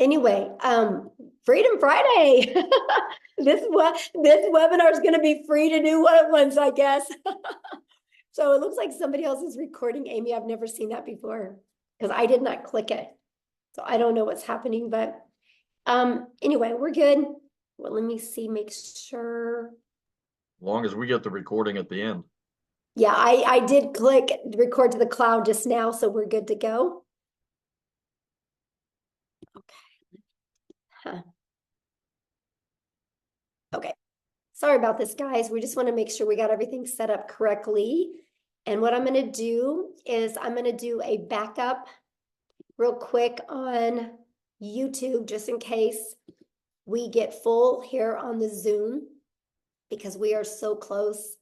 Anyway, Freedom Friday. This webinar is going to be free to do what it wants, I guess. So it looks like somebody else is recording. Amy, I've never seen that before because I did not click it. So I don't know what's happening, but anyway, we're good. Well, let me see, make sure. As long as we get the recording at the end. Yeah, I did click record to the cloud just now, so we're good to go. Okay. Huh. Okay. Sorry about this, guys. We just want to make sure we got everything set up correctly. And what I'm going to do is I'm going to do a backup real quick on YouTube, just in case we get full here on the Zoom, because we are so close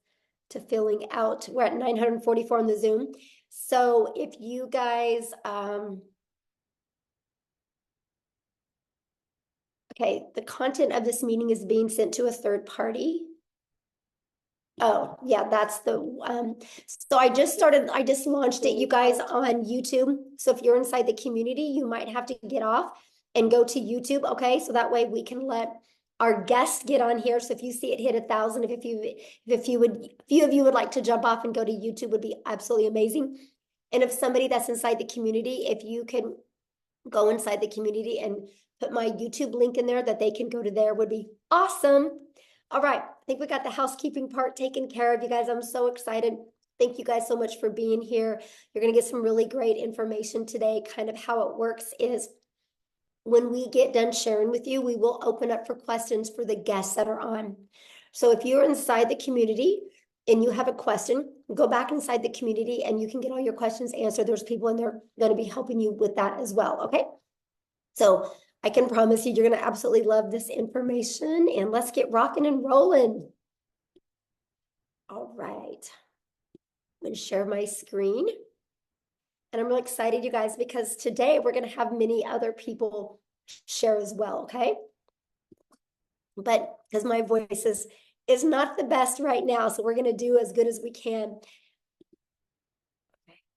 to filling out. We're at 944 on the Zoom. So if you guys, okay, the content of this meeting is being sent to a third party. Oh, yeah, that's the, so I just launched it, you guys, on YouTube. So if you're inside the community, you might have to get off and go to YouTube, okay? So that way we can let our guests get on here. So if you see it hit 1,000, if few of you would like to jump off and go to YouTube, would be absolutely amazing. And if somebody that's inside the community, if you can go inside the community and put my YouTube link in there that they can go to there, would be awesome. All right, I think we got the housekeeping part taken care of, you guys. I'm so excited. Thank you guys so much for being here. You're going to get some really great information today. Kind of how it works is when we get done sharing with you, we will open up for questions for the guests that are on. So if you're inside the community and you have a question, go back inside the community and you can get all your questions answered. There's people in there going to be helping you with that as well, okay? So I can promise you, you're going to absolutely love this information, and let's get rocking and rolling. All right. I'm going to share my screen. And I'm really excited, you guys, because today we're going to have many other people share as well, okay? But because my voice is not the best right now, so we're going to do as good as we can.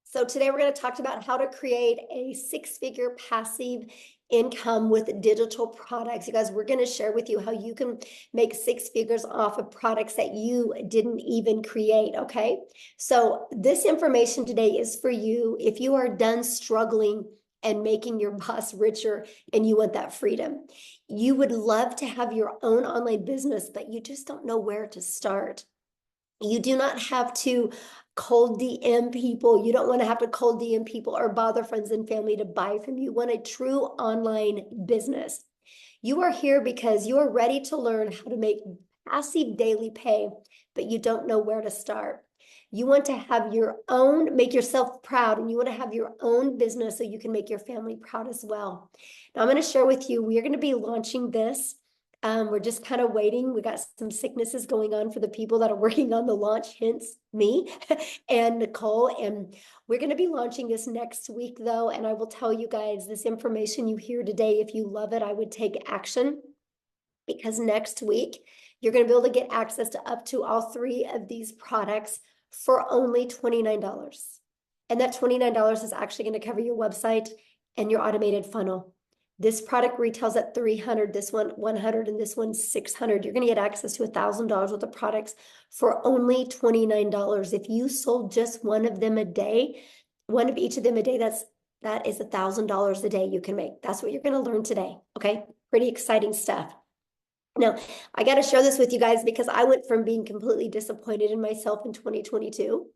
So today we're going to talk about how to create a six-figure passive income with digital products. You guys, we're going to share with you how you can make six figures off of products that you didn't even create, okay? So this information today is for you if you are done struggling and making your boss richer and you want that freedom. You would love to have your own online business, but you just don't know where to start. You do not have to cold DM people. You don't want to have to cold DM people or bother friends and family to buy from you. You want a true online business. You are here because you are ready to learn how to make passive daily pay, but you don't know where to start. You want to have your own, make yourself proud, and you want to have your own business so you can make your family proud as well. Now, I'm going to share with you, we are going to be launching this. We're just kind of waiting. We got some sicknesses going on for the people that are working on the launch, hence me and Nicole. And we're going to be launching this next week, though. And I will tell you guys this information you hear today. If you love it, I would take action, because next week you're going to be able to get access to up to all three of these products for only $29. And that $29 is actually going to cover your website and your automated funnel. This product retails at $300, this one $100, and this one $600. You're going to get access to $1,000 worth of products for only $29. If you sold just one of them a day, one of each of them a day, that is $1,000 a day you can make. That's what you're going to learn today. Okay, pretty exciting stuff. Now, I got to share this with you guys because I went from being completely disappointed in myself in 2022.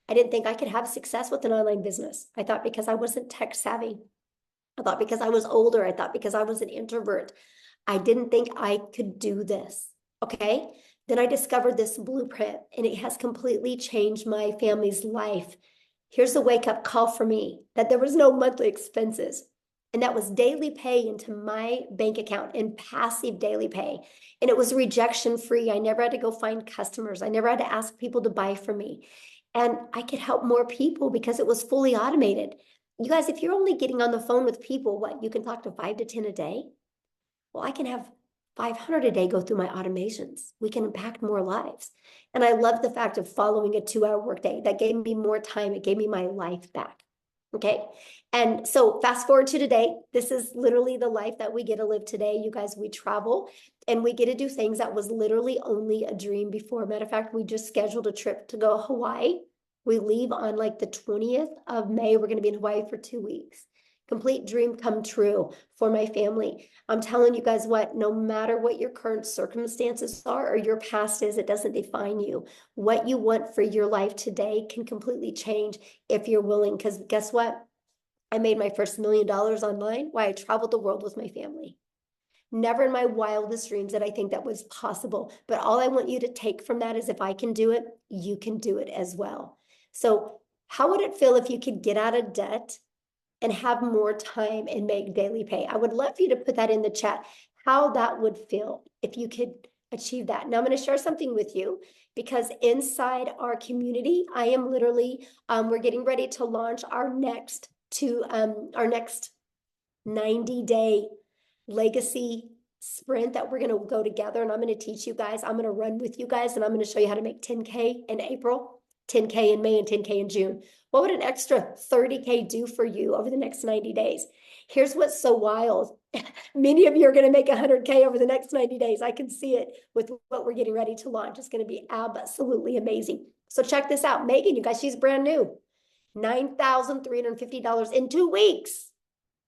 I didn't think I could have success with an online business. I thought because I wasn't tech savvy. I thought because I was older. I thought because I was an introvert. I didn't think I could do this. Okay. Then I discovered this blueprint and it has completely changed my family's life. Here's a wake up call for me that there was no monthly expenses. And that was daily pay into my bank account and passive daily pay. And it was rejection free. I never had to go find customers. I never had to ask people to buy from me. And I could help more people because it was fully automated. You guys, if you're only getting on the phone with people, what, you can talk to 5 to 10 a day? Well, I can have 500 a day go through my automations. We can impact more lives. And I love the fact of following a 2-hour workday. That gave me more time. It gave me my life back. Okay. And so fast forward to today. This is literally the life that we get to live today. You guys, we travel and we get to do things that was literally only a dream before. Matter of fact, we just scheduled a trip to go to Hawaii. We leave on like the 20th of May. We're going to be in Hawaii for 2 weeks. Complete dream come true for my family. I'm telling you guys what, no matter what your current circumstances are or your past is, it doesn't define you. What you want for your life today can completely change if you're willing. Because guess what? I made my first $1 million online while I traveled the world with my family. Never in my wildest dreams did I think that was possible. But all I want you to take from that is if I can do it, you can do it as well. So how would it feel if you could get out of debt and have more time and make daily pay? I would love for you to put that in the chat, how that would feel if you could achieve that. Now I'm going to share something with you because inside our community, I am literally, we're getting ready to launch our next 90-day legacy sprint that we're going to go together. And I'm going to teach you guys, I'm going to run with you guys, and I'm going to show you how to make 10K in April, 10K in May, and 10K in June. What would an extra 30K do for you over the next 90 days? Here's what's so wild. Many of you are going to make 100K over the next 90 days. I can see it with what we're getting ready to launch. It's going to be absolutely amazing. So check this out. Megan, you guys, she's brand new. $9,350 in 2 weeks.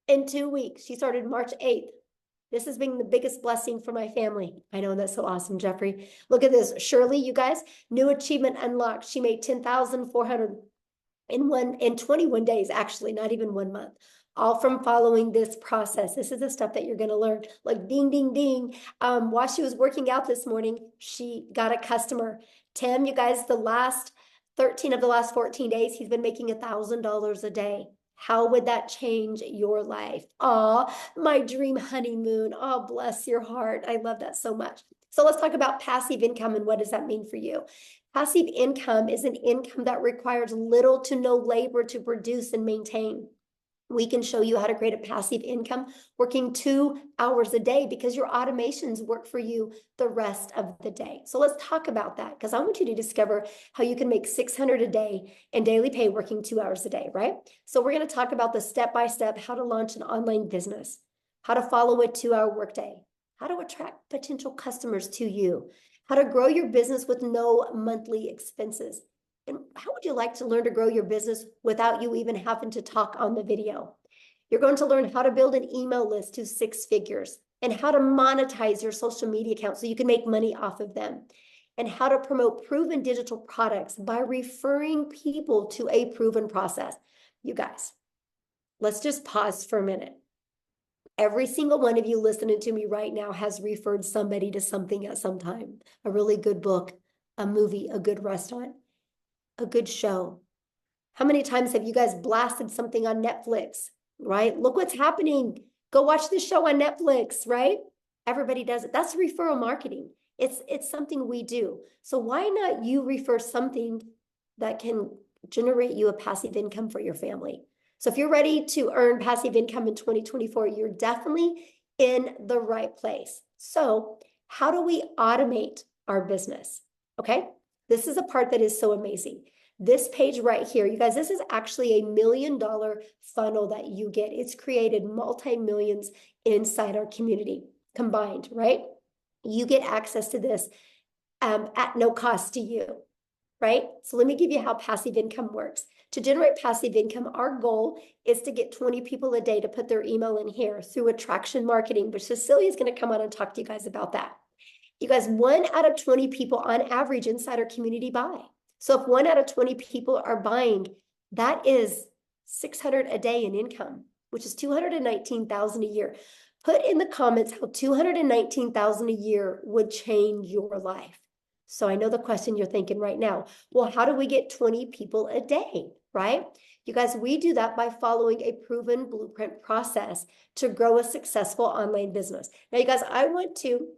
In 2 weeks. She started March 8th. This has been the biggest blessing for my family. I know, that's so awesome, Jeffrey. Look at this. Shirley, you guys, new achievement unlocked. She made 10,400 in 21 days, actually, not even 1 month. All from following this process. This is the stuff that you're going to learn. Like ding, ding, ding. While she was working out this morning, she got a customer. Tim, you guys, the last 13 of the last 14 days, he's been making $1,000 a day. How would that change your life? Oh, my dream honeymoon. Oh, bless your heart. I love that so much. So let's talk about passive income and what does that mean for you? Passive income is an income that requires little to no labor to produce and maintain. We can show you how to create a passive income working 2 hours a day because your automations work for you the rest of the day. So let's talk about that because I want you to discover how you can make 600 a day in daily pay working 2 hours a day, right? So we're going to talk about the step-by-step how to launch an online business, how to follow a 2-hour workday, how to attract potential customers to you, how to grow your business with no monthly expenses. And how would you like to learn to grow your business without you even having to talk on the video? You're going to learn how to build an email list to 6 figures and how to monetize your social media account so you can make money off of them, and how to promote proven digital products by referring people to a proven process. You guys, let's just pause for a minute. Every single one of you listening to me right now has referred somebody to something at some time. A really good book, a movie, a good restaurant, a good show. How many times have you guys blasted something on Netflix, right? Look what's happening. Go watch this show on Netflix, right? Everybody does it. That's referral marketing. It's something we do. So why not you refer something that can generate you a passive income for your family? So if you're ready to earn passive income in 2024, you're definitely in the right place. So how do we automate our business? Okay, this is a part that is so amazing. This page right here, you guys, this is actually $1 million funnel that you get. It's created multi-millions inside our community combined, right? You get access to this at no cost to you, right? So let me give you how passive income works. To generate passive income, our goal is to get 20 people a day to put their email in here through attraction marketing, which Cecilia is going to come on and talk to you guys about that. You guys, 1 out of 20 people on average inside our community buy. So if 1 out of 20 people are buying, that is 600 a day in income, which is 219,000 a year. Put in the comments how 219,000 a year would change your life. So I know the question you're thinking right now, well, how do we get 20 people a day, right? You guys, we do that by following a proven blueprint process to grow a successful online business. Now, you guys, I want to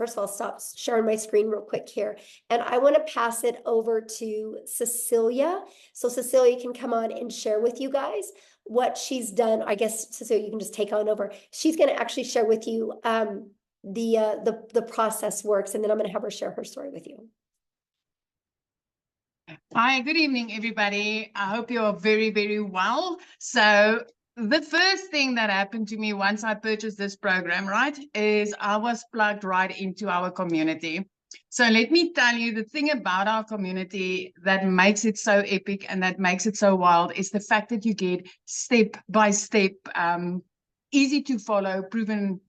first of all, stop sharing my screen real quick here. And I want to pass it over to Cecilia. So Cecilia can come on and share with you guys what she's done. I guess, Cecilia, you can just take on over. She's going to actually share with you the process works. And then I'm going to have her share her story with you. Hi, good evening, everybody. I hope you are very, very well. So, the first thing that happened to me once I purchased this program, right, is I was plugged right into our community. So, let me tell you the thing about our community that makes it so epic and that makes it so wild is the fact that you get step by step, easy to follow, proven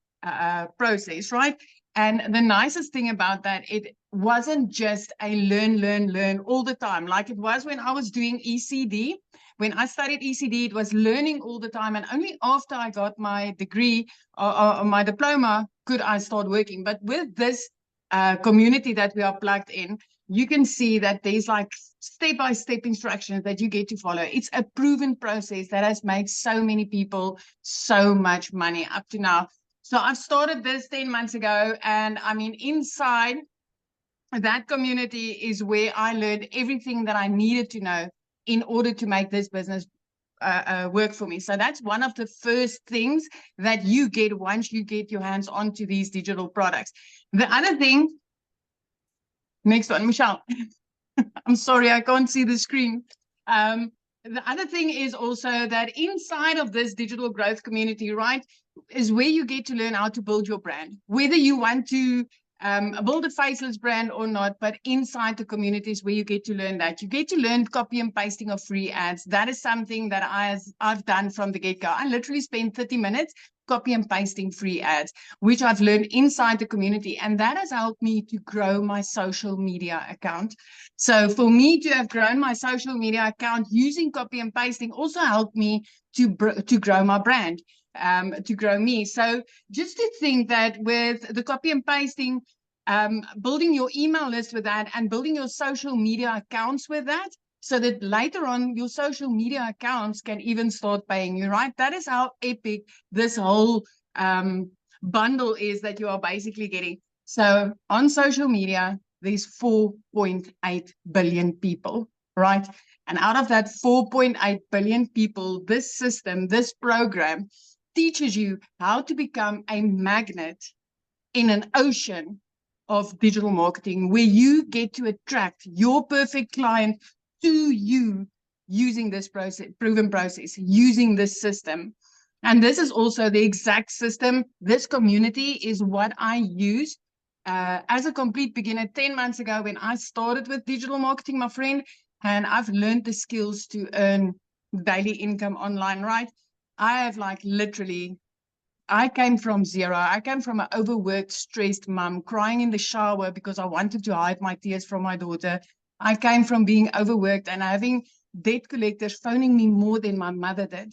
process, right? And the nicest thing about that, it wasn't just a learn all the time, like it was when I was doing ECD. When I studied ECD, it was learning all the time. And only after I got my degree or my diploma could I start working. But with this community that we are plugged in, you can see that there's like step-by-step instructions that you get to follow. It's a proven process that has made so many people so much money up to now. So I've started this 10 months ago, and I mean, inside that community is where I learned everything that I needed to know in order to make this business work for me. So that's one of the first things that you get once you get your hands onto these digital products. The other thing, next one, Michelle. I'm sorry, I can't see the screen. The other thing is also that inside of this digital growth community, right, is where you get to learn how to build your brand, whether you want to build a faceless brand or not. But inside the communities where you get to learn that, you get to learn copy and pasting of free ads. That is something that I've done from the get-go. I literally spent 30 minutes copy and pasting free ads, which I've learned inside the community. And that has helped me to grow my social media account. So for me to have grown my social media account using copy and pasting also helped me to grow my brand, to grow me. So just to think that with the copy and pasting, building your email list with that and building your social media accounts with that, so that later on your social media accounts can even start paying you, right? That is how epic this whole bundle is that you are basically getting. So on social media, there's 4.8 billion people, right? And out of that 4.8 billion people, this system, this program teaches you how to become a magnet in an ocean of digital marketing where you get to attract your perfect client to you using this process, proven process, using this system. And this is also the exact system. This community is what I use as a complete beginner 10 months ago when I started with digital marketing, my friend, and I've learned the skills to earn daily income online, right? I have like literally, I came from zero. I came from an overworked, stressed mom, crying in the shower because I wanted to hide my tears from my daughter. I came from being overworked and having debt collectors phoning me more than my mother did.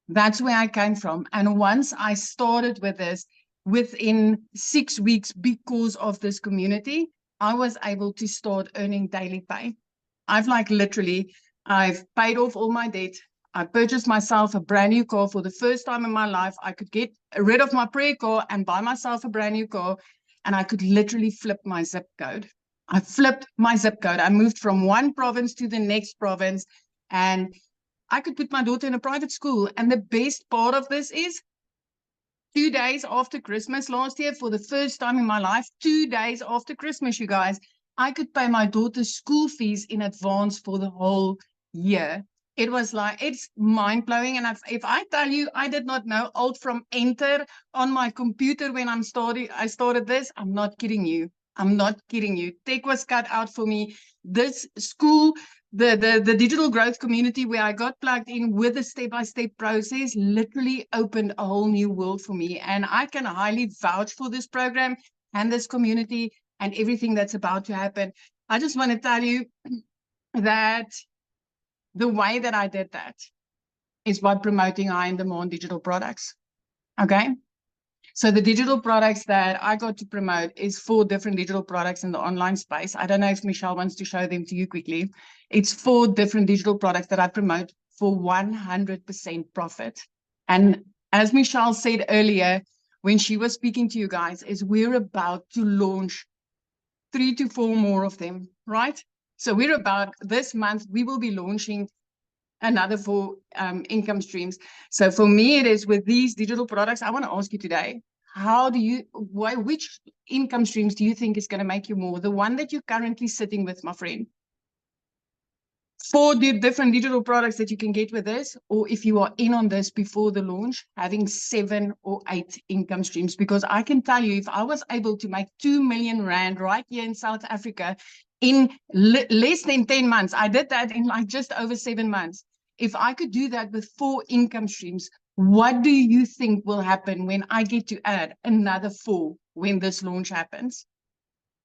That's where I came from. And once I started with this, within 6 weeks, because of this community, I was able to start earning daily pay. I've like literally, I've paid off all my debt. I purchased myself a brand new car for the first time in my life. I could get rid of my prayer car and buy myself a brand new car. And I could literally flip my zip code. I flipped my zip code. I moved from one province to the next province. And I could put my daughter in a private school. And the best part of this is 2 days after Christmas last year, for the first time in my life, 2 days after Christmas, you guys, I could pay my daughter's school fees in advance for the whole year. It was like, it's mind blowing. And if I tell you, I did not know Alt from Enter on my computer when I started this, I'm not kidding you. I'm not kidding you. Tech was cut out for me. This school, the digital growth community where I got plugged in with a step-by-step process literally opened a whole new world for me. And I can highly vouch for this program and this community and everything that's about to happen. I just want to tell you that the way that I did that is by promoting high-in-demand digital products. Okay? So the digital products that I got to promote is 4 different digital products in the online space. I don't know if Michelle wants to show them to you quickly. It's 4 different digital products that I promote for 100% profit. And as Michelle said earlier, when she was speaking to you guys, is we're about to launch 3 to 4 more of them, right? So we're about, this month, we will be launching another 4 income streams. So for me, it is with these digital products. I want to ask you today, which income streams do you think is going to make you more? The one that you're currently sitting with, my friend? 4 different digital products that you can get with this, or if you are in on this before the launch, having 7 or 8 income streams. Because I can tell you, if I was able to make 2 million rand right here in South Africa in less than 10 months, I did that in like just over 7 months. If I could do that with 4 income streams, what do you think will happen when I get to add another 4 when this launch happens?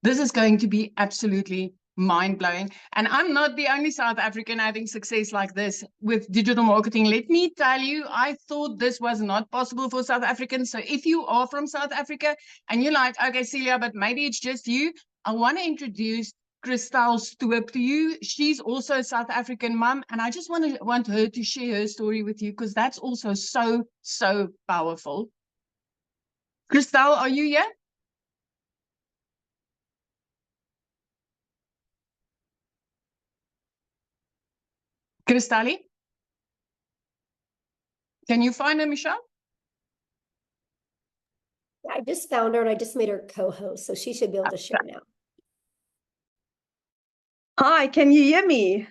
This is going to be absolutely mind-blowing. And I'm not the only South African having success like this with digital marketing. Let me tell you, I thought this was not possible for South Africans. So if you are from South Africa and you're like, okay, Celia, but maybe it's just you, I want to introduce Christel Stoop to you. She's also a South African mom, and I just want her to share her story with you, because that's also so powerful. Christel, are you here? Cristali? Can you find her, Michelle? I just found her and I just made her co-host, so she should be able to share now. Hi, can you hear me?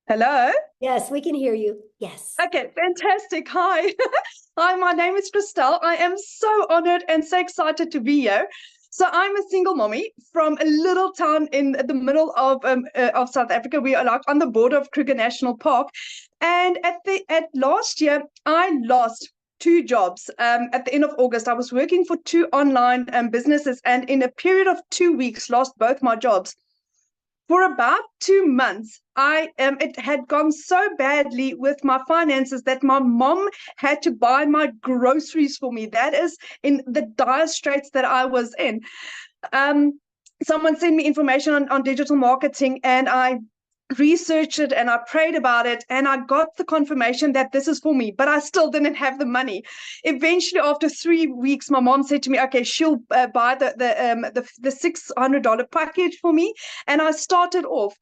Hello? Yes, we can hear you. Yes. Okay, fantastic. Hi. Hi, my name is Christel. I am so honored and so excited to be here. So I'm a single mommy from a little town in the middle of South Africa. We are like on the border of Kruger National Park. And at last year, I lost 2 jobs. At the end of August, I was working for 2 online businesses, and in a period of 2 weeks, lost both my jobs. For about 2 months, it had gone so badly with my finances that my mom had to buy my groceries for me. That is in the dire straits that I was in. Someone sent me information on digital marketing, and I researched it and I prayed about it, and I got the confirmation that this is for me, but I still didn't have the money. Eventually, after 3 weeks, my mom said to me, okay, she'll buy the $600 package for me, and I started off.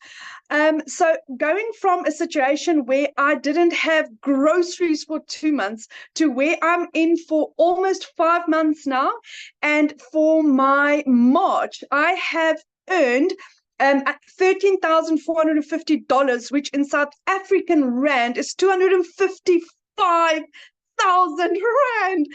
So going from a situation where I didn't have groceries for 2 months to where I'm in for almost 5 months now, and for my March, I have earned $13,450, which in South African rand is 255,000 rand.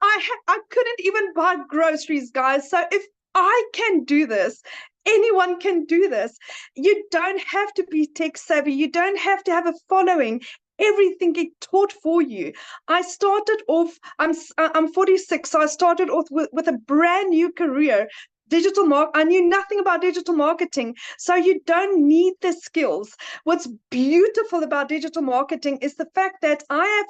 I couldn't even buy groceries, guys. So if I can do this, anyone can do this. You don't have to be tech savvy. You don't have to have a following. Everything get taught for you. I started off, I'm 46, so I started off with a brand new career. I knew nothing about digital marketing, so you don't need the skills. What's beautiful about digital marketing is the fact that I've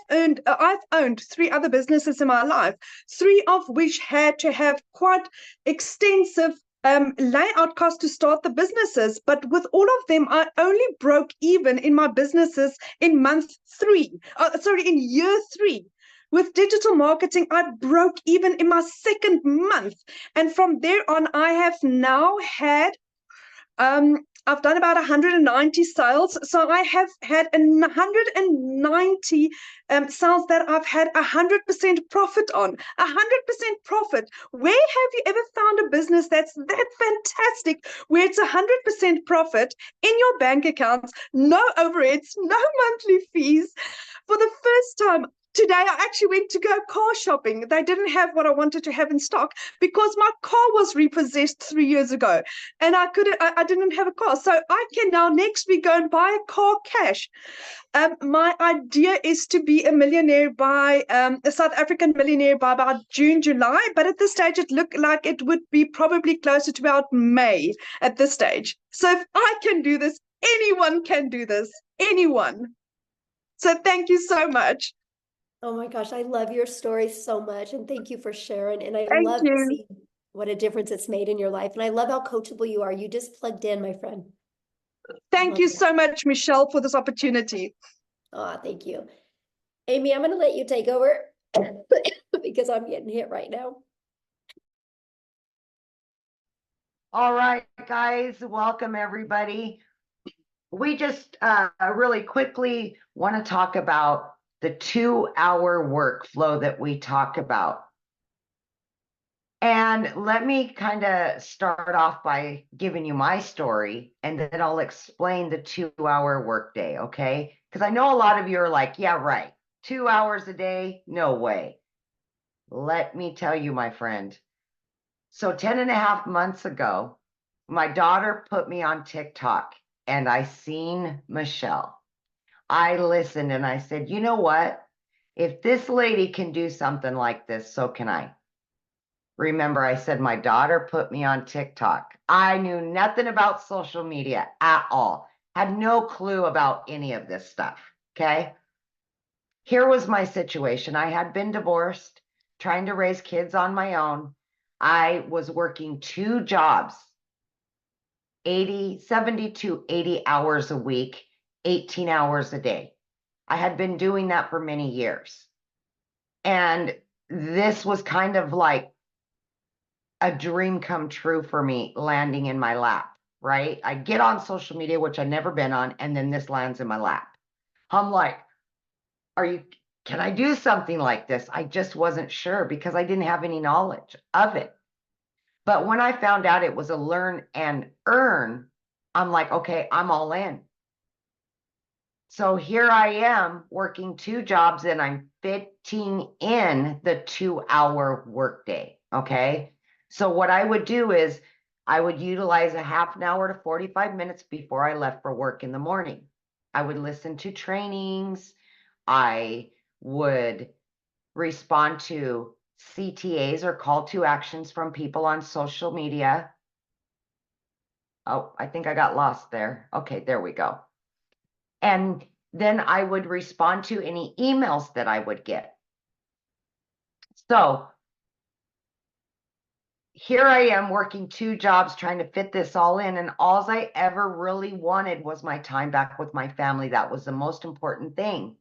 owned 3 other businesses in my life, 3 of which had to have quite extensive layout costs to start the businesses. But with all of them, I only broke even in my businesses in in year 3. With digital marketing, I broke even in my 2nd month. And from there on, I have now had, I've done about 190 sales. So I have had 190 sales that I've had 100% profit on. 100% profit. Where have you ever found a business that's that fantastic, where it's 100% profit in your bank accounts, no overheads, no monthly fees? For the first time, today, I actually went to go car shopping. They didn't have what I wanted to have in stock because my car was repossessed 3 years ago, and I didn't have a car. So I can now next week go and buy a car cash. My idea is to be a millionaire a South African millionaire by about June, July. But at this stage, it looked like it would be probably closer to about May at this stage. So if I can do this, anyone can do this. Anyone. So thank you so much. Oh my gosh, I love your story so much, and thank you for sharing. And I Thank love you. to see what a difference it's made in your life. And I love how coachable you are. You just plugged in, my friend. Thank you so much, Michelle, for this opportunity. Oh, thank you. Amy, I'm going to let you take over because I'm getting hit right now. All right, guys, welcome everybody. We just really quickly want to talk about the 2-hour workflow that we talk about. And let me kind of start off by giving you my story, and then I'll explain the 2-hour workday, okay? Because I know a lot of you are like, yeah, right. 2 hours a day? No way. Let me tell you, my friend. So 10 and a half months ago, my daughter put me on TikTok and I seen Michelle. I listened and I said, you know what? If this lady can do something like this, so can I. Remember, I said my daughter put me on TikTok. I knew nothing about social media at all, had no clue about any of this stuff. Okay. Here was my situation. I had been divorced, trying to raise kids on my own. I was working 2 jobs, 70 to 80 hours a week, 18 hours a day. I had been doing that for many years. And this was kind of like a dream come true for me landing in my lap, right? I get on social media, which I've never been on, and then this lands in my lap. I'm like, can I do something like this? I just wasn't sure because I didn't have any knowledge of it. But when I found out it was a learn and earn, I'm like, okay, I'm all in. So here I am working 2 jobs and I'm fitting in the 2-hour workday. Okay. So what I would do is I would utilize a half an hour to 45 minutes before I left for work in the morning. I would listen to trainings. I would respond to CTAs or call to actions from people on social media. Oh, I think I got lost there. Okay, there we go. And then I would respond to any emails that I would get. So here I am working 2 jobs trying to fit this all in. And all I ever really wanted was my time back with my family. That was the most important thing.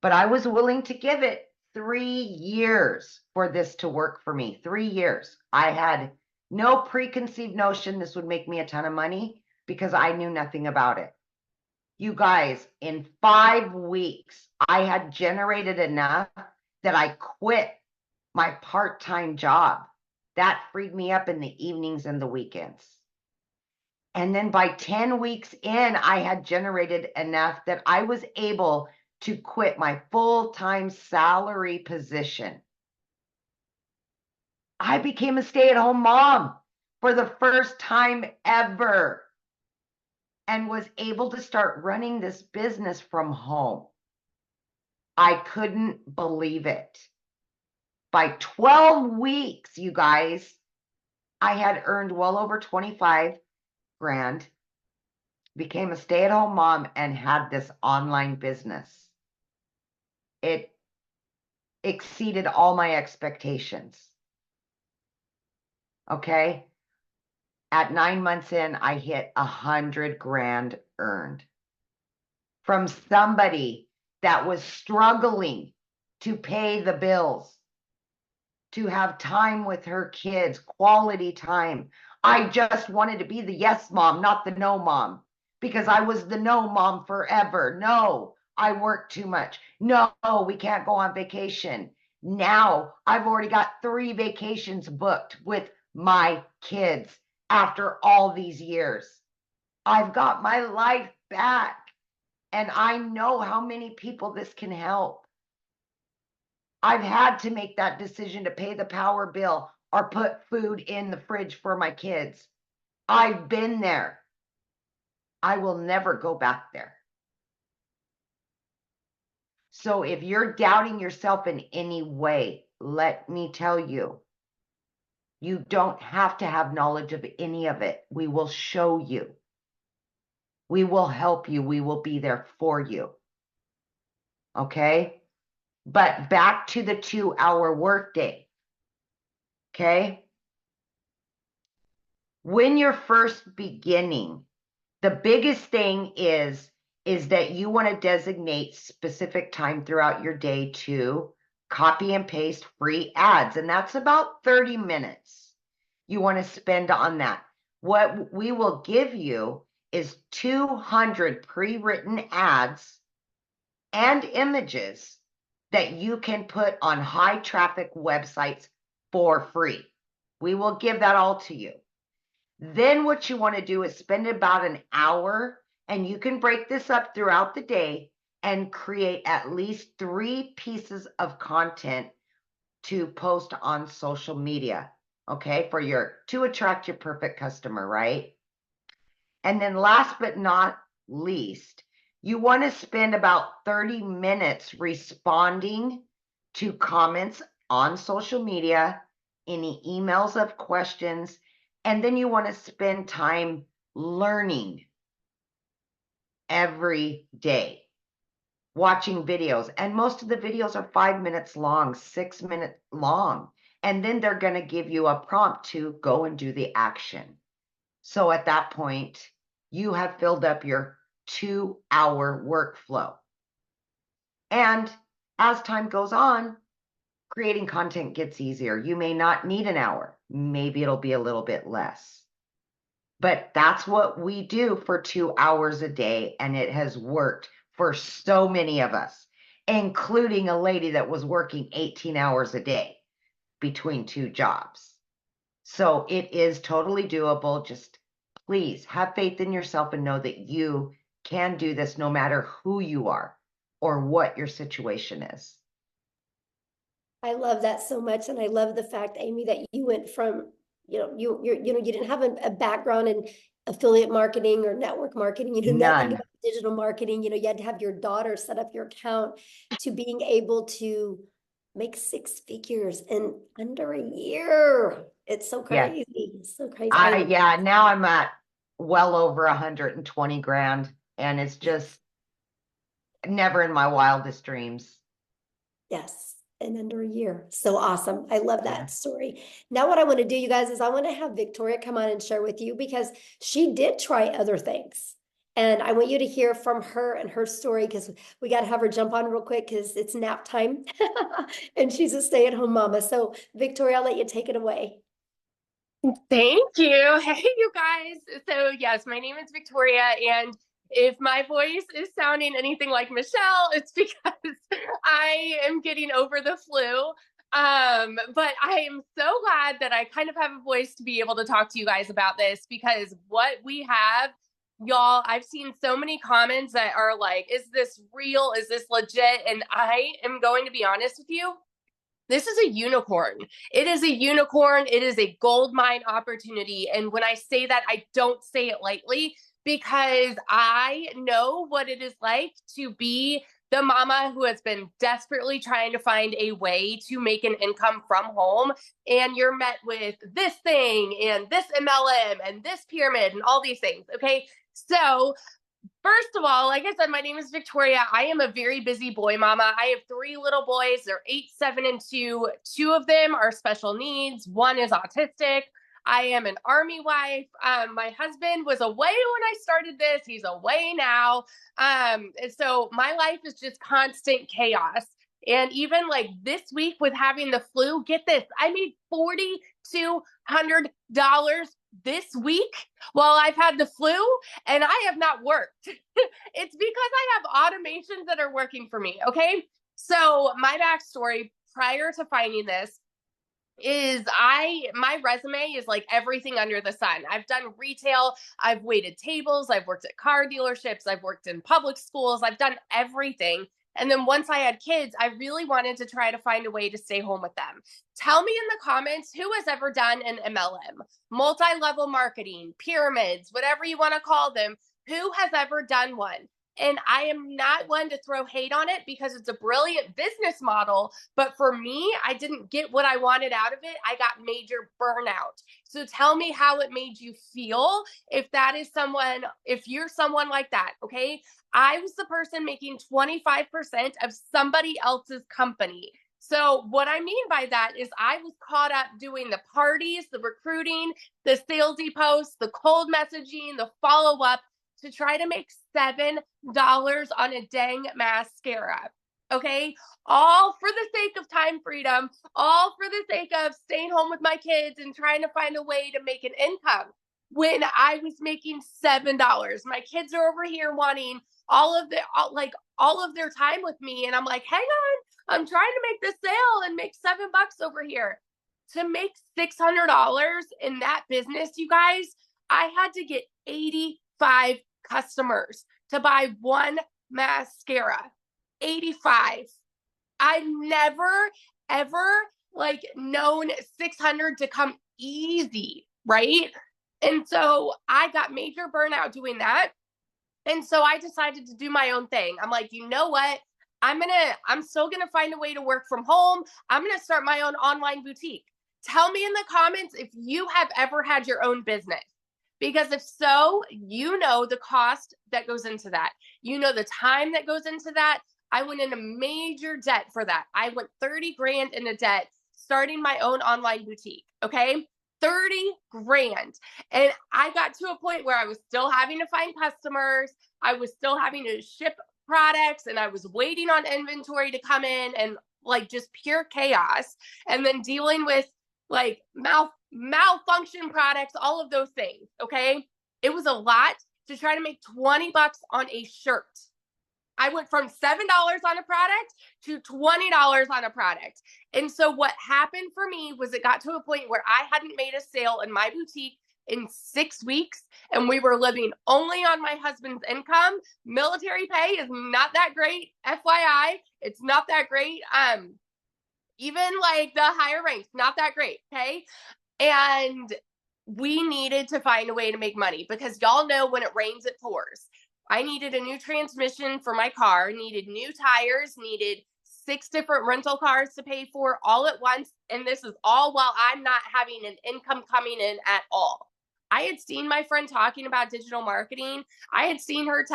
But I was willing to give it 3 years for this to work for me. 3 years. I had no preconceived notion this would make me a ton of money because I knew nothing about it. You guys, in 5 weeks, I had generated enough that I quit my part-time job. That freed me up in the evenings and the weekends. And then by 10 weeks in, I had generated enough that I was able to quit my full-time salary position. I became a stay-at-home mom for the first time ever and was able to start running this business from home. I couldn't believe it. By 12 weeks, you guys, I had earned well over 25 grand, became a stay-at-home mom, and had this online business. It exceeded all my expectations. Okay. At 9 months in, I hit 100 grand earned from somebody that was struggling to pay the bills, to have time with her kids, quality time. I just wanted to be the yes mom, not the no mom, because I was the no mom forever. No, I work too much. No, we can't go on vacation. Now I've already got 3 vacations booked with my kids after all these years. I've got my life back, and I know how many people this can help. I've had to make that decision to pay the power bill or put food in the fridge for my kids. I've been there. I will never go back there. So if you're doubting yourself in any way, let me tell you, you don't have to have knowledge of any of it. We will show you. We will help you. We will be there for you. Okay? But back to the 2-hour workday. Okay? When you're first beginning, the biggest thing is that you want to designate specific time throughout your day to copy and paste free ads. And that's about 30 minutes you want to spend on that. What we will give you is 200 pre-written ads and images that you can put on high traffic websites for free. We will give that all to you. Then what you want to do is spend about an hour, and you can break this up throughout the day and create at least 3 pieces of content to post on social media, okay, to attract your perfect customer, right? And then last but not least, you want to spend about 30 minutes responding to comments on social media, any emails of questions, and then you want to spend time learning every day, watching videos. And most of the videos are 5 minutes long, 6 minutes long. And then they're going to give you a prompt to go and do the action. So at that point, you have filled up your 2-hour workflow. And as time goes on, creating content gets easier. You may not need an hour. Maybe it'll be a little bit less. But that's what we do for 2 hours a day. And it has worked for so many of us, including a lady that was working 18 hours a day between 2 jobs. So it is totally doable. Just please have faith in yourself and know that you can do this no matter who you are or what your situation is. I love that so much. And I love the fact, Amy, that you went from, you didn't have a background in affiliate marketing or network marketing, nothing None. about digital marketing. You had to have your daughter set up your account, to being able to make 6 figures in under a year. It's so Yeah. crazy. It's so crazy. Yeah, now I'm at well over 120 grand, and it's just never in my wildest dreams. Yes, in under a year. So awesome. I love that Yeah. story. Now what I want to do, you guys, is I want to have Victoria come on and share with you, because she did try other things. And I want you to hear from her and her story, because we got to have her jump on real quick because it's nap time and she's a stay-at-home mama. So Victoria, I'll let you take it away. Thank you. Hey, you guys. So yes, my name is Victoria, and if my voice is sounding anything like Michelle, it's because I am getting over the flu. But I am so glad that I kind of have a voice to be able to talk to you guys about this, because what we have, y'all, I've seen so many comments that are like, is this real? Is this legit? And I am going to be honest with you. This is a unicorn. It is a unicorn. It is a gold mine opportunity. And when I say that, I don't say it lightly, because I know what it is like to be the mama who has been desperately trying to find a way to make an income from home. And you're met with this thing and this MLM and this pyramid and all these things. Okay. So first of all, like I said, my name is Victoria. I am a very busy boy mama. I have 3 little boys. They're 8, 7, and 2. 2 of them are special needs. 1 is autistic. I am an Army wife. My husband was away when I started this. He's away now. And so my life is just constant chaos. And even like this week with having the flu, get this, I made $4,200 this week while I've had the flu, and I have not worked. It's because I have automations that are working for me. Okay. So my backstory prior to finding this is my resume is like everything under the sun. I've done retail, I've waited tables, I've worked at car dealerships, I've worked in public schools, I've done everything. And then once I had kids, I really wanted to try to find a way to stay home with them. Tell me in the comments who has ever done an MLM, multi-level marketing, pyramids, whatever you want to call them. Who has ever done one? And I am not one to throw hate on it, because it's a brilliant business model. But for me, I didn't get what I wanted out of it. I got major burnout. So tell me how it made you feel if you're someone like that. Okay. I was the person making 25% of somebody else's company. So what I mean by that is I was caught up doing the parties, the recruiting, the salesy posts, the cold messaging, the follow-up, to try to make $7 on a dang mascara. Okay. All for the sake of time freedom, all for the sake of staying home with my kids and trying to find a way to make an income. When I was making $7, my kids are over here wanting all of their time with me. And I'm like, hang on, I'm trying to make this sale and make $7 over here. To make $600 in that business, you guys, I had to get 85 customers to buy one mascara. 85. I've never, ever like known 600 to come easy, right? And so I got major burnout doing that. And so I decided to do my own thing. I'm like, you know what? I'm still gonna find a way to work from home. I'm gonna start my own online boutique. Tell me in the comments if you have ever had your own business. Because if so, you know the cost that goes into that. You know the time that goes into that. I went into major debt for that. I went 30 grand into debt starting my own online boutique. Okay. 30 grand. And I got to a point where I was still having to find customers. I was still having to ship products, and I was waiting on inventory to come in, and like just pure chaos. And then dealing with like malfunction products, all of those things. Okay. It was a lot to try to make 20 bucks on a shirt. I went from $7 on a product to $20 on a product. And so what happened for me was it got to a point where I hadn't made a sale in my boutique in 6 weeks, and we were living only on my husband's income. Military pay is not that great. FYI, it's not that great. Even like the higher ranks, not that great. Okay. And we needed to find a way to make money, because y'all know when it rains, it pours. I needed a new transmission for my car, needed new tires, needed 6 different rental cars to pay for all at once. And this is all while I'm not having an income coming in at all. I had seen my friend talking about digital marketing. I had seen her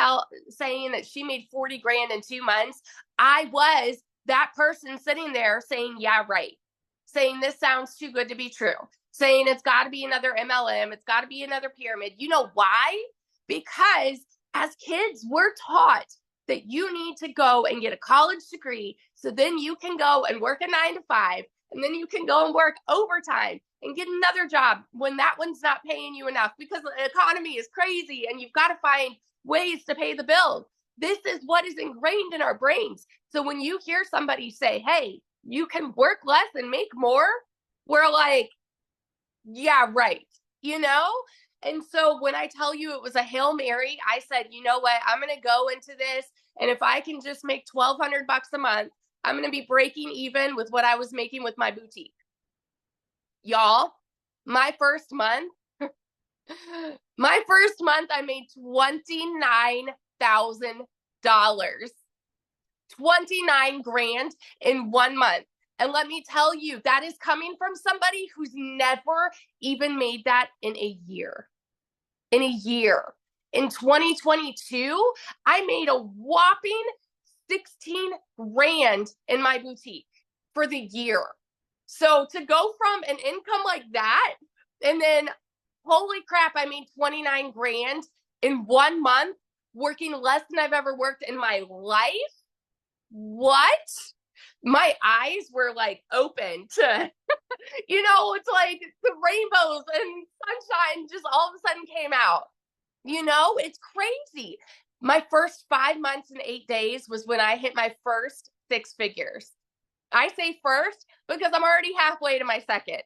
saying that she made 40 grand in 2 months. I was that person sitting there saying, yeah, right. Saying this sounds too good to be true. Saying it's got to be another MLM. It's got to be another pyramid. You know why? Because as kids, we're taught that you need to go and get a college degree, so then you can go and work a 9 to 5, and then you can go and work overtime and get another job when that one's not paying you enough, because the economy is crazy and you've got to find ways to pay the bills. This is what is ingrained in our brains. So when you hear somebody say, hey, you can work less and make more, we're like, yeah, right. You know? And so when I tell you it was a Hail Mary, I said, you know what? I'm going to go into this. And if I can just make $1,200 a month, I'm going to be breaking even with what I was making with my boutique. Y'all, my first month, I made $29,000. 29 grand in 1 month. And let me tell you, that is coming from somebody who's never even made that in a year. In a year. In 2022, I made a whopping 16 grand in my boutique for the year. So to go from an income like that, and then holy crap, I made 29 grand in 1 month, working less than I've ever worked in my life. What? My eyes were like open to, you know, it's like the rainbows and sunshine just all of a sudden came out. You know, it's crazy. My first 5 months and 8 days was when I hit my first 6 figures. I say first because I'm already halfway to my second.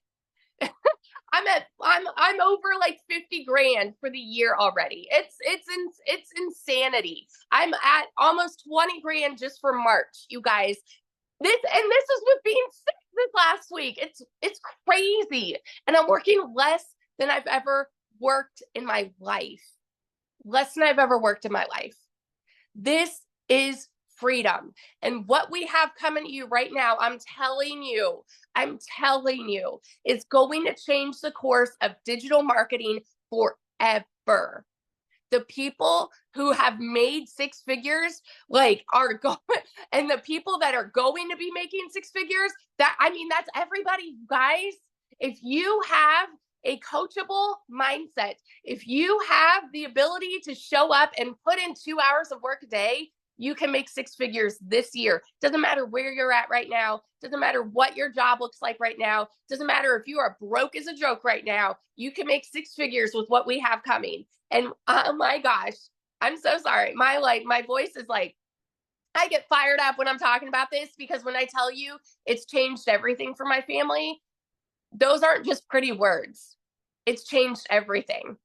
I'm over like 50 grand for the year already. It's insanity. I'm at almost 20 grand just for March, you guys. This is with being sick this last week. It's crazy. And I'm working less than I've ever worked in my life. Less than I've ever worked in my life. This is freedom. And what we have coming to you right now, I'm telling you, it's going to change the course of digital marketing forever. The people who have made 6 figures, like, are going, and the people that are going to be making 6 figures, that's everybody, you guys. If you have a coachable mindset, if you have the ability to show up and put in 2 hours of work a day, you can make 6 figures this year. Doesn't matter where you're at right now. Doesn't matter what your job looks like right now. Doesn't matter if you are broke as a joke right now. You can make 6 figures with what we have coming. And oh my gosh, I'm so sorry. My voice is like, I get fired up when I'm talking about this, because when I tell you it's changed everything for my family, those aren't just pretty words. It's changed everything.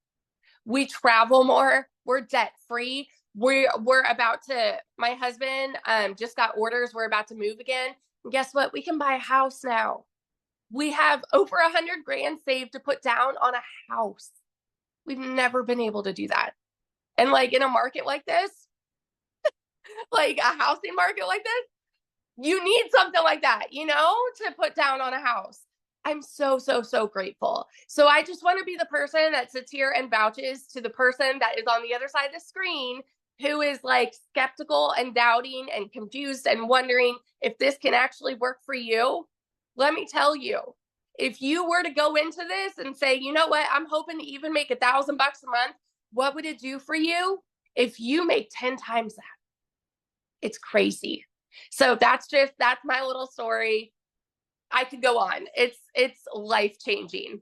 We travel more. We're debt free. We're about to, my husband just got orders. We're about to move again. And guess what? We can buy a house now. We have over 100 grand saved to put down on a house. We've never been able to do that. And like in a market like this, like a housing market like this, you need something like that, you know, to put down on a house. I'm so, so, so grateful. So I just want to be the person that sits here and vouches to the person that is on the other side of the screen who is like skeptical and doubting and confused and wondering if this can actually work for you. Let me tell you, if you were to go into this and say, you know what, I'm hoping to even make $1,000 a month, what would it do for you if you make 10 times that? It's crazy. So that's my little story. I could go on. It's life-changing.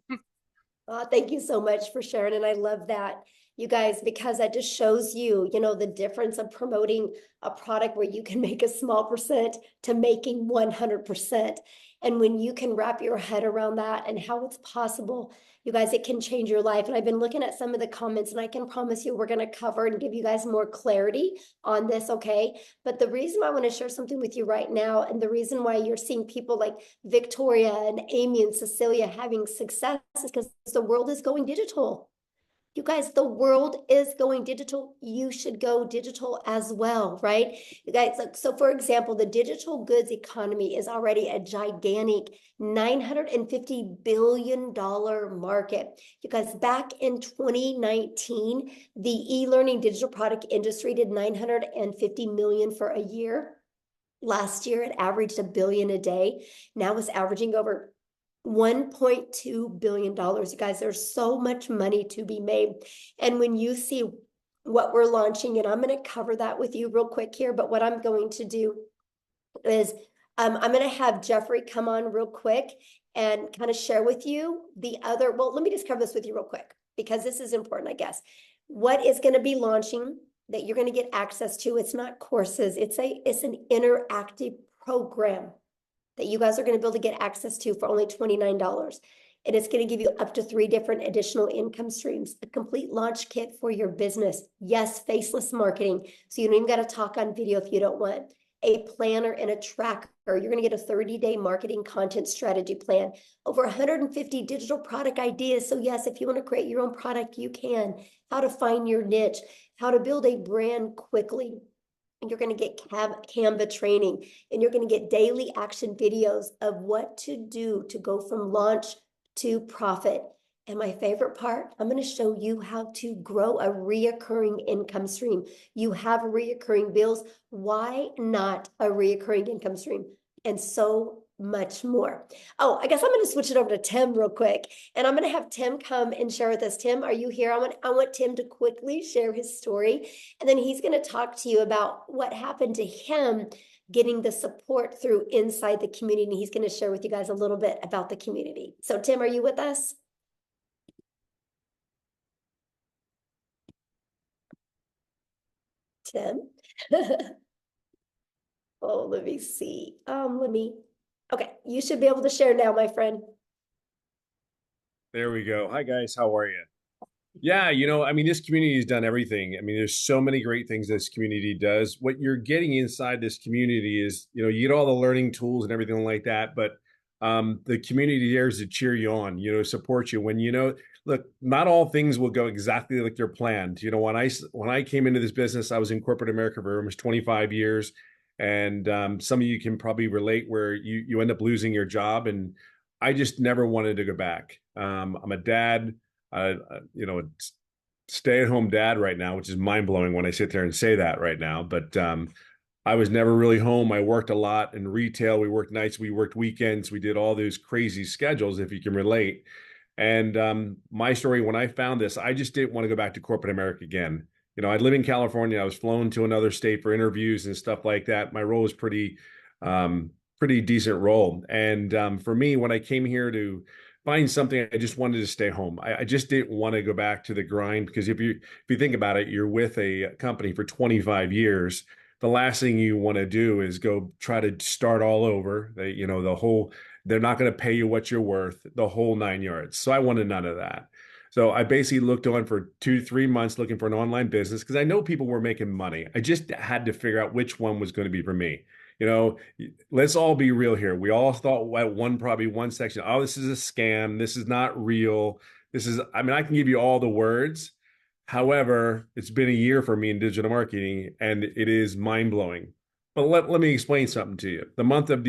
Thank you so much for sharing. And I love that, you guys, because that just shows you, you know, the difference of promoting a product where you can make a small percent to making 100%. And when you can wrap your head around that and how it's possible, you guys, it can change your life. And I've been looking at some of the comments, and I can promise you we're going to cover and give you guys more clarity on this, okay? But the reason why I want to share something with you right now, and the reason why you're seeing people like Victoria and Amy and Cecilia having success is because the world is going digital. You guys, the world is going digital. You should go digital as well, right? You guys, so for example, the digital goods economy is already a gigantic $950 billion market. You guys, back in 2019, the e-learning digital product industry did 950 million for a year. Last year, it averaged $1 billion a day. Now it's averaging over $1.2 billion. You guys, there's so much money to be made. And when you see what we're launching, and I'm going to cover that with you real quick here, but what I'm going to do is I'm going to have Jeffrey come on real quick and kind of share with you the other, well, let me just cover this with you real quick, because this is important, I guess. What is going to be launching that you're going to get access to? It's not courses. It's an interactive program that you guys are going to be able to get access to for only $29. And it's going to give you up to 3 different additional income streams, a complete launch kit for your business. Yes, faceless marketing. So you don't even got to talk on video if you don't want. A planner and a tracker. You're going to get a 30-day marketing content strategy plan. Over 150 digital product ideas. So yes, if you want to create your own product, you can. How to find your niche. How to build a brand quickly. And you're going to get Canva training, and you're going to get daily action videos of what to do to go from launch to profit. And my favorite part, I'm going to show you how to grow a reoccurring income stream. You have reoccurring bills. Why not a reoccurring income stream? And so much more. Oh, I guess I'm going to switch it over to Tim real quick, and I'm going to have Tim come and share with us. Tim, are you here? I want Tim to quickly share his story, and then he's going to talk to you about what happened to him getting the support through inside the community. And he's going to share with you guys a little bit about the community. So Tim, are you with us? Tim? Oh, let me see. Okay, you should be able to share now, my friend. There we go. Hi, guys. How are you? Yeah, I mean, this community has done everything. I mean, there's so many great things this community does. What you're getting inside this community is, you get all the learning tools and everything like that, but the community there is to cheer you on, support you when, look, not all things will go exactly like they're planned. When I came into this business, I was in corporate America for almost 25 years. And some of you can probably relate where you end up losing your job. And I just never wanted to go back. I'm a dad, a stay-at-home dad right now, which is mind-blowing when I sit there and say that right now. But I was never really home. I worked a lot in retail. We worked nights, we worked weekends. We did all those crazy schedules, if you can relate. And my story, when I found this, I just didn't want to go back to corporate America again. I live in California. I was flown to another state for interviews and stuff like that. My role was pretty decent role. And for me, when I came here to find something, I just wanted to stay home. I just didn't want to go back to the grind, because if you think about it, you're with a company for 25 years. the last thing you want to do is go try to start all over. They're not going to pay you what you're worth, the whole 9 yards. So I wanted none of that. So I basically looked on for 2 to 3 months looking for an online business because I know people were making money. I just had to figure out which one was going to be for me. Let's all be real here. We all thought at probably one section, oh, this is a scam. This is not real. I can give you all the words. However, it's been a year for me in digital marketing and it is mind blowing. But let me explain something to you. The month of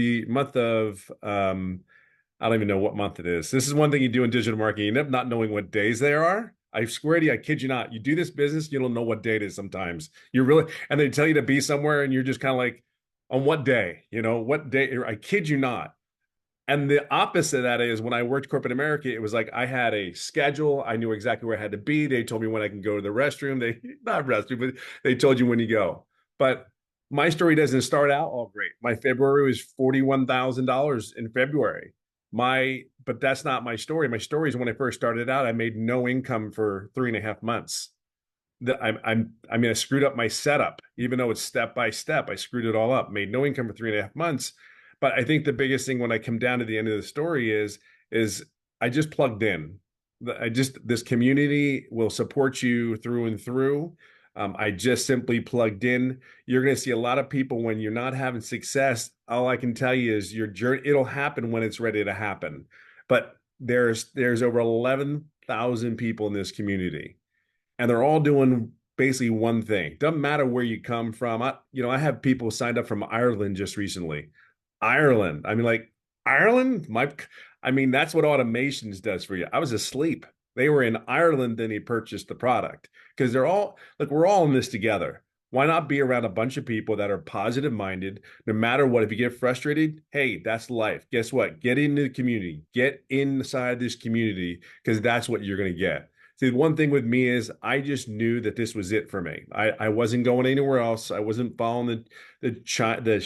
I don't even know what month it is. This is one thing you do in digital marketing, you end up not knowing what days there are. I swear to you, I kid you not. You do this business, you don't know what day it is sometimes. And they tell you to be somewhere and you're just kind of like, on what day? What day? I kid you not. And the opposite of that is when I worked corporate America, it was like I had a schedule. I knew exactly where I had to be. They told me when I can go to the restroom. Not restroom, but they told you when you go. But my story doesn't start out all great. My February was $41,000 in February. But that's not my story. My story is when I first started out, I made no income for 3.5 months. I screwed up my setup, even though it's step by step. I screwed it all up, made no income for 3.5 months. But I think the biggest thing when I come down to the end of the story is I just plugged in. This community will support you through and through. I just simply plugged in. You're going to see a lot of people when you're not having success. All I can tell you is your journey, it'll happen when it's ready to happen. But there's over 11,000 people in this community, and they're all doing basically one thing. Doesn't matter where you come from. I have people signed up from Ireland just recently. Ireland. Ireland? That's what automations does for you. I was asleep. They were in Ireland, then he purchased the product. Because we're all in this together. Why not be around a bunch of people that are positive minded, no matter what? If you get frustrated, hey, that's life. Guess what? Get into the community. Get inside this community, because that's what you're going to get. See, the one thing with me is I just knew that this was it for me. I wasn't going anywhere else. I wasn't following the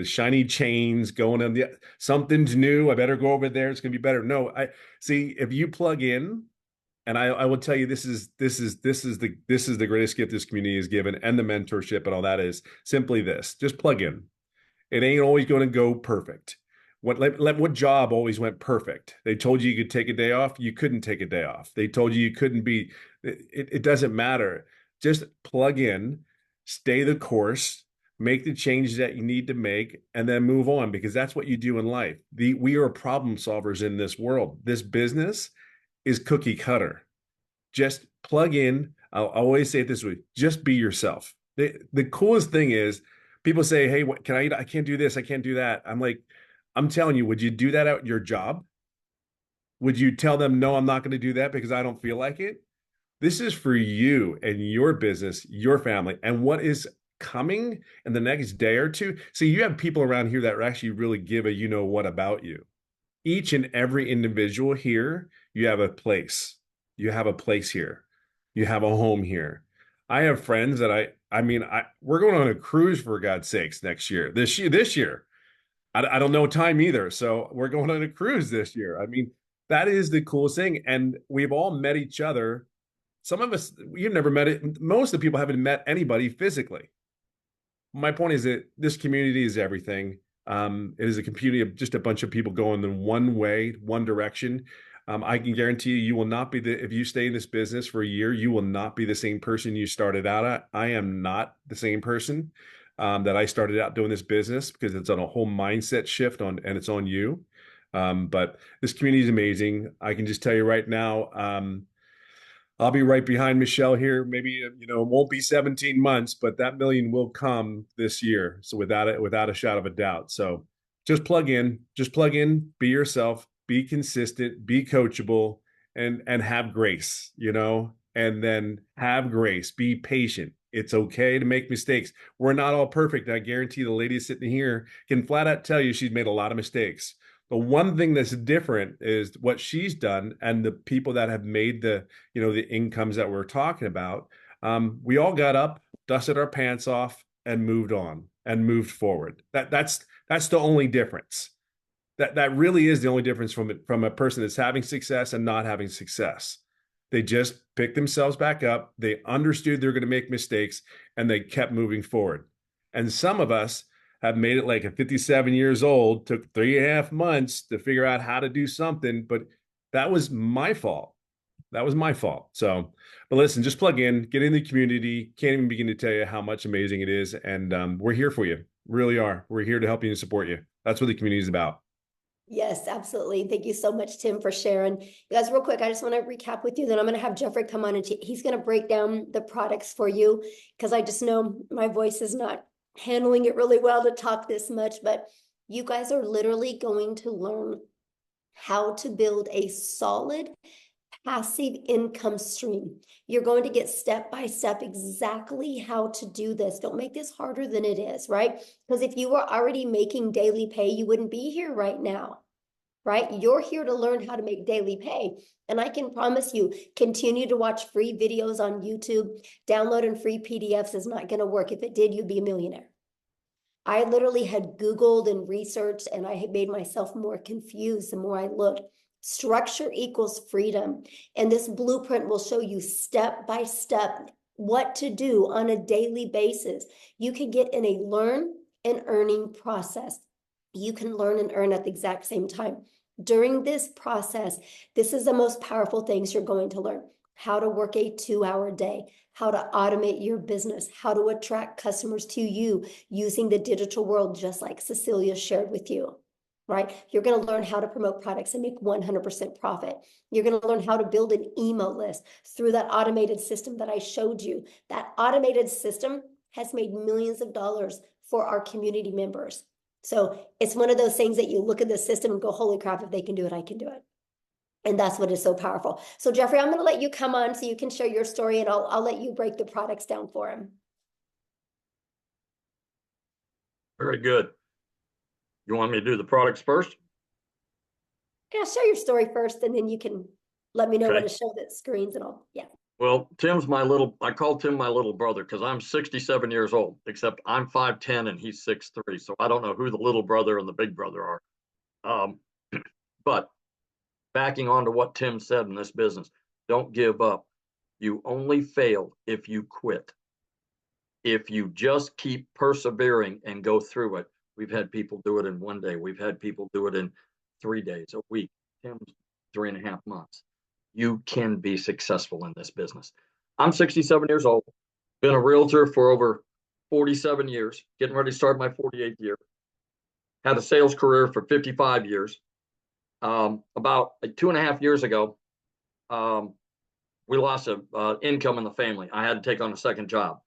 shiny chains, going on something's new. I better go over there. It's going to be better. No, if you plug in, and I will tell you, this is the greatest gift this community has given, and the mentorship and all that is simply this: just plug in. It ain't always going to go perfect. What job always went perfect? They told you could take a day off. You couldn't take a day off. They told you couldn't be. It doesn't matter. Just plug in, stay the course, make the changes that you need to make, and then move on, because that's what you do in life. We are problem solvers in this world. This business is cookie cutter. Just plug in. I'll always say it this way: just be yourself. The coolest thing is people say, hey, what can I eat? I can't do this. I can't do that. I'm telling you, would you do that at your job? Would you tell them, no, I'm not going to do that because I don't feel like it? This is for you and your business, your family, and what is coming in the next day or two. See, you have people around here that actually really give a you know what about you. Each and every individual here, you have a place. You have a place here. You have a home here. I have friends that we're going on a cruise, for God's sakes, this year. I don't know time either. So we're going on a cruise this year. That is the coolest thing. And we've all met each other. Some of us, you've never met it. Most of the people haven't met anybody physically. My point is that this community is everything. It is a community of just a bunch of people going in one way, one direction. I can guarantee you will not be if you stay in this business for a year, you will not be the same person you started out at. I am not the same person that I started out doing this business, because it's on a whole mindset shift and it's on you. But this community is amazing. I can just tell you right now, I'll be right behind Michelle here. Maybe, it won't be 17 months, but that million will come this year. So without a shadow of a doubt. So just plug in, be yourself, be consistent, be coachable, and have grace, and then have grace, be patient. It's okay to make mistakes. We're not all perfect. I guarantee the lady sitting here can flat out tell you she's made a lot of mistakes. But one thing that's different is what she's done, and the people that have made the incomes that we're talking about. We all got up, dusted our pants off, and moved on and moved forward. That's the only difference. That really is the only difference from a person that's having success and not having success. They just picked themselves back up. They understood they're going to make mistakes, and they kept moving forward. And some of us have made it like at 57 years old, took 3.5 months to figure out how to do something, but that was my fault. That was my fault. So, but listen, just plug in, get in the community. Can't even begin to tell you how much amazing it is. And we're here for you. Really are. We're here to help you and support you. That's what the community is about. Yes, absolutely. Thank you so much, Tim, for sharing. You guys, real quick, I just want to recap with you. Then I'm going to have Jeffrey come on and he's going to break down the products for you because I just know my voice is not handling it really well to talk this much, but you guys are literally going to learn how to build a solid passive income stream. You're going to get step by step exactly how to do this. Don't make this harder than it is, right? Because if you were already making daily pay, you wouldn't be here right now, right? You're here to learn how to make daily pay. And I can promise you, continue to watch free videos on YouTube. Downloading free PDFs is not going to work. If it did, you'd be a millionaire. I literally had Googled and researched, and I had made myself more confused the more I looked. Structure equals freedom. And this blueprint will show you step by step what to do on a daily basis. You can get in a learn and earning process. You can learn and earn at the exact same time. During this process, this is the most powerful things you're going to learn. How to work a 2-hour day, how to automate your business, how to attract customers to you using the digital world, just like Cecilia shared with you. Right? You're going to learn how to promote products and make 100% profit. You're going to learn how to build an email list through that automated system that I showed you. That automated system has made millions of dollars for our community members. So it's one of those things that you look at the system and go, holy crap, if they can do it, I can do it. And that's what is so powerful. So Jeffrey, I'm going to let you come on so you can share your story, and I'll let you break the products down for him. Very good. You want me to do the products first? Yeah, share your story first, and then you can let me know Okay. when to show the screens and all. Yeah. Well, I call Tim my little brother because I'm 67 years old, except I'm 5'10" and he's 6'3". So I don't know who the little brother and the big brother are. But backing on to what Tim said in this business, don't give up. You only fail if you quit. If you just keep persevering and go through it, we've had people do it in 1 day. We've had people do it in 3 days, a week, 3.5 months. You can be successful in this business. I'm 67 years old, been a realtor for over 47 years, getting ready to start my 48th year. Had a sales career for 55 years. About 2.5 years ago, we lost income in the family. I had to take on a second job.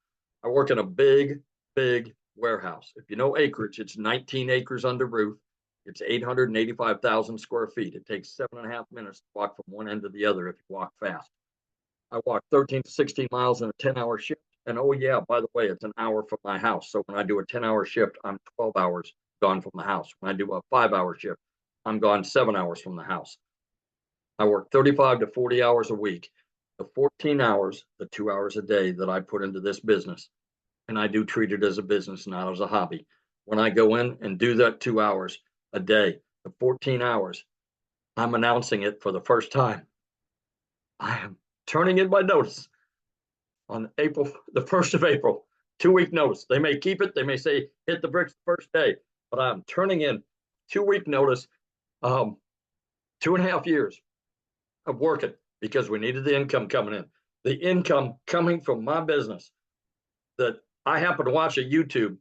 I work in a big, big warehouse. If you know acreage, it's 19 acres under roof. It's 885,000 square feet. It takes 7.5 minutes to walk from one end to the other if you walk fast. I walk 13 to 16 miles in a 10-hour shift. And oh yeah, by the way, it's an hour from my house. So when I do a 10-hour shift, I'm 12 hours gone from the house. When I do a 5-hour shift, I'm gone 7 hours from the house. I work 35 to 40 hours a week. The 14 hours, the 2 hours a day that I put into this business, and I do treat it as a business, not as a hobby. When I go in and do that 2 hours a day, the 14 hours, I'm announcing it for the first time. I am turning in my notice on the 1st of April, 2-week notice. They may keep it. They may say, hit the bricks the first day, but I'm turning in 2-week notice, 2.5 years of working because we needed the income coming in. The income coming from my business that I happen to watch a YouTube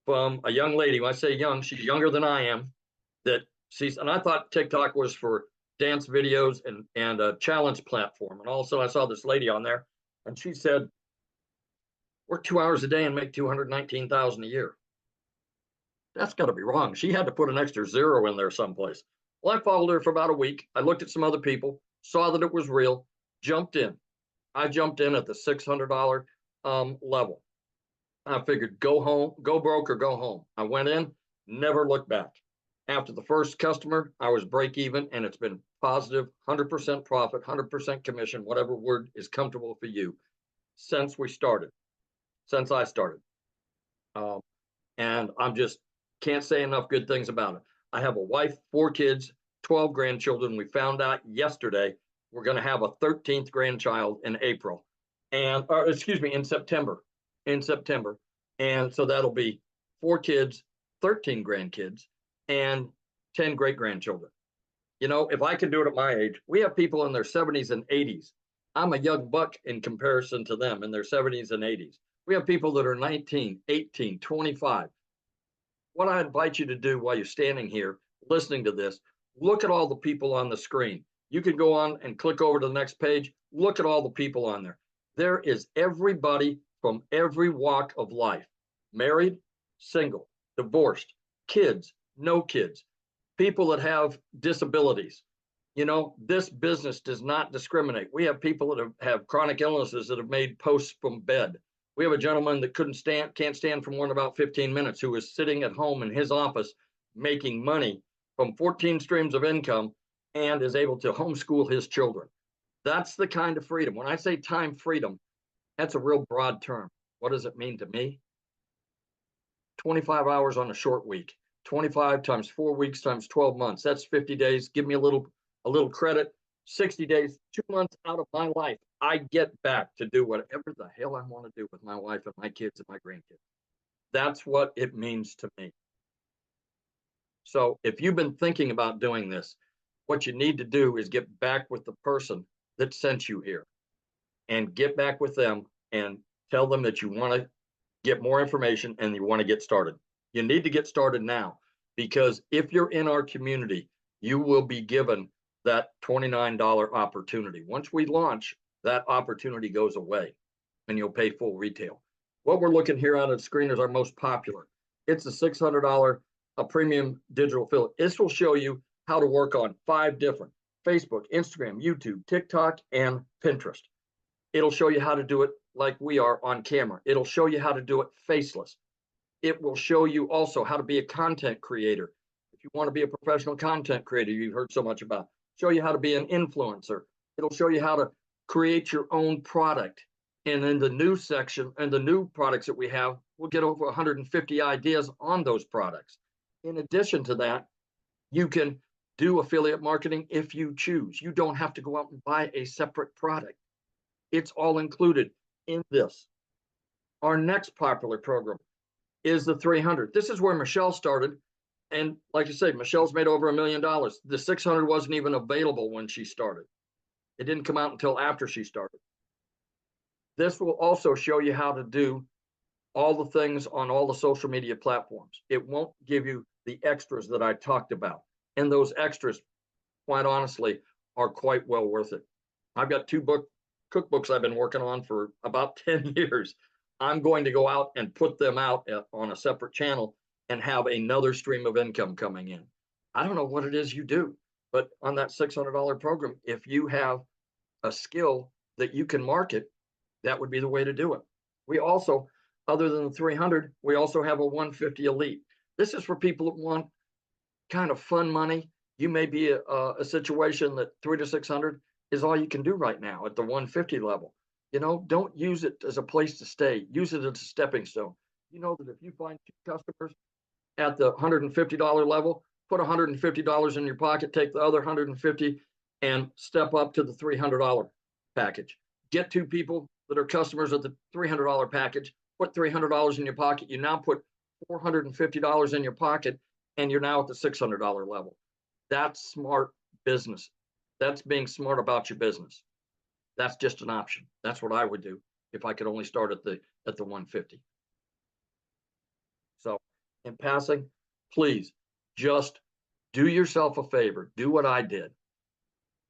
from a young lady. When I say young, she's younger than I am. And I thought TikTok was for dance videos and a challenge platform. And also I saw this lady on there and she said, work 2 hours a day and make 219,000 a year. That's got to be wrong. She had to put an extra zero in there someplace. Well, I followed her for about a week. I looked at some other people, saw that it was real, jumped in. I jumped in at the $600 level. I figured go home, go broke or go home. I went in, never looked back. After the first customer, I was break even, and it's been positive, 100% profit, 100% commission, whatever word is comfortable for you, since I started. And I'm just can't say enough good things about it. I have a wife, 4 kids, 12 grandchildren. We found out yesterday we're going to have a 13th grandchild in April, in September. And so that'll be 4 kids, 13 grandkids, and 10 great grandchildren. You know, if I can do it at my age, we have people in their 70s and 80s. I'm a young buck in comparison to them in their 70s and 80s. We have people that are 19, 18, 25. What I invite you to do while you're standing here listening to this, look at all the people on the screen. You can go on and click over to the next page. Look at all the people on there. There is everybody from every walk of life: married, single, divorced, kids, no kids, people that have disabilities. You know, this business does not discriminate. We have people that have chronic illnesses that have made posts from bed. We have a gentleman that can't stand for more than about 15 minutes, who is sitting at home in his office making money from 14 streams of income and is able to homeschool his children. That's the kind of freedom. When I say time freedom, that's a real broad term. What does it mean to me? 25 hours on a short week, 25 times 4 weeks times 12 months. That's 50 days. Give me a little credit. 60 days, 2 months out of my life, I get back to do whatever the hell I want to do with my wife and my kids and my grandkids. That's what it means to me. So if you've been thinking about doing this, what you need to do is get back with the person that sent you here, and get back with them and tell them that you want to get more information and you want to get started. You need to get started now, because if you're in our community, you will be given that $29 opportunity. Once we launch, that opportunity goes away and you'll pay full retail. What we're looking here on the screen is our most popular. It's a $600 premium digital affiliate. This will show you how to work on 5 different: Facebook, Instagram, YouTube, TikTok, and Pinterest. It'll show you how to do it like we are on camera. It'll show you how to do it faceless. It will show you also how to be a content creator. If you want to be a professional content creator you've heard so much about, show you how to be an influencer. It'll show you how to create your own product. And in the new section and the new products that we have, we'll get over 150 ideas on those products. In addition to that, you can do affiliate marketing if you choose. You don't have to go out and buy a separate product. It's all included in this. Our next popular program is the 300. This is where Michelle started. And like I say, Michelle's made over $1 million. The 600 wasn't even available when she started. It didn't come out until after she started. This will also show you how to do all the things on all the social media platforms. It won't give you the extras that I talked about. And those extras, quite honestly, are quite well worth it. I've got 2 cookbooks I've been working on for about 10 years. I'm going to go out and put them out on a separate channel and have another stream of income coming in. I don't know what it is you do, but on that $600 program, if you have a skill that you can market, that would be the way to do it. We also, other than the 300, we also have a 150 Elite. This is for people that want kind of fun money. You may be a situation that 300 to 600 is all you can do right now at the 150 level. You know, don't use it as a place to stay. Use it as a stepping stone. You know that if you find 2 customers at the $150 level, put $150 in your pocket, take the other 150 and step up to the $300 package. Get 2 people that are customers at the $300 package, put $300 in your pocket. You now put $450 in your pocket, and you're now at the $600 level. That's smart business. That's being smart about your business. That's just an option. That's what I would do if I could only start at the 150. So in passing, please just do yourself a favor. Do what I did.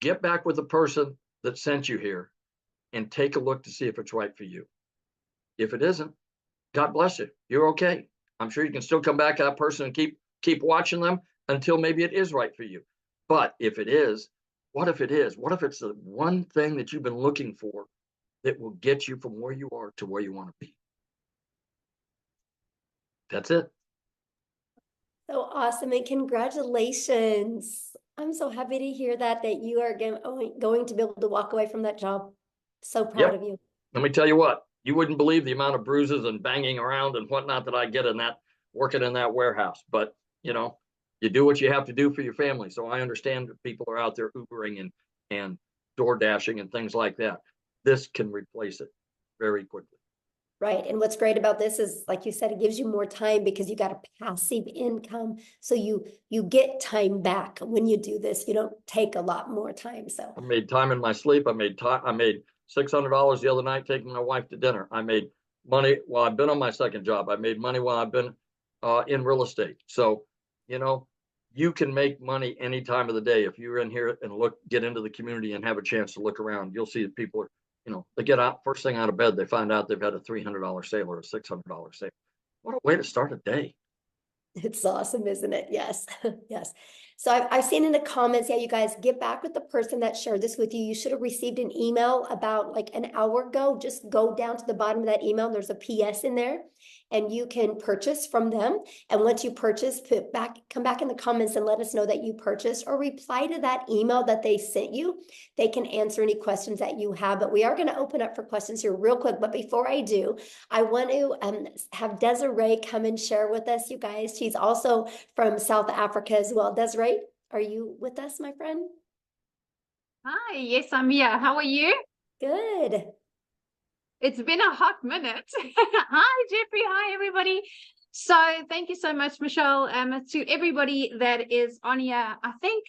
Get back with the person that sent you here and take a look to see if it's right for you. If it isn't, God bless you. You're okay. I'm sure you can still come back to that person and keep watching them until maybe it is right for you. But if it is, what if it is? What if it's the one thing that you've been looking for that will get you from where you are to where you want to be? That's it. So awesome, and congratulations. I'm so happy to hear that you are going to be able to walk away from that job. So proud of you. Let me tell you what, you wouldn't believe the amount of bruises and banging around and whatnot that I get working in that warehouse. But, you know, you do what you have to do for your family. So I understand that people are out there Ubering and door dashing and things like that. This can replace it very quickly. Right. And what's great about this is, like you said, it gives you more time because you got a passive income. So you get time back when you do this. You don't take a lot more time. So I made time in my sleep. I made $600 the other night taking my wife to dinner. I made money while I've been on my second job. I made money while I've been in real estate. So, you know, you can make money any time of the day. If you're in here and get into the community and have a chance to look around, you'll see that people are, they get out first thing out of bed, they find out they've had a $300 sale or a $600 sale. What a way to start a day. it's awesome, isn't it? Yes. Yes. So I've seen in the comments, yeah, you guys get back with the person that shared this with you. You should have received an email about like an hour ago. Just go down to the bottom of that email. There's a PS in there and you can purchase from them. And once you purchase, come back in the comments and let us know that you purchased, or reply to that email that they sent you. They can answer any questions that you have, but we are going to open up for questions here real quick. But before I do, I want to have Desiree come and share with us, you guys. She's also from South Africa as well. Desiree, are you with us, my friend? Hi, yes, I'm here. How are you? Good. It's been a hot minute. Hi, Jeffrey. Hi, everybody. So thank you so much, Michelle. To everybody that is on here, I think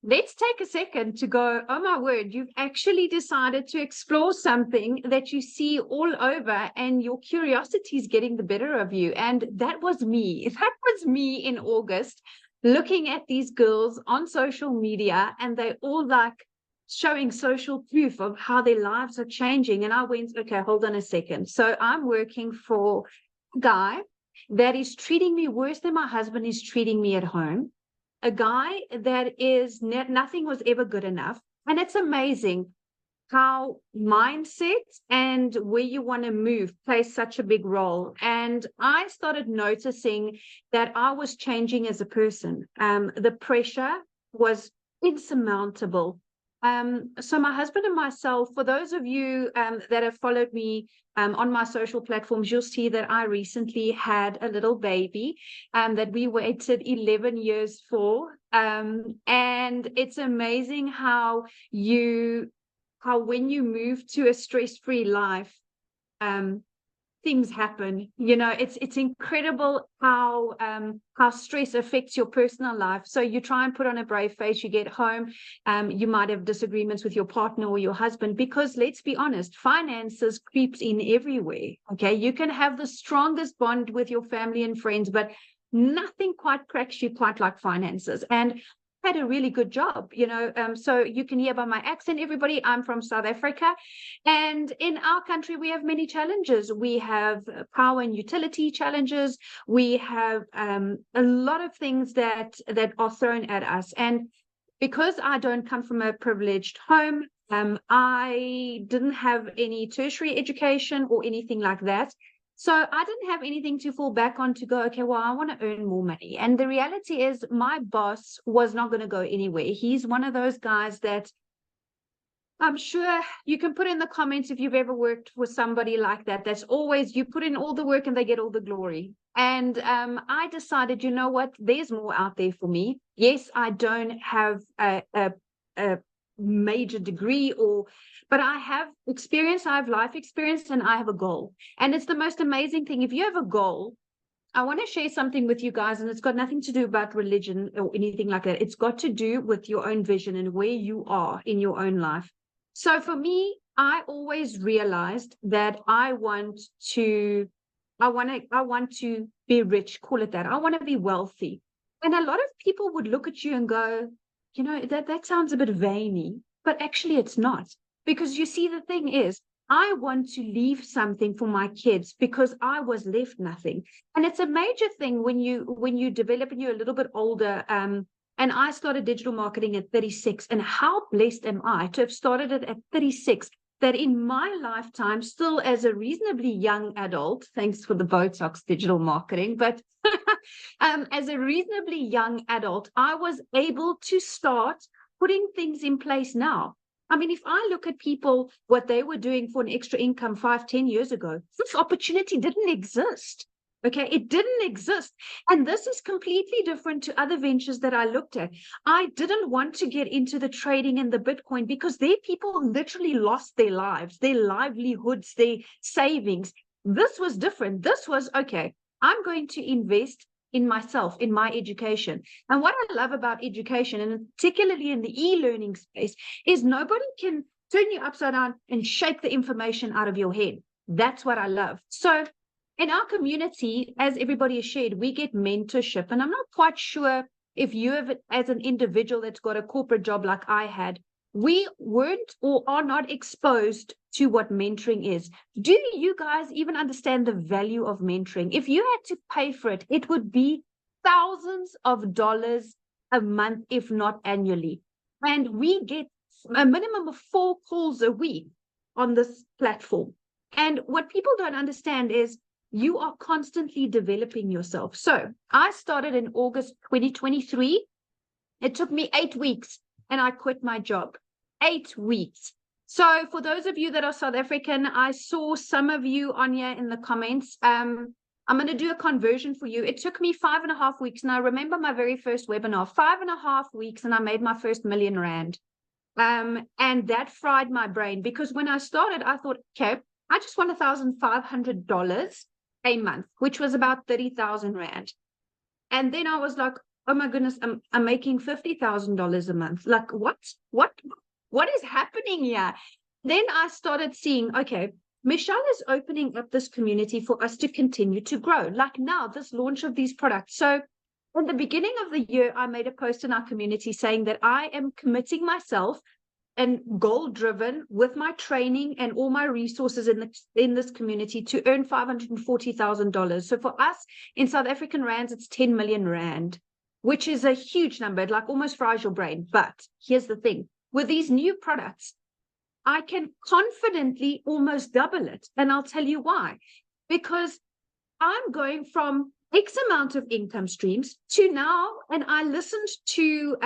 let's take a second to go, oh my word, you've actually decided to explore something that you see all over and your curiosity is getting the better of you. And that was me. That was me in August, looking at these girls on social media, and they all like showing social proof of how their lives are changing. And I went, okay, hold on a second. So I'm working for a guy that is treating me worse than my husband is treating me at home. A guy that is nothing was ever good enough. And it's amazing how mindset and where you want to move plays such a big role. And I started noticing that I was changing as a person. The pressure was insurmountable. So my husband and myself, for those of you that have followed me on my social platforms, you'll see that I recently had a little baby that we waited 11 years for. And it's amazing how when you move to a stress-free life, things happen. It's incredible how stress affects your personal life. So you try and put on a brave face, you get home, you might have disagreements with your partner or your husband, because let's be honest, finances creeps in everywhere. Okay, you can have the strongest bond with your family and friends, but nothing quite cracks you quite like finances. And had a really good job, so you can hear by my accent, everybody, I'm from South Africa, and in our country we have many challenges. We have power and utility challenges. We have a lot of things that are thrown at us, and because I don't come from a privileged home, I didn't have any tertiary education or anything like that. So I didn't have anything to fall back on to go, okay, well, I want to earn more money. And the reality is my boss was not going to go anywhere. He's one of those guys that I'm sure you can put in the comments if you've ever worked with somebody like that. That's always, you put in all the work and they get all the glory. And I decided, you know what, there's more out there for me. Yes, I don't have a major degree, but I have experience, I have life experience, and I have a goal. And it's the most amazing thing. If you have a goal, I want to share something with you guys, and it's got nothing to do about religion or anything like that. It's got to do with your own vision and where you are in your own life. So for me, I always realized that I want to be rich, call it that. I want to be wealthy. And a lot of people would look at you and go, that sounds a bit veiny, but actually it's not. Because you see, the thing is, I want to leave something for my kids because I was left nothing. And it's a major thing when you develop and you're a little bit older. And I started digital marketing at 36. And how blessed am I to have started it at 36, that in my lifetime, still as a reasonably young adult, thanks for the Botox digital marketing, but as a reasonably young adult, I was able to start putting things in place now. I mean, if I look at people, what they were doing for an extra income 5-10 years ago, this opportunity didn't exist. Okay, it didn't exist. And this is completely different to other ventures that I looked at. I didn't want to get into the trading and the Bitcoin because their people literally lost their lives, their livelihoods, their savings. This was different. This was, okay, I'm going to invest in myself, in my education. And what I love about education, and particularly in the e-learning space, is nobody can turn you upside down and shake the information out of your head. That's what I love. So in our community, as everybody has shared, we get mentorship. And I'm not quite sure if you have, as an individual that's got a corporate job like I had, we weren't or are not exposed to what mentoring is. Do you guys even understand the value of mentoring? If you had to pay for it, it would be thousands of dollars a month, if not annually. And we get a minimum of 4 calls a week on this platform. And what people don't understand is you are constantly developing yourself. So I started in August 2023. It took me 8 weeks and I quit my job. 8 weeks. So for those of you that are South African, I saw some of you on here in the comments. I'm going to do a conversion for you. It took me 5.5 weeks. And I remember my very first webinar, 5.5 weeks, and I made my first R1 million. And that fried my brain, because when I started, I thought, okay, I just want $1,500 a month, which was about 30,000 Rand. And then I was like, oh my goodness, I'm making $50,000 a month. Like, what is happening here? Then I started seeing, okay, Michelle is opening up this community for us to continue to grow. Like now, this launch of these products. So in the beginning of the year, I made a post in our community saying that I am committing myself and goal-driven with my training and all my resources in this community to earn $540,000. So for us in South African rands, it's 10 million Rand, which is a huge number. It like almost fries your brain. But here's the thing. With these new products, I can confidently almost double it. And I'll tell you why. Because I'm going from X amount of income streams to now, and I listened to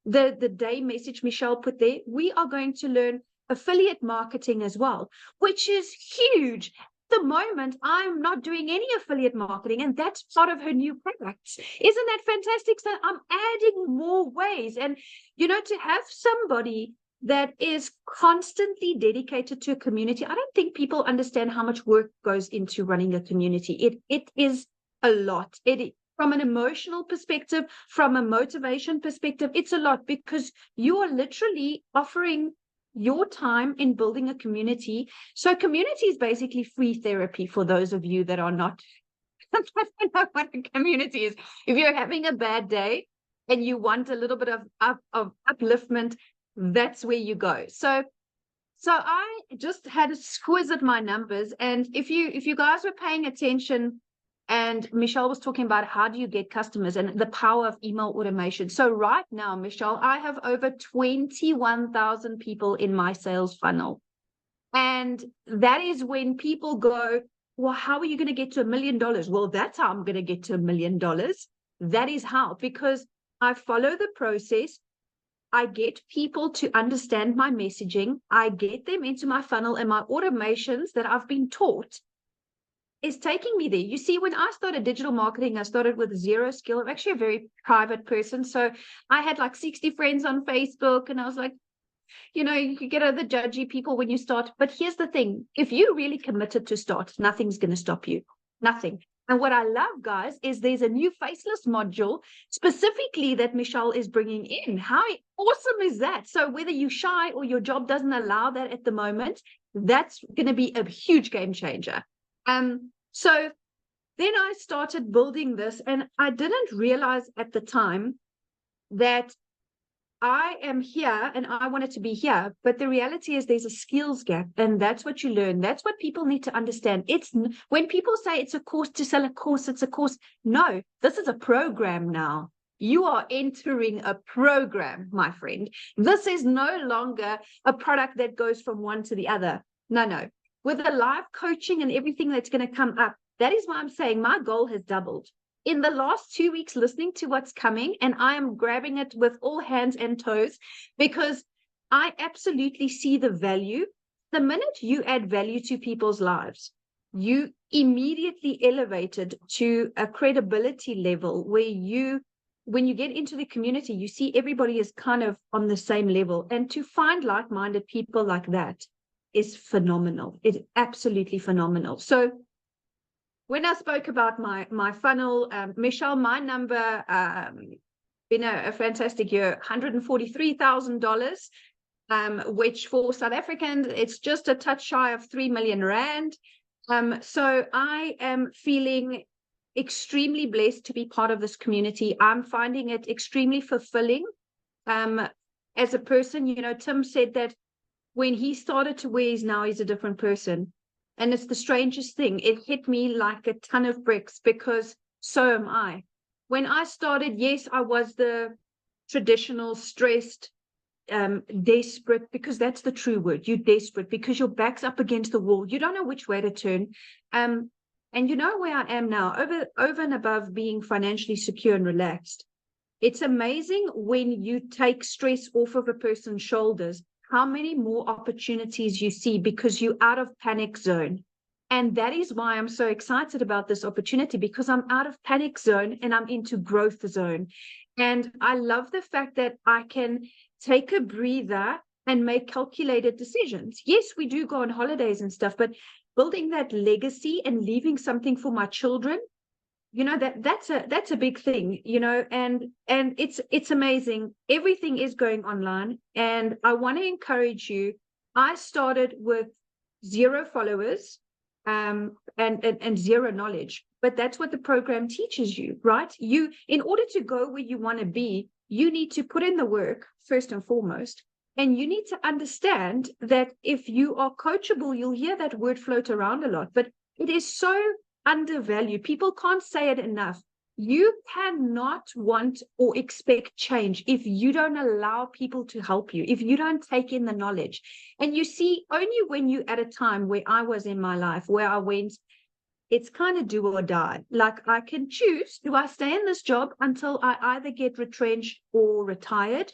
the day message Michelle put there, we are going to learn affiliate marketing as well, which is huge. At the moment, I'm not doing any affiliate marketing, and that's part of her new products. Isn't that fantastic? So I'm adding more ways. And, you know, to have somebody that is constantly dedicated to a community, I don't think people understand how much work goes into running a community. It is a lot. From an emotional perspective, from a motivation perspective, it's a lot, because you are literally offering your time in building a community. So community is basically free therapy for those of you that are not I don't know what a community is. If you're having a bad day and you want a little bit of upliftment, that's where you go. So I just had a squiz at my numbers, and if you guys were paying attention, and Michelle was talking about how do you get customers and the power of email automation. So right now, Michelle, I have over 21,000 people in my sales funnel. And that is when people go, well, how are you going to get to $1 million? Well, that's how I'm going to get to $1 million. That is how, because I follow the process. I get people to understand my messaging. I get them into my funnel, and my automations that I've been taught is taking me there. You see, when I started digital marketing, I started with zero skill. I'm actually a very private person. So I had like 60 friends on Facebook, and I was like, you know, you get the judgy people when you start. But here's the thing. If you're really committed to start, nothing's going to stop you. Nothing. And what I love, guys, is there's a new faceless module specifically that Michelle is bringing in. How awesome is that? So whether you're shy or your job doesn't allow that at the moment, that's going to be a huge game changer. So then I started building this, and I didn't realize at the time that I am here and I wanted to be here. But the reality is there's a skills gap, and that's what you learn. That's what people need to understand. It's when people say it's a course to sell a course, it's a course. No, this is a program now. You are entering a program, my friend. This is no longer a product that goes from one to the other. No. With the live coaching and everything that's going to come up, that is why I'm saying my goal has doubled. In the last 2 weeks, listening to what's coming, and I am grabbing it with all hands and toes, because I absolutely see the value. The minute you add value to people's lives, you immediately elevated to a credibility level where when you get into the community, you see everybody is kind of on the same level. And to find like-minded people like that is phenomenal. It's absolutely phenomenal. So when I spoke about my funnel, Michelle, my number, been a fantastic year, $143,000, which for South Africans, it's just a touch shy of 3 million rand. So I am feeling extremely blessed to be part of this community. I'm finding it extremely fulfilling. As a person, you know, Tim said that when he started to wear his, now he's a different person. And it's the strangest thing. It hit me like a ton of bricks, because so am I. When I started, yes, I was the traditional stressed, desperate, because that's the true word. You're desperate because your back's up against the wall. You don't know which way to turn. And you know where I am now, over and above being financially secure and relaxed. It's amazing when you take stress off of a person's shoulders, how many more opportunities you see, because you're out of panic zone. And that is why I'm so excited about this opportunity, because I'm out of panic zone and I'm into growth zone. And I love the fact that I can take a breather and make calculated decisions. Yes, we do go on holidays and stuff, but building that legacy and leaving something for my children, you know, that's a big thing, you know, and it's amazing. Everything is going online, and I want to encourage you. I started with 0 followers, and 0 knowledge, but that's what the program teaches you, right? You, in order to go where you want to be, you need to put in the work first and foremost, and you need to understand that if you are coachable, you'll hear that word float around a lot, but it is so undervalued. People can't say it enough. You cannot want or expect change if you don't allow people to help you, if you don't take in the knowledge. And you see, only when you at a time where I was in my life, where I went, it's kind of do or die. Like, I can choose, do I stay in this job until I either get retrenched or retired?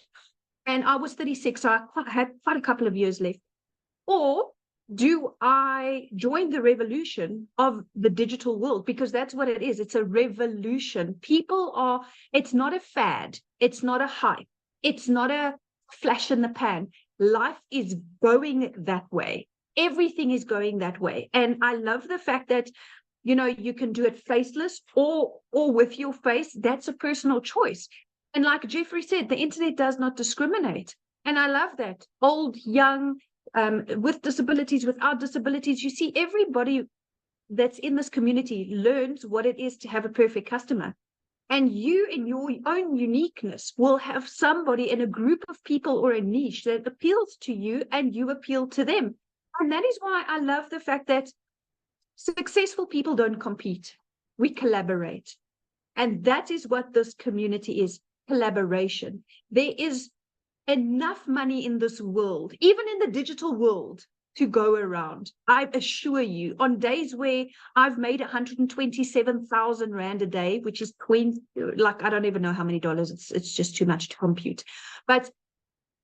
And I was 36, so I had quite a couple of years left. Or do I join the revolution of the digital world? Because that's what it is. It's a revolution. People are, it's not a fad. It's not a hype. It's not a flash in the pan. Life is going that way. Everything is going that way. And I love the fact that, you know, you can do it faceless or with your face. That's a personal choice. And like Jeffrey said, the internet does not discriminate. And I love that. Old, young, with disabilities, without disabilities, you see everybody that's in this community learns what it is to have a perfect customer. And you, in your own uniqueness, will have somebody in a group of people or a niche that appeals to you and you appeal to them. And that is why I love the fact that successful people don't compete. We collaborate. And that is what this community is, collaboration. There is enough money in this world, even in the digital world, to go around. I assure you, on days where I've made 127,000 Rand a day, which is like, I don't even know how many dollars, it's just too much to compute. But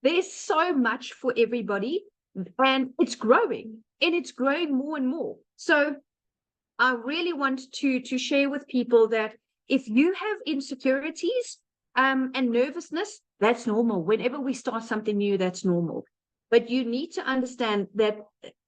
there's so much for everybody, and it's growing, and it's growing more and more. So I really want to share with people that if you have insecurities and nervousness, that's normal. Whenever we start something new, that's normal. But you need to understand that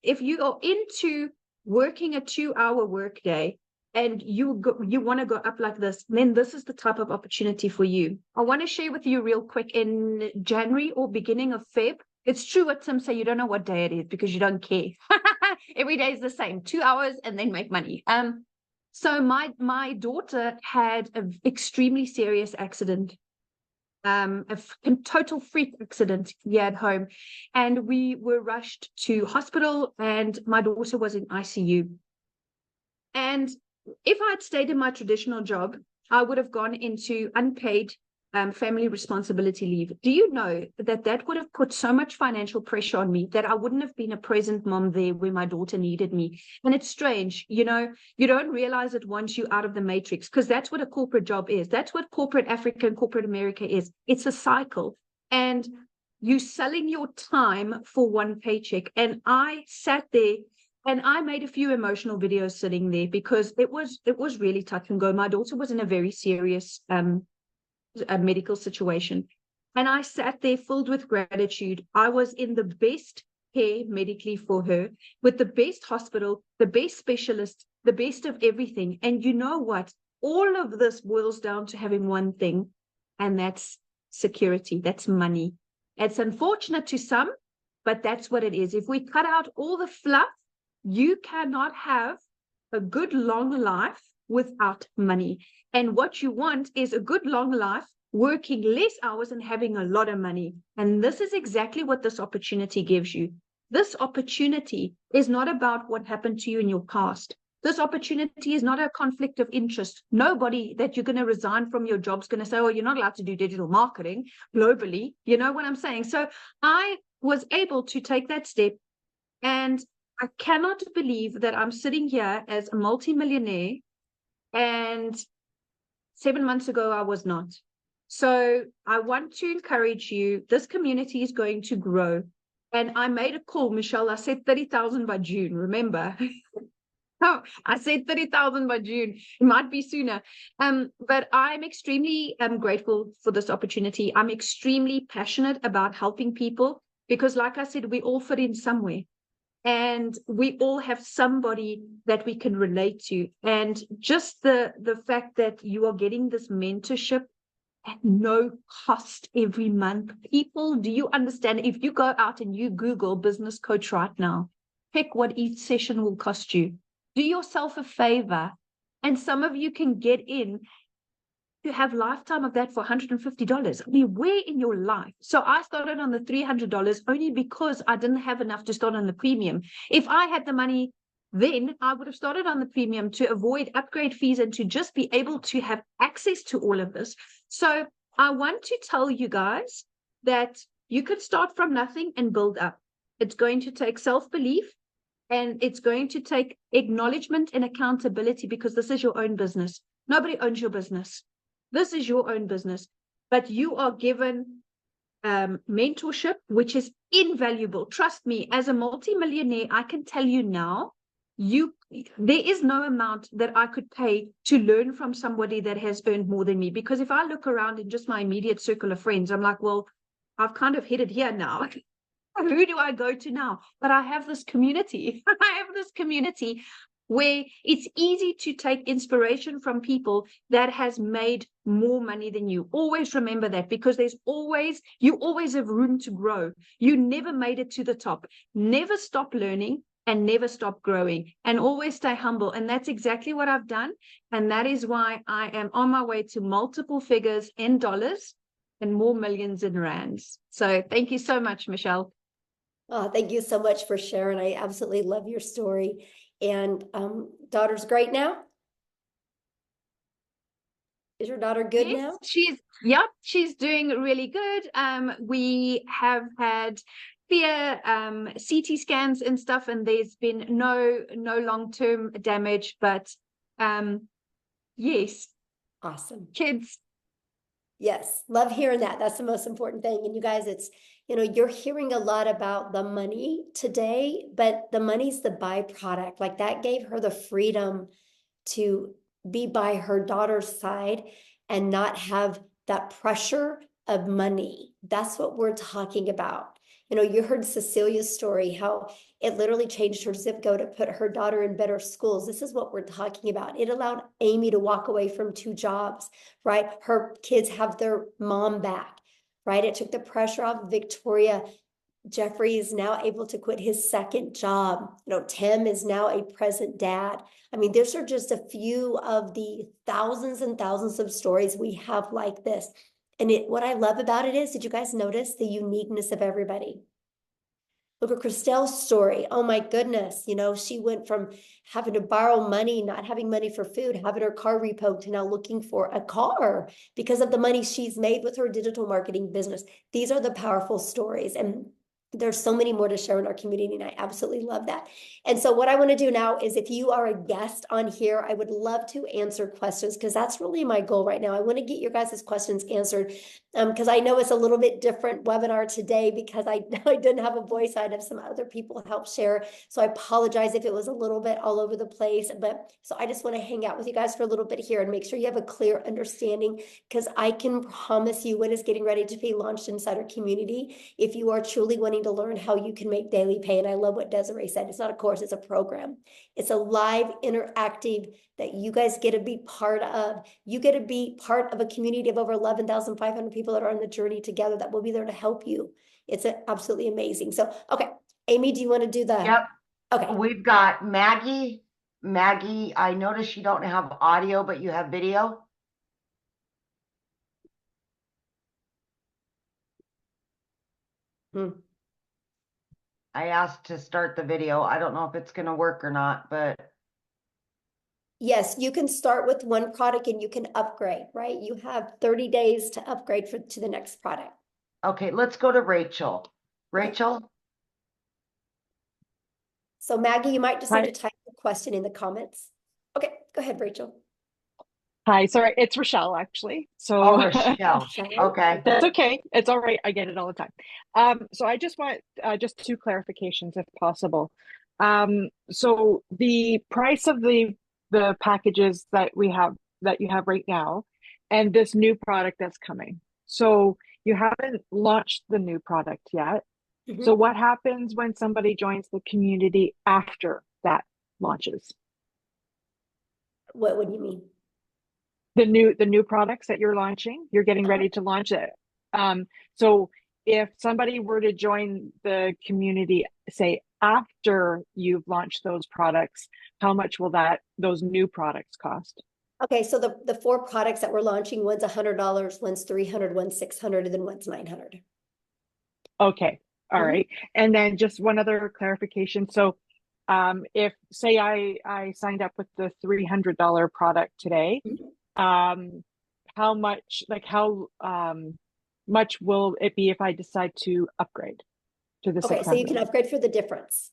if you are into working a 2-hour workday and you want to go up like this, then this is the type of opportunity for you. I want to share with you real quick, in January or beginning of Feb. It's true what Tim said, you don't know what day it is because you don't care. Every day is the same, 2 hours and then make money. So my daughter had an extremely serious accident. A total freak accident here at home, and we were rushed to hospital, and my daughter was in ICU. And if I had stayed in my traditional job, I would have gone into unpaid family responsibility leave. Do you know that would have put so much financial pressure on me that I wouldn't have been a present mom there where my daughter needed me? And it's strange, you know, you don't realize it once you're out of the matrix, because that's what a corporate job is. That's what corporate Africa and corporate America is. It's a cycle. And you selling your time for one paycheck. And I sat there and I made a few emotional videos sitting there because it was really touch and go. My daughter was in a very serious a medical situation. And I sat there filled with gratitude. I was in the best care medically for her with the best hospital, the best specialist, the best of everything. And you know what? All of this boils down to having one thing, and that's security. That's money. It's unfortunate to some, but that's what it is. If we cut out all the fluff, you cannot have a good long life without money. And what you want is a good long life, working less hours and having a lot of money. And this is exactly what this opportunity gives you. This opportunity is not about what happened to you in your past. This opportunity is not a conflict of interest. Nobody that you're going to resign from your job is going to say, oh, you're not allowed to do digital marketing globally. You know what I'm saying? So I was able to take that step, and I cannot believe that I'm sitting here as a multimillionaire, and 7 months ago, I was not. So I want to encourage you. This community is going to grow. And I made a call, Michelle. I said 30,000 by June, remember? Oh, I said 30,000 by June. It might be sooner. But I'm extremely grateful for this opportunity. I'm extremely passionate about helping people because, like I said, we all fit in somewhere. And we all have somebody that we can relate to. And just the fact that you are getting this mentorship at no cost every month. People, do you understand? If you go out and you Google business coach right now, pick what each session will cost you. Do yourself a favor. And some of you can get in to have lifetime of that for $150. I mean, where in your life? So I started on the $300 only because I didn't have enough to start on the premium. If I had the money then, I would have started on the premium to avoid upgrade fees and to just be able to have access to all of this. So I want to tell you guys that you could start from nothing and build up. It's going to take self-belief, and it's going to take acknowledgement and accountability, because this is your own business. Nobody owns your business. This is your own business, but you are given mentorship, which is invaluable. Trust me, as a multimillionaire, I can tell you now, there is no amount that I could pay to learn from somebody that has earned more than me. Because if I look around in just my immediate circle of friends, I'm like, well, I've kind of hit it here now. Who do I go to now? But I have this community. I have this community where it's easy to take inspiration from people that has made more money than you. Always remember that, because you always have room to grow. You never made it to the top. Never stop learning and never stop growing, and always stay humble. And that's exactly what I've done. And that is why I am on my way to multiple figures in dollars and more millions in rands. So thank you so much, Michelle. Oh, thank you so much for sharing. I absolutely love your story. And daughter's great now? Is your daughter good now? She's doing really good. We have had clear CT scans and stuff, and there's been no long-term damage, but yes. Awesome. Kids. Yes, love hearing that. That's the most important thing. And you guys, it's, you're hearing a lot about the money today, but the money's the byproduct. Like, that gave her the freedom to be by her daughter's side and not have that pressure of money. That's what we're talking about. You heard Cecilia's story, how it literally changed her zip code to put her daughter in better schools. This is what we're talking about. It allowed Amy to walk away from 2 jobs, right? Her kids have their mom back, right? It took the pressure off Victoria. Jeffrey is now able to quit his 2nd job. Tim is now a present dad. I mean, these are just a few of the thousands and thousands of stories we have like this. And what I love about it is, did you guys notice the uniqueness of everybody? Look at Christelle's story. Oh my goodness. She went from having to borrow money, not having money for food, having her car repoed, to now looking for a car because of the money she's made with her digital marketing business. These are the powerful stories. And there's so many more to share in our community, and I absolutely love that. And so what I want to do now is, if you are a guest on here, I would love to answer questions, because that's really my goal right now. I want to get your guys' questions answered, because I know it's a little bit different webinar today, because I didn't have a voice. I had some other people help share. So I apologize if it was a little bit all over the place. But so I just want to hang out with you guys for a little bit here and make sure you have a clear understanding, because I can promise you, when it's getting ready to be launched inside our community, if you are truly wanting wanting to learn how you can make daily pay. And I love what Desiree said. It's not a course, it's a program. It's a live interactive that you guys get to be part of. You get to be part of a community of over 11,500 people that are on the journey together that will be there to help you. It's absolutely amazing. So, okay, Amy, do you want to do the? Yep. Okay. We've got Maggie. Maggie, I notice you don't have audio, but you have video. I asked to start the video. I don't know if it's going to work or not, but Yes, you can start with one product and you can upgrade, right? You have 30 days to upgrade to the next product. okay, let's go to Rachel. Rachel? So Maggie, you might just Hi. need to type the question in the comments. Okay, go ahead, Rachel. Hi, sorry, it's Rochelle actually. So Oh, Rochelle. Rochelle. Okay. that's okay. It's all right. I get it all the time. So I just want just two clarifications if possible. So the price of the packages that you have right now and this new product that's coming. So you haven't launched the new product yet. So Mhm. what happens when somebody joins the community after that launches? What do you mean? The new products that you're launching, you're getting ready to launch it. So if somebody were to join the community, say after you've launched those products, how much will those new products cost? Okay, so the four products that we're launching, one's $100, one's $300, one's $600, and then one's $900. Okay, all Mhm. right. And then just one other clarification. So if say I signed up with the $300 product today, how much much will it be if I decide to upgrade to the Okay, so you 600? can upgrade for the difference.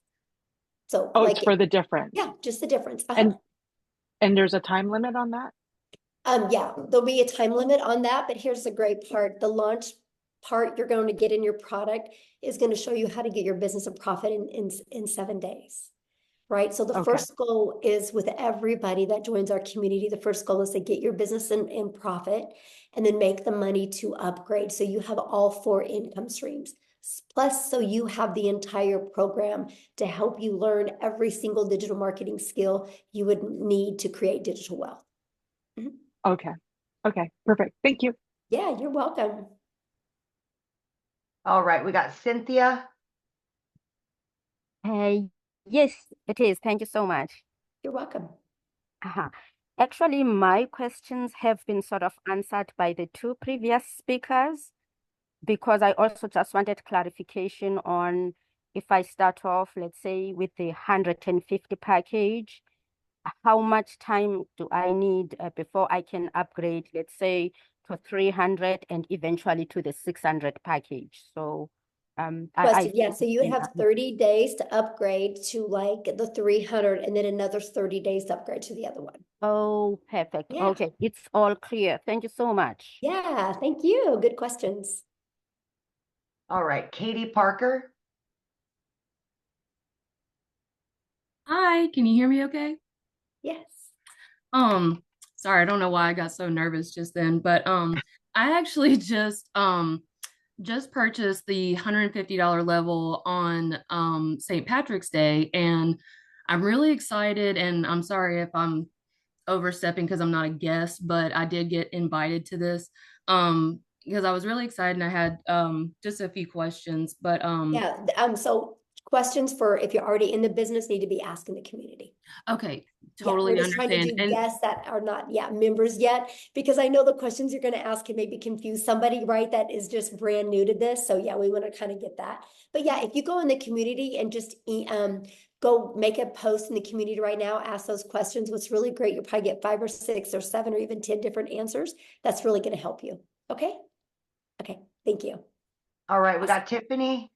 So Oh, like, it's for the difference. yeah, just the difference. And there's a time limit on that? Yeah, there'll be a time limit on that, but here's the great part. The launch part you're going to get in your product is going to show you how to get your business a profit in 7 days. Right. So the Okay. first goal is with everybody that joins our community, the first goal is to get your business in profit and then make the money to upgrade. So you have all four income streams. Plus, so you have the entire program to help you learn every single digital marketing skill you would need to create digital wealth. Okay. Okay. Perfect. Thank you. Yeah, you're welcome. All right, we got Cynthia. Yes, it is. Thank you so much. You're welcome. Actually, my questions have been sort of answered by the two previous speakers because I also just wanted clarification on if I start off, let's say, with the 150 package, how much time do I need before I can upgrade, let's say, to 300 and eventually to the 600 package? So Question, yeah, so you have 30 days to upgrade to like the 300 and then another 30 days to upgrade to the other one. Oh, perfect. Yeah. Okay, it's all clear. Thank you so much. Yeah, thank you. Good questions. All right, Katie Parker. Hi, can you hear me okay? Yes. Sorry, I don't know why I got so nervous just then, but I actually just purchased the $150 level on St. Patrick's Day, and I'm really excited, and I'm sorry if I'm overstepping because I'm not a guest, but I did get invited to this because I was really excited and I had just a few questions, but yeah, so questions for if you're already in the business need to be asked in the community. Okay, totally we're just understand. trying to do guests that are not members yet, because I know the questions you're going to ask can maybe confuse somebody, right, that is just brand new to this. So yeah, we want to kind of get that. But yeah, if you go in the community and just go make a post in the community right now, ask those questions. What's really great, you'll probably get 5 or 6 or 7 or even 10 different answers. That's really going to help you. Okay. Thank you. All right, we got Tiffany.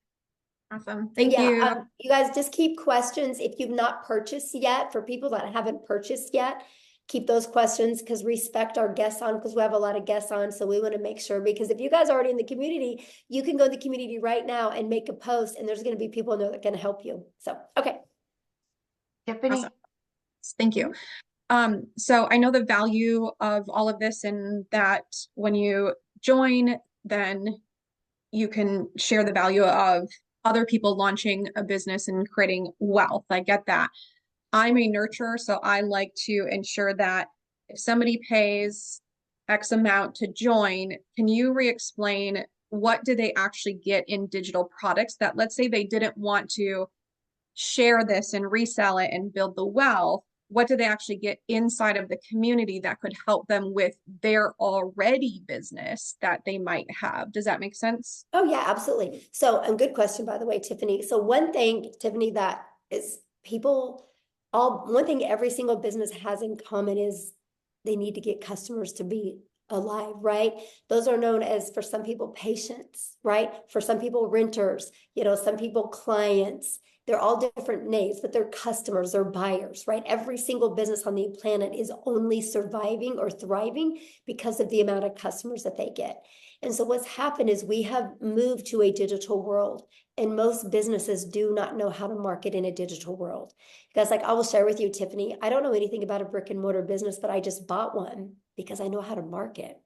Awesome. Thank you. You guys just keep questions if you've not purchased yet. For people that haven't purchased yet, keep those questions, because respect our guests on, because we have a lot of guests on. So we want to make sure, because if you guys are already in the community, you can go to the community right now and make a post, and there's going to be people in there that can help you. So, okay. Tiffany. Awesome. Thank you. So I know the value of all of this, and that when you join, then you can share the value of other people launching a business and creating wealth. I get that. I'm a nurturer, so I like to ensure that if somebody pays X amount to join, can you re-explain what do they actually get in digital products that, let's say they didn't want to share this and resell it and build the wealth, what do they actually get inside of the community that could help them with their already business that they might have? Does that make sense? Oh yeah, absolutely. So, and good question, by the way, Tiffany. So one thing, Tiffany, that is one thing every single business has in common is they need to get customers to be alive, right? Those are known as, for some people, patients, right? For some people, renters, some people, clients. They're all different names, but they're customers, they're buyers, right? Every single business on the planet is only surviving or thriving because of the amount of customers that they get. And so what's happened is we have moved to a digital world, and most businesses do not know how to market in a digital world. Because like I will share with you, Tiffany, I don't know anything about a brick and mortar business, but I just bought one because I know how to market.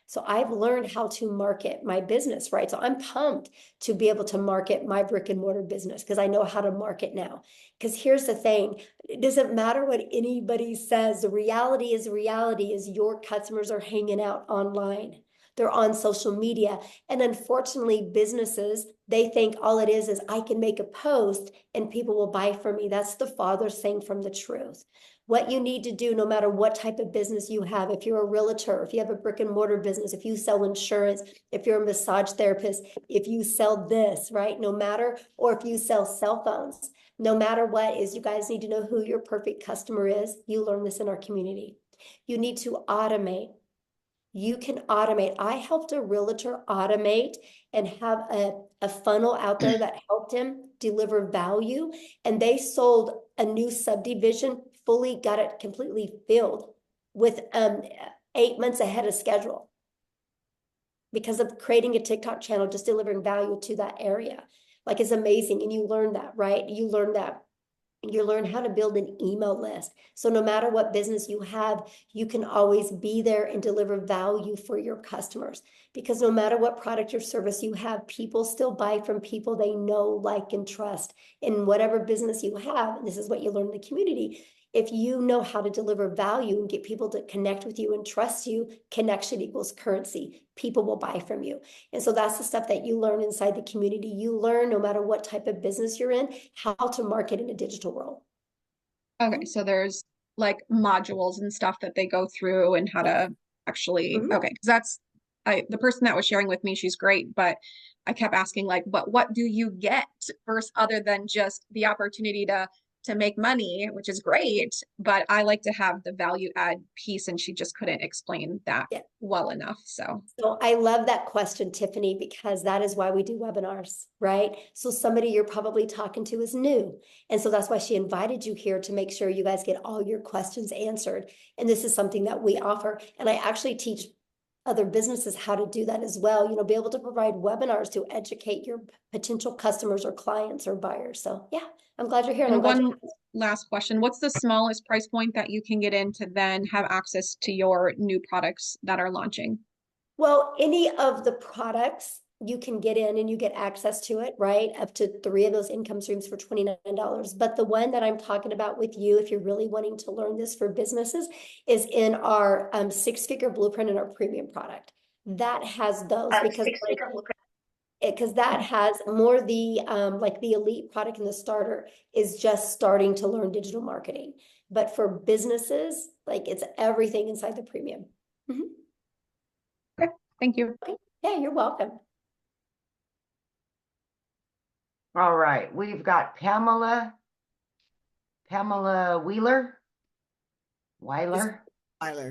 So I've learned how to market my business, right? So I'm pumped to be able to market my brick and mortar business because I know how to market now. Because here's the thing, it doesn't matter what anybody says. The reality is your customers are hanging out online. They're on social media. And unfortunately, businesses, they think all it is I can make a post and people will buy from me. That's the farthest thing from the truth. What you need to do, no matter what type of business you have, if you're a realtor, if you have a brick and mortar business, if you sell insurance, if you're a massage therapist, if you sell this, right? No matter, or if you sell cell phones, no matter what is, you guys need to know who your perfect customer is. You learn this in our community. You need to automate. You can automate. I helped a realtor automate and have a funnel out there that helped him deliver value. And they sold a new subdivision, fully got it completely filled with 8 months ahead of schedule because of creating a TikTok channel, just delivering value to that area. Like, it's amazing. And you learn that, right? You learn that. You learn how to build an email list. So no matter what business you have, you can always be there and deliver value for your customers. Because no matter what product or service you have, people still buy from people they know, like, and trust. In whatever business you have, and this is what you learn in the community, if you know how to deliver value and get people to connect with you and trust you, connection equals currency. People will buy from you. And so that's the stuff that you learn inside the community. You learn, no matter what type of business you're in, how to market in a digital world. Okay, so there's like modules and stuff that they go through and how to actually, okay, because that's the person that was sharing with me, she's great, but I kept asking like, but what do you get first, other than just the opportunity to make money, which is great, but I like to have the value add piece, and she just couldn't explain that well enough. So I love that question, Tiffany, because that is why we do webinars, right? So somebody you're probably talking to is new. And so that's why she invited you here, to make sure you guys get all your questions answered. And this is something that we offer. And I actually teach other businesses how to do that as well, be able to provide webinars to educate your potential customers or clients or buyers. So yeah, I'm glad you're here. And one last question, what's the smallest price point that you can get in to then have access to your new products that are launching? Well, any of the products you can get in and you get access to it, right? Up to 3 of those income streams for $29. But the one that I'm talking about with you, if you're really wanting to learn this for businesses, is in our 6-figure blueprint in our premium product. That has those because that has more the like the elite product, and the starter is just starting to learn digital marketing. But for businesses, like, it's everything inside the premium. Okay, thank you. Okay. Yeah, you're welcome. All right, we've got Pamela Weiler.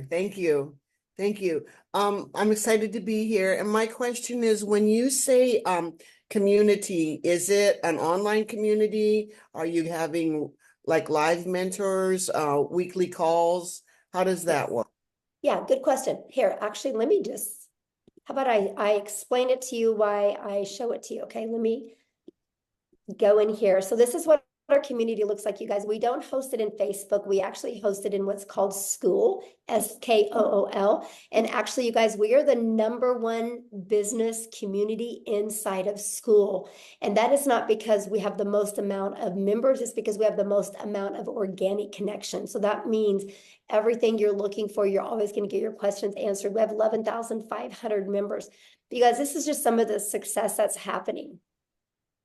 Thank you. Thank you. I'm excited to be here. And my question is, when you say community, is it an online community? Are you having like live mentors, weekly calls? How does that work? Yeah, good question. Here, actually, let me just, how about I explain it to you, why I show it to you. Okay, let me go in here. So this is what our community looks like, you guys. We don't host it in Facebook. We actually host it in what's called School, SKOOL. And actually, you guys, we are the #1 business community inside of School. And that is not because we have the most amount of members, it's because we have the most amount of organic connection. So that means everything you're looking for, you're always going to get your questions answered. We have 11,500 members. Because this is just some of the success that's happening,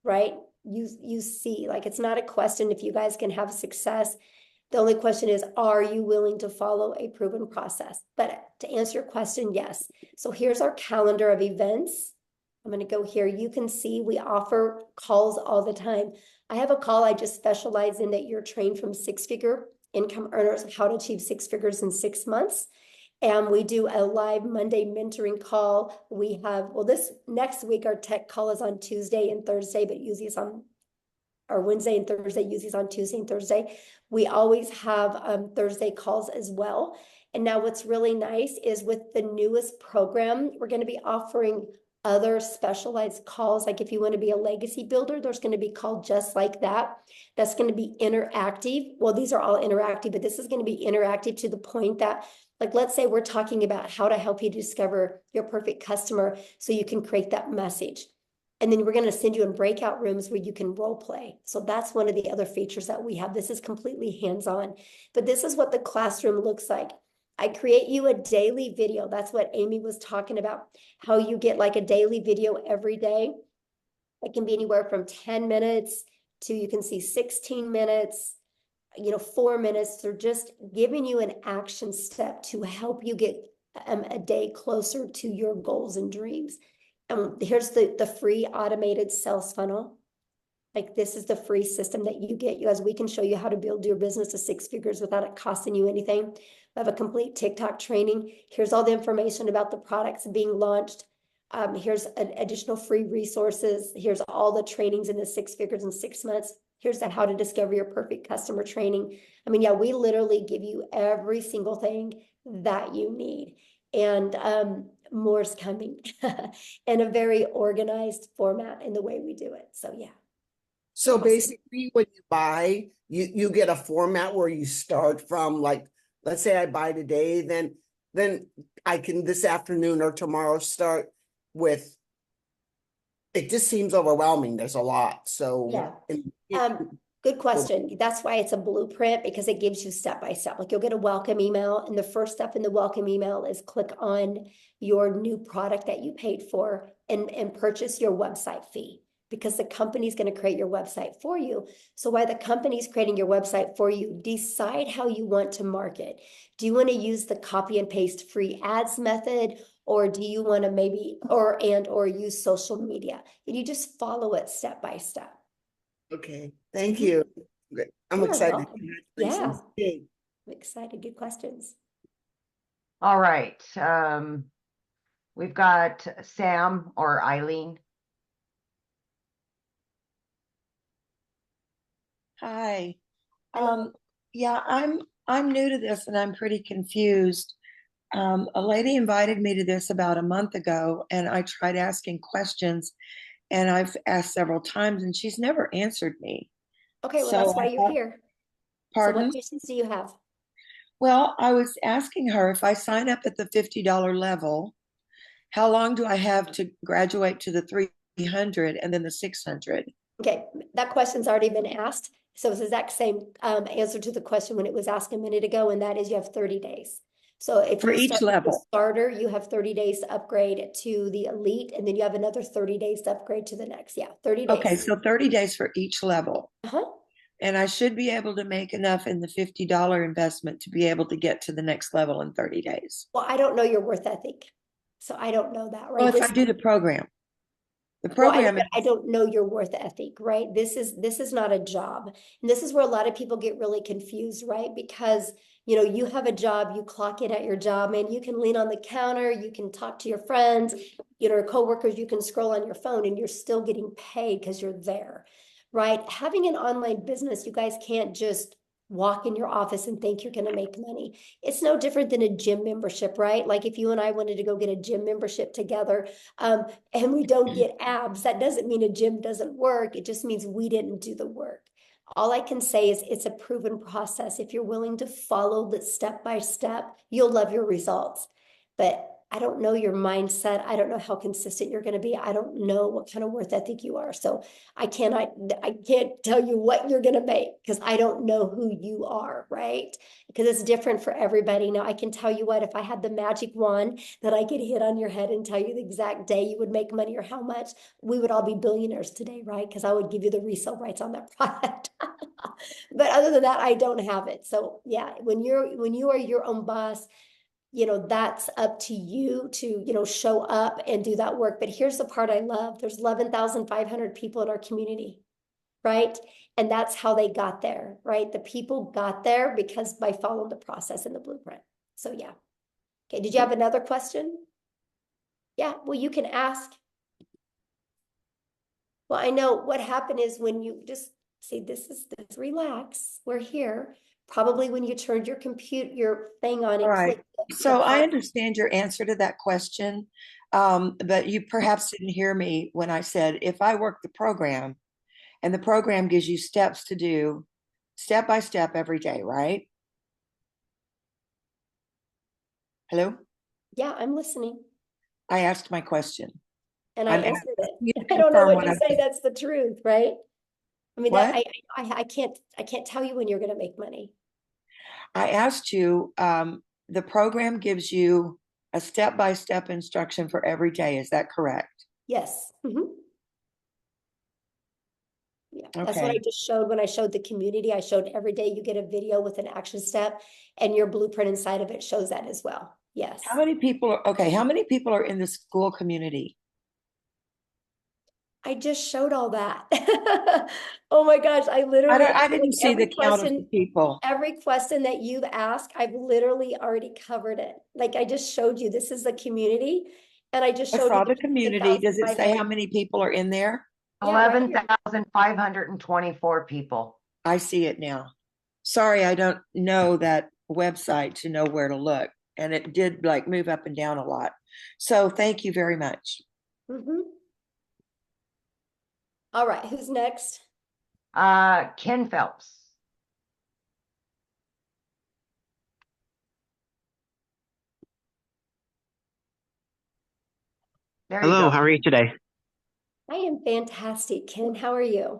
right? You see, like, it's not a question if you guys can have success. The only question is, are you willing to follow a proven process? But to answer your question, yes. So here's our calendar of events. I'm going to go here. You can see we offer calls all the time. I have a call I just specialize in that you're trained from six-figure income earners, how to achieve 6 figures in 6 months. And we do a live Monday mentoring call. We have, well, this next week, our tech call is on Tuesday and Thursday, but usually it's on, or Wednesday and Thursday, usually it's on Tuesday and Thursday. We always have Thursday calls as well. And now what's really nice is with the newest program, we're going to be offering other specialized calls. Like if you want to be a legacy builder, there's going to be called just like that. That's going to be interactive. Well, these are all interactive, but this is going to be interactive to the point that, like, let's say we're talking about how to help you discover your perfect customer so you can create that message. And then we're going to send you in breakout rooms where you can role play. So that's one of the other features that we have. This is completely hands-on, but this is what the classroom looks like. I create you a daily video. That's what Amy was talking about, how you get like a daily video every day. It can be anywhere from 10 minutes to, you can see 16 minutes, 4 minutes. They're just giving you an action step to help you get a day closer to your goals and dreams. Here's the free automated sales funnel. Like, this is the free system that you get. You guys, we can show you how to build your business to 6 figures without it costing you anything. We have a complete TikTok training. Here's all the information about the products being launched. Here's additional free resources. Here's all the trainings in the 6 figures in 6 months. Here's the how to discover your perfect customer training. I mean, yeah, we literally give you every single thing that you need. And more's coming in a very organized format in the way we do it. So yeah. So basically, when you buy, you get a format where you start from, like, let's say I buy today, then I can this afternoon or tomorrow start with. It just seems overwhelming. There's a lot. So yeah. Good question. That's why it's a blueprint, because it gives you step by step. Like, you'll get a welcome email, and the first step in the welcome email is click on your new product that you paid for and purchase your website fee, because the company's going to create your website for you. So while the company's creating your website for you, decide how you want to market. Do you want to use the copy and paste free ads method? Or do you want to maybe, or use social media? And you just follow it step by step. Okay, thank you. I'm excited. Yeah, I'm excited. Good questions. All right. We've got Sam or Eileen. Hi. Yeah, I'm new to this and I'm pretty confused. A lady invited me to this about a month ago, and I tried asking questions, and I've asked several times, and she's never answered me. Okay, well, that's why you're here. Pardon? So what questions do you have? Well, I was asking her, if I sign up at the $50 level, how long do I have to graduate to the 300 and then the 600? Okay, that question's already been asked. So it's the exact same answer to the question when it was asked a minute ago, and that is you have 30 days. So if for you each start level, the starter, you have 30 days to upgrade to the elite, and then you have another 30 days to upgrade to the next. Yeah, 30 days. Okay, so 30 days for each level. And I should be able to make enough in the $50 investment to be able to get to the next level in 30 days. Well, I don't know your worth ethic, so I don't know that, right? Well, if I do the program. The Well, program I don't know your worth ethic, right? This is not a job. And this is where a lot of people get really confused, right? Because, you have a job, you clock in at your job, and you can lean on the counter, you can talk to your friends, coworkers, you can scroll on your phone, and you're still getting paid because you're there, right? Having an online business, you guys can't just walk in your office and think you're going to make money. It's no different than a gym membership, right? Like, if you and I wanted to go get a gym membership together, and we don't get abs, that doesn't mean a gym doesn't work. It just means we didn't do the work. All I can say is it's a proven process. If you're willing to follow the step by step, you'll love your results. But I don't know your mindset. I don't know how consistent you're going to be. I don't know what kind of worth ethic you are. So I can't tell you what you're going to make because I don't know who you are, right? Because it's different for everybody. Now I can tell you what, if I had the magic wand that I could hit on your head and tell you the exact day you would make money or how much, we would all be billionaires today, right? Because I would give you the resale rights on that product. But other than that, I don't have it. So yeah, when you are your own boss, that's up to you to, show up and do that work. But here's the part I love. There's 11,500 people in our community, right? And that's how they got there, right? The people got there because by following the process and the blueprint. So yeah. Okay, did you have another question? Yeah, well, you can ask. Well, I know what happened is when you just see, this, relax, we're here. Probably when you turned your thing on All and right. clicked So I understand your answer to that question, but you perhaps didn't hear me when I said if I work the program and the program gives you steps to do step by step every day, right? Hello? Yeah, I'm listening. I asked my question. And I I'm answered asking you it. to I don't know confirm what to I say. said. That's the truth, right? I mean, What? I can't tell you when you're going to make money. I asked you, the program gives you a step-by-step instruction for every day. Is that correct? Yes. Yeah, that's what I Okay. just showed when I showed the community. I showed every day you get a video with an action step, and your blueprint inside of it shows that as well. Yes. How many people are in the school community? I just showed all that. Oh my gosh, I didn't see the count of the people. Every question that you've asked, I've literally already covered it. Like I just showed you, this is the community, and I just I showed you saw the community. Does it say how 11,500. many people are in there? Yeah, right here. 11,524 people. I see it now. Sorry, I don't know that website to know where to look. And it did like move up and down a lot. So thank you very much. All right, who's next? Ken Phelps. There you Hello, go. how are you today? I am fantastic, Ken. How are you?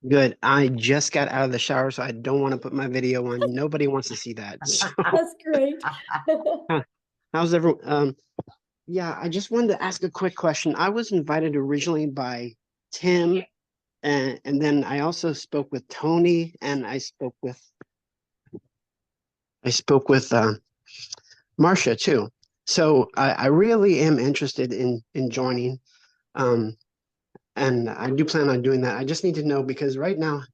Good. I just got out of the shower, so I don't want to put my video on. Nobody wants to see that. So, That's great. how's everyone? Yeah, I just wanted to ask a quick question. I was invited originally by Tim, and then I also spoke with Tony, and I spoke with Marcia too. So I really am interested in joining. And I do plan on doing that. I just need to know because right now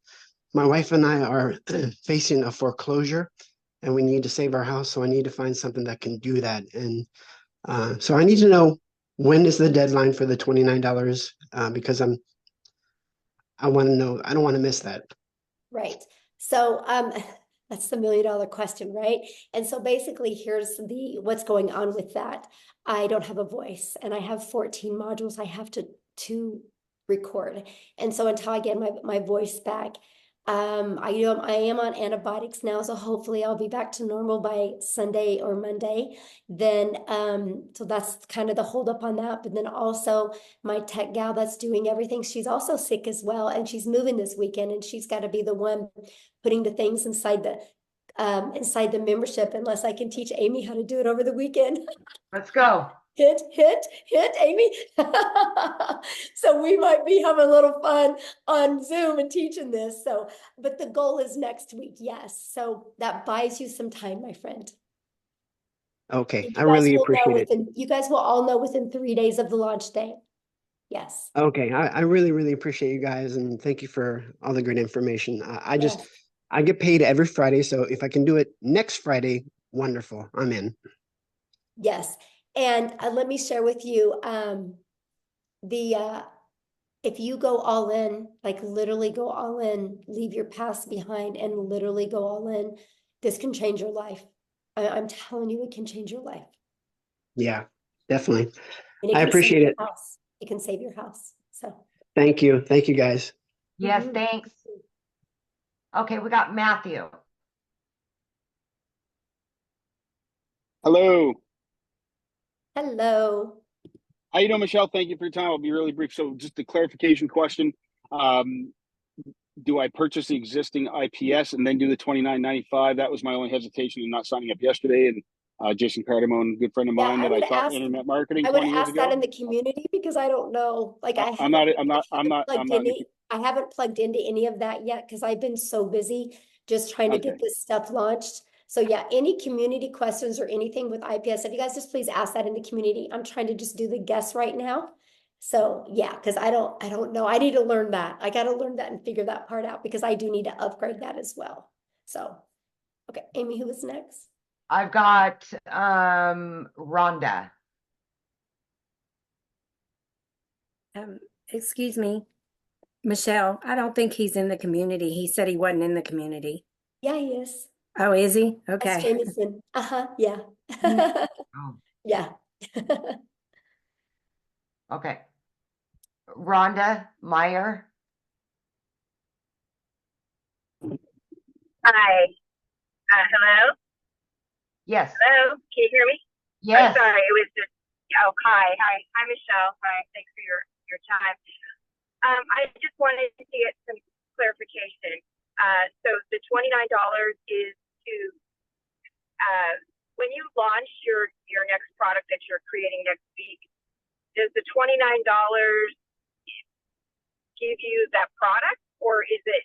my wife and I are facing a foreclosure and we need to save our house. So I need to find something that can do that. And so I need to know when is the deadline for the $29 because I want to know, I don't want to miss that. Right. So that's the $1,000,000 question, right? And so basically here's what's going on with that. I don't have a voice and I have 14 modules I have to record. And so until I get my voice back, I am on antibiotics now, so hopefully I'll be back to normal by Sunday or Monday. Then so that's kind of the holdup on that. But then also my tech gal that's doing everything, she's also sick as well, and she's moving this weekend, and she's got to be the one putting the things inside the membership, unless I can teach Amy how to do it over the weekend. Let's go. Hit, Amy. So we might be having a little fun on Zoom and teaching this. So, but the goal is next week. Yes. So that buys you some time, my friend. Okay. I really appreciate it. You guys will all know within 3 days of the launch day. Yes. Okay. I really, really appreciate you guys. And thank you for all the great information. I get paid every Friday. So if I can do it next Friday, wonderful. I'm in. Yes. And let me share with you if you go all in, like literally go all in, leave your past behind and literally go all in, this can change your life. I'm telling you, it can change your life. Yeah, definitely. And I appreciate it. House. It can save your house. So thank you. Thank you guys. Yes, thanks. Okay, we got Matthew. Hello. Hello. How you doing, Michelle? Thank you for your time. I'll be really brief. So just a clarification question. Do I purchase the existing IPS and then do the $29.95? That was my only hesitation in not signing up yesterday. And Jason Cardamone, a good friend of Yeah, mine that I taught internet marketing I would 20 years ask that ago. in the community because I don't know. Like I I'm haven't not plugged in the, I haven't plugged into any of that yet because I've been so busy just trying to okay. get this stuff launched. So yeah, any community questions or anything with IPS, if you guys just please ask that in the community. I'm trying to just do the guess right now. So yeah, because I don't know. I need to learn that. I got to learn that and figure that part out because I do need to upgrade that as well. So, okay, Amy, who was next? I've got Rhonda. Excuse me, Michelle, I don't think he's in the community. He said he wasn't in the community. Yeah, he is. Oh, is he? That's Okay. Jameson. Yeah. Oh, Yeah. okay. Rhonda Meyer. Hi. Hello? Yes. Hello? Can you hear me? Yes. I'm sorry. It was just, oh, hi. Hi, Michelle. Hi. Thanks for your time. I just wanted to get some clarification. So the $29 is to, when you launch your next product that you're creating next week, does the $29 give you that product, or is it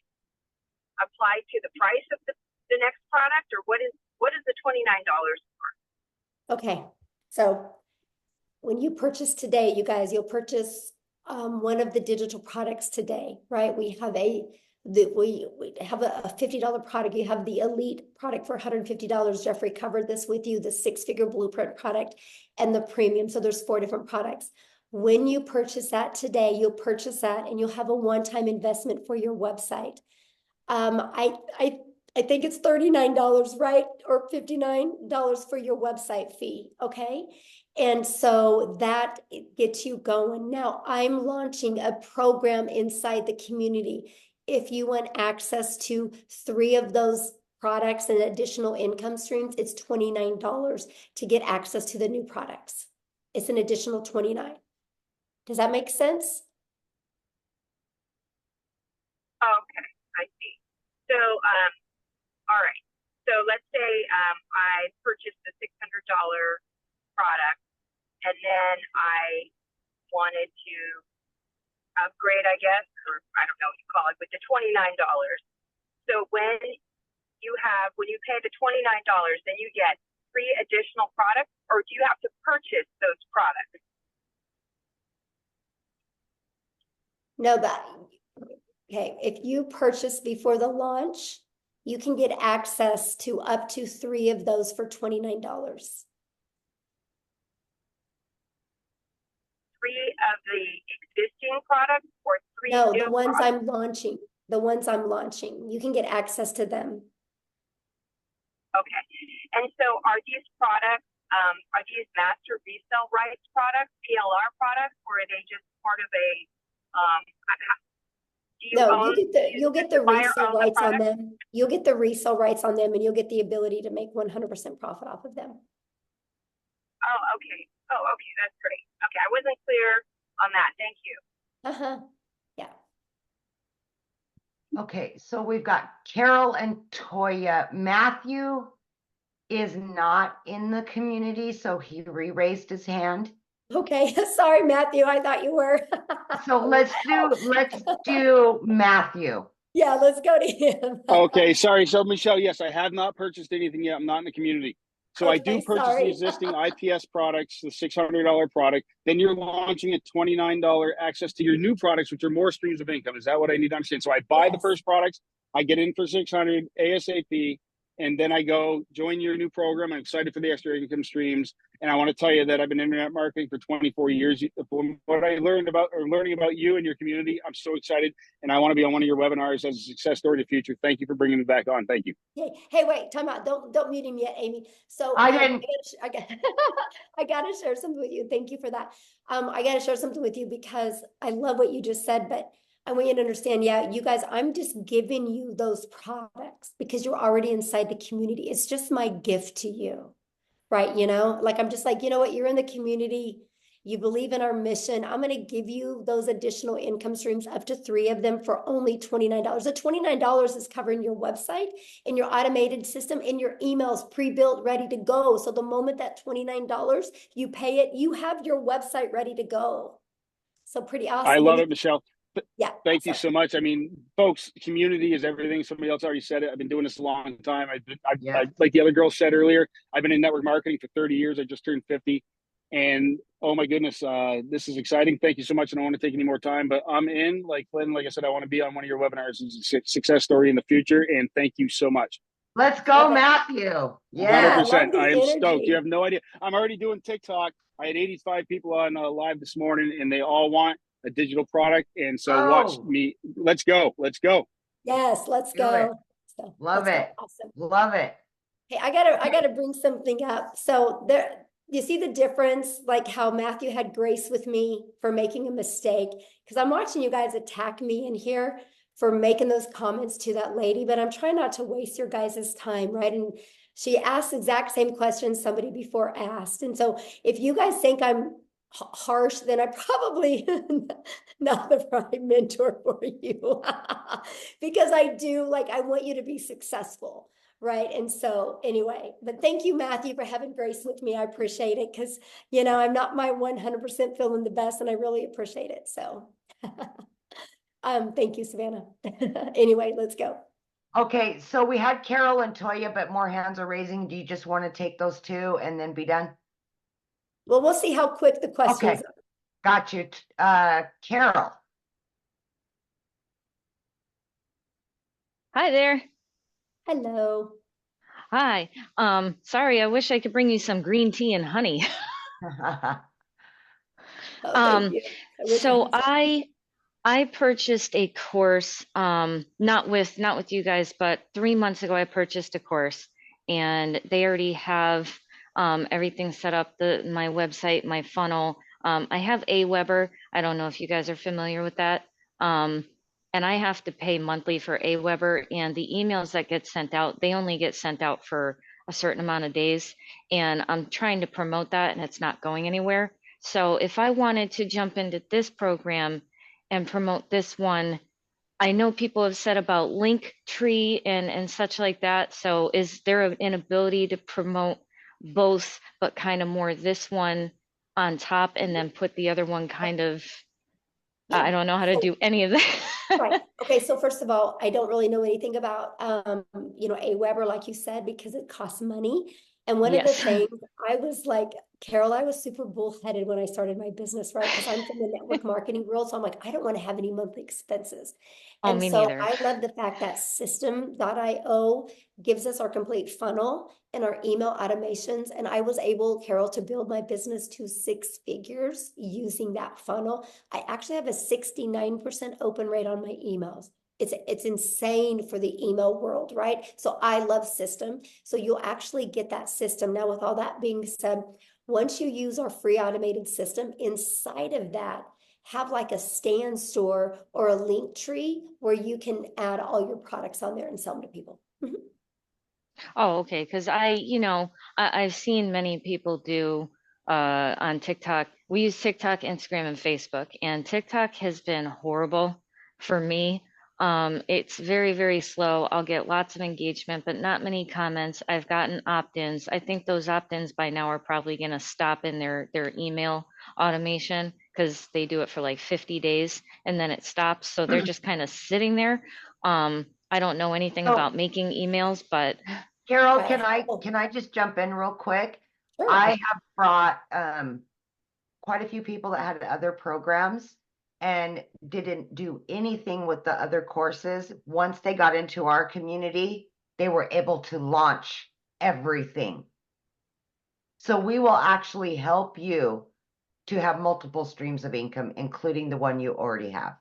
applied to the price of the next product, or what is the $29 for? Okay. So when you purchase today, you guys, you'll purchase one of the digital products today, right? We have we have a $50 product. You have the elite product for $150. Jeffrey covered this with you, the 6-figure blueprint product and the premium. So there's 4 different products. When you purchase that today, you'll purchase that and you'll have a one-time investment for your website. I think it's $39, right? Or $59 for your website fee, okay? And so that gets you going. Now, I'm launching a program inside the community. If you want access to 3 of those products and additional income streams, it's $29 to get access to the new products. It's an additional $29. Does that make sense? Okay, I see. So, all right. So let's say I purchased the $600 product, and then I wanted to upgrade, I guess, or I don't know what you call it, with the $29. So when you pay the $29, then you get 3 additional products, or do you have to purchase those products? No, okay. If you purchase before the launch, you can get access to up to 3 of those for $29. 3 of the existing products, or 3 No, new the ones products? I'm launching. The ones I'm launching. You can get access to them. Okay. And so are these products, are these master resale rights products, PLR products, or are they just part of a, do you No, own, you'll get the buyer resale own the rights on product? them. You'll get the resale rights on them and you'll get the ability to make 100% profit off of them. Oh, okay. Oh, okay. That's great. Okay. I wasn't clear on that. Thank you. Uh-huh. Yeah. Okay, so we've got Carol and Toya. Matthew is not in the community, so he re-raised his hand. Okay. Sorry, Matthew. I thought you were. So let's do Matthew. Yeah, let's go to him. Okay, sorry. So Michelle, yes, I have not purchased anything yet. I'm not in the community. So I do Okay, purchase the sorry. existing IPS products, the $600 product. Then you're launching a $29 access to your new products, which are more streams of income. Is that what I need to understand? So I buy the first products, I get in for 600 ASAP, and then I go join your new program. I'm excited for the extra income streams. And I want to tell you that I've been internet marketing for 24 years. From what I learning about you and your community, I'm so excited. And I want to be on one of your webinars as a success story in the future. Thank you for bringing me back on. Thank you. Hey, wait, time out. Don't mute him yet, Amy. So I didn't. I gotta share something with you. Thank you for that. I gotta share something with you because I love what you just said, but I want you to understand, yeah, you guys, I'm just giving you those products because you're already inside the community. It's just my gift to you, right? You know, like I'm just like, you know what, you're in the community, you believe in our mission. I'm going to give you those additional income streams, up to 3 of them for only $29. The $29 is covering your website and your automated system and your emails pre-built, ready to go. So the moment that $29, you pay it, you have your website ready to go. So pretty I awesome. love it, Michelle. Yeah. Thank you so much. I mean, folks, community is everything. Somebody else already said it. I've been doing this a long time. I like the other girl said earlier, I've been in network marketing for 30 years. I just turned 50. And oh my goodness, this is exciting. Thank you so much. I don't want to take any more time, but I'm in. Like Lynn, like I said, I want to be on one of your webinars as a success story in the future. And thank you so much. Let's go, Matthew. Yeah. 100%. I am stoked. You have no idea. I'm already doing TikTok. I had 85 people on live this morning, and they all want a digital product. And so watch me. Let's go. Let's go. Yes, let's go. So, Love let's go. it. Awesome. Love it. Hey, I gotta bring something up. So there, you see the difference, like how Matthew had grace with me for making a mistake, because I'm watching you guys attack me in here for making those comments to that lady, but I'm trying not to waste your guys' time, right? And she asked the exact same question somebody before asked. And so if you guys think I'm harsh, then I probably not the right mentor for you. Because I do, like, I want you to be successful, right? And so anyway, but thank you, Matthew, for having grace with me. I appreciate it, because, you know, I'm not my 100% feeling the best, and I really appreciate it. So thank you, Savannah. Anyway, let's go. Okay, so we had Carol and Toya, but more hands are raising. Do you just want to take those 2 and then be done? Well, we'll see how quick the questions are. Got you. Carol. Hi there. Hello. Hi. Sorry, I wish I could bring you some green tea and honey. Thank you. So I purchased a course, not with you guys, but 3 months ago I purchased a course, and they already have everything set up, my website, my funnel. I have Aweber. I don't know if you guys are familiar with that. And I have to pay monthly for Aweber, and the emails that get sent out, they only get sent out for a certain amount of days. And I'm trying to promote that, and it's not going anywhere. So if I wanted to jump into this program and promote this one, I know people have said about Linktree and such like that. So is there an ability to promote both, but kind of more this one on top, and then put the other one kind of, I don't know how to do any of that. Right. Okay. So first of all, I don't really know anything about, you know, Aweber, like you said, because it costs money. And one of the things I was like, Carol, I was super bullheaded when I started my business, right? Because I'm from the network marketing world. So I'm like, I don't want to have any monthly expenses. Oh, And me so neither. I love the fact that system.io gives us our complete funnel and our email automations. And I was able, Carol, to build my business to 6 figures using that funnel. I actually have a 69% open rate on my emails. It's insane for the email world, right? So I love system. So you'll actually get that system. Now, with all that being said, once you use our free automated system, inside of that, have like a stand store or a link tree where you can add all your products on there and sell them to people. Oh, okay. Because I've seen many people do on TikTok. We use TikTok, Instagram, and Facebook, and TikTok has been horrible for me. It's very, very slow. I'll get lots of engagement, but not many comments. I've gotten opt-ins. I think those opt-ins by now are probably going to stop in their email automation, because they do it for like 50 days and then it stops. So they're just kind of sitting there. I don't know anything about making emails, but Carol, can I just jump in real quick? Sure. I have brought quite a few people that had other programs and didn't do anything with the other courses. Once they got into our community, they were able to launch everything. So we will actually help you to have multiple streams of income, including the one you already have.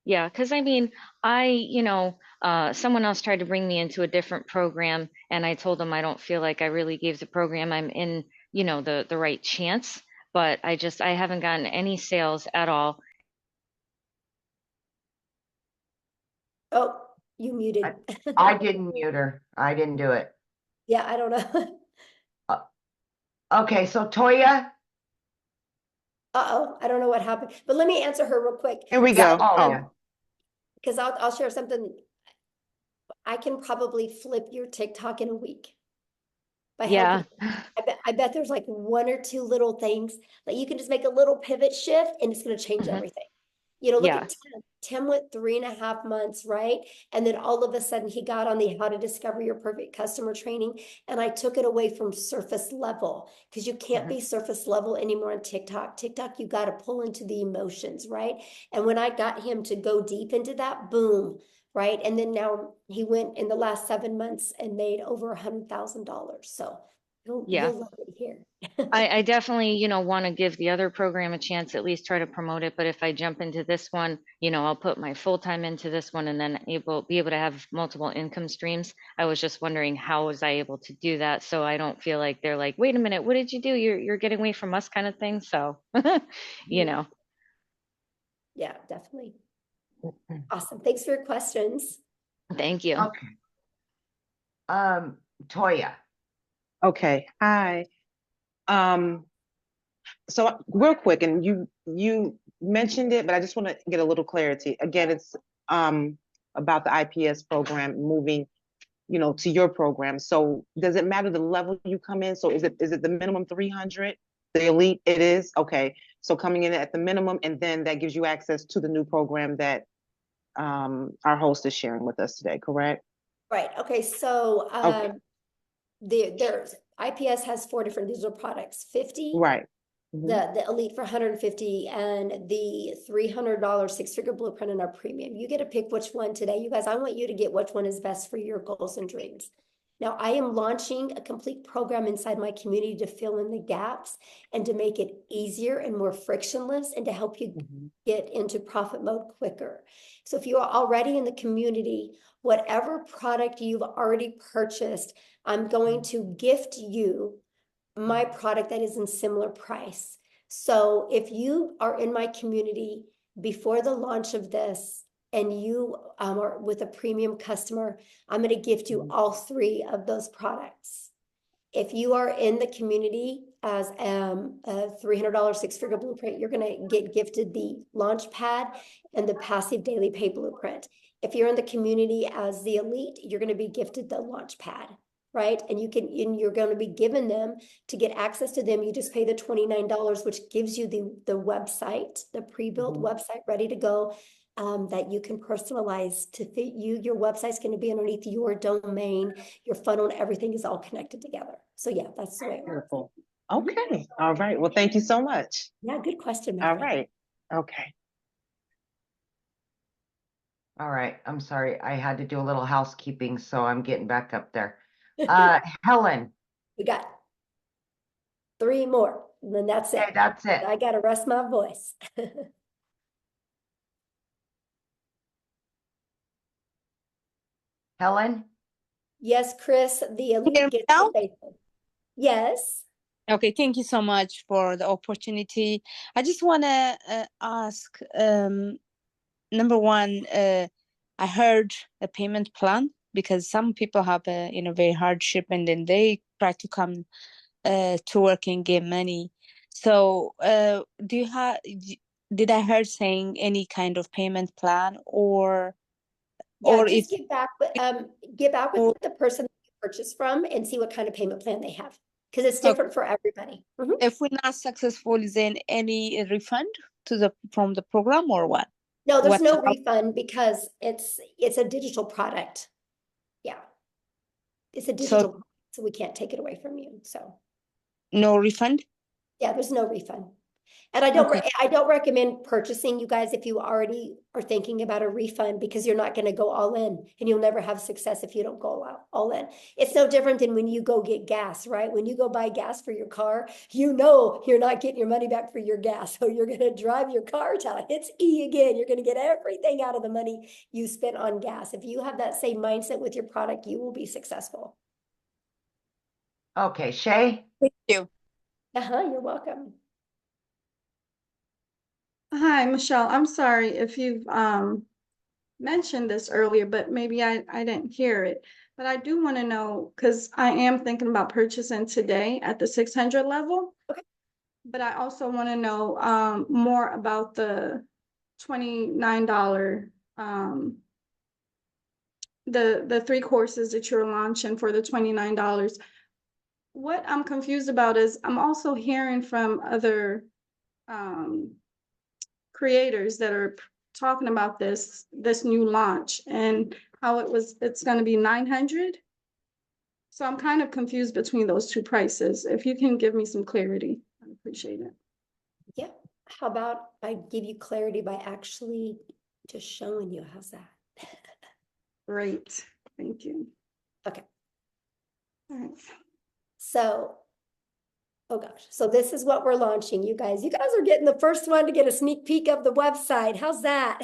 Yeah, because I mean, someone else tried to bring me into a different program, and I told them I don't feel like I really gave the program I'm in, the right chance, but I haven't gotten any sales at all. Oh, you muted. I didn't mute her. I didn't do it. Yeah, I don't know. Okay, so Toya. Uh-oh, I don't know what happened, but let me answer her real quick. Here we Yeah. go. Oh. Because I'll share something. I can probably flip your TikTok in a week by Yeah. helping. I bet there's like one or two little things that you can just make a little pivot shift and it's going to change everything. You know, look Yeah. at Tim. Tim went 3.5 months, right? And then all of a sudden he got on the How to Discover Your Perfect Customer training. And I took it away from surface level because you can't be surface level anymore on TikTok. TikTok, you got to pull into the emotions, right? And when I got him to go deep into that, boom, right? And then now he went in the last 7 months and made over $100,000. So Yeah. you'll love it here. I definitely, want to give the other program a chance, at least try to promote it. But if I jump into this one, I'll put my full time into this one and then be able to have multiple income streams. I was just wondering how was I able to do that so I don't feel like they're like, wait a minute, what did you do? You're getting away from us kind of thing. So, Yeah, definitely. Awesome. Thanks for your questions. Thank you. Okay. Toya. Okay. Hi. So real quick, and you mentioned it, but I just want to get a little clarity. Again, it's about the IPS program moving, to your program. So does it matter the level you come in? So is it the minimum 300? The elite it is? Okay. So coming in at the minimum, and then that gives you access to the new program that our host is sharing with us today, correct? Right. Okay. So Okay. there's IPS has 4 different digital products, 50, Right. the Elite for 150, and the $300 6-figure blueprint in our premium. You get to pick which one today. You guys, I want you to get which one is best for your goals and dreams. Now, I am launching a complete program inside my community to fill in the gaps and to make it easier and more frictionless and to help you get into profit mode quicker. So if you are already in the community, whatever product you've already purchased, I'm going to gift you my product that is in similar price. So if you are in my community before the launch of this and you are with a premium customer, I'm going to gift you all 3 of those products. If you are in the community as a $300 6-figure blueprint, you're going to get gifted the launch pad and the passive daily pay blueprint. If you're in the community as the elite, you're going to be gifted the launch pad, right? And you're going to be given them to get access to them. You just pay the $29, which gives you the website, the pre-built website ready to go. That you can personalize to fit you. Your website's going to be underneath your domain, your funnel, and everything is all connected together. So yeah, that's the way it works. Beautiful. Okay. All right. Well, thank you so much. Yeah, good question. All right. Okay. All right. I'm sorry. I had to do a little housekeeping, so I'm getting back up there. Helen. We got 3 more, and then that's it. Okay, that's it. I got to rest my voice. Helen? Yes, Chris, the elite gets the basic. Yes. Okay, thank you so much for the opportunity. I just want to ask, number one, I heard a payment plan because some people have a very hardship and then they try to come to work and get money. So did I heard saying any kind of payment plan or Just if get back with the person you purchase from and see what kind of payment plan they have because it's different for everybody. If we're not successful, is there any refund from the program or what? No, there's no refund because it's a digital product. Yeah. It's a digital product, so we can't take it away from you. So no refund? Yeah, there's no refund. And I don't recommend purchasing, you guys, if you already are thinking about a refund because you're not going to go all in and you'll never have success if you don't go all in. It's no different than when you go get gas, right? When you go buy gas for your car, you're not getting your money back for your gas. So you're going to drive your car till it hits E again. You're going to get everything out of the money you spent on gas. If you have that same mindset with your product, you will be successful. Okay, Shay? Thank you. You're welcome. Hi, Michelle. I'm sorry if you've mentioned this earlier, but maybe I didn't hear it. But I do want to know, because I am thinking about purchasing today at the 600 level. Okay. But I also want to know more about the $29 the 3 courses that you're launching for the $29. What I'm confused about is I'm also hearing from other creators that are talking about this new launch and how it's going to be 900. So I'm kind of confused between those two prices. If you can give me some clarity, I'd appreciate it. Yeah. How about I give you clarity by actually just showing you? How's that? Great. Thank you. Okay. All right. So, oh gosh. So this is what we're launching, you guys. You guys are getting the first one to get a sneak peek of the website. How's that?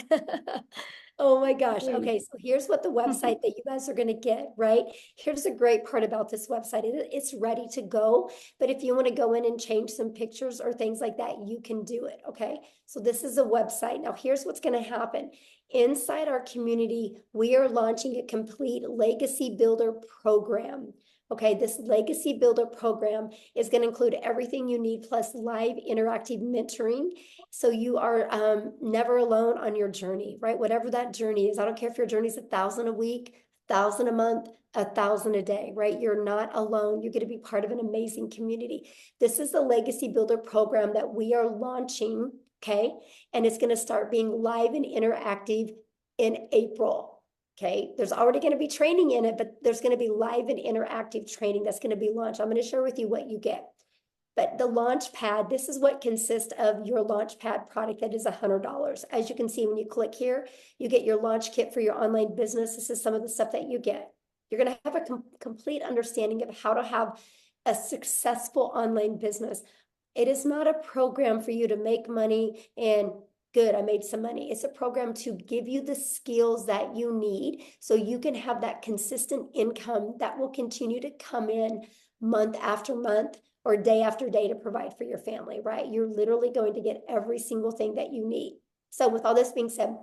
Oh my gosh. Okay, so here's what the website that you guys are going to get, right? Here's the great part about this website. It's ready to go, but if you want to go in and change some pictures or things like that, you can do it, okay? So this is a website. Now, here's what's going to happen. Inside our community, we are launching a complete legacy builder program. Okay, this legacy builder program is going to include everything you need plus live interactive mentoring. So you are never alone on your journey, right? Whatever that journey is. I don't care if your journey is 1,000 a week, 1,000 a month, 1,000 a day, right? You're not alone. You're going to be part of an amazing community. This is the legacy builder program that we are launching, okay? And it's going to start being live and interactive in April. Okay, there's already going to be training in it, but there's going to be live and interactive training that's going to be launched. I'm going to share with you what you get. But the launch pad, this is what consists of your launch pad product that is $100. As you can see, when you click here, you get your launch kit for your online business. This is some of the stuff that you get. You're going to have a complete understanding of how to have a successful online business. It is not a program for you to make money and good, I made some money. It's a program to give you the skills that you need so you can have that consistent income that will continue to come in month after month or day after day to provide for your family, right? You're literally going to get every single thing that you need. So with all this being said,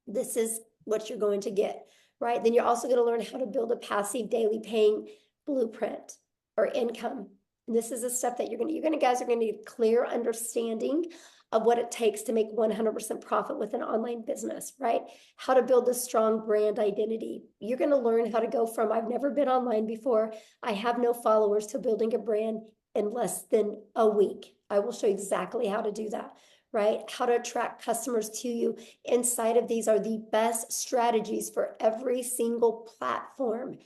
this is what you're going to get, right? Then you're also going to learn how to build a passive daily paying blueprint or income. And this is the stuff that you guys are going to need clear understanding of what it takes to make 100% profit with an online business, right? How to build a strong brand identity. You're going to learn how to go from I've never been online before, I have no followers, to building a brand in less than a week. I will show you exactly how to do that, right? How to attract customers to you. Inside of these are the best strategies for every single platform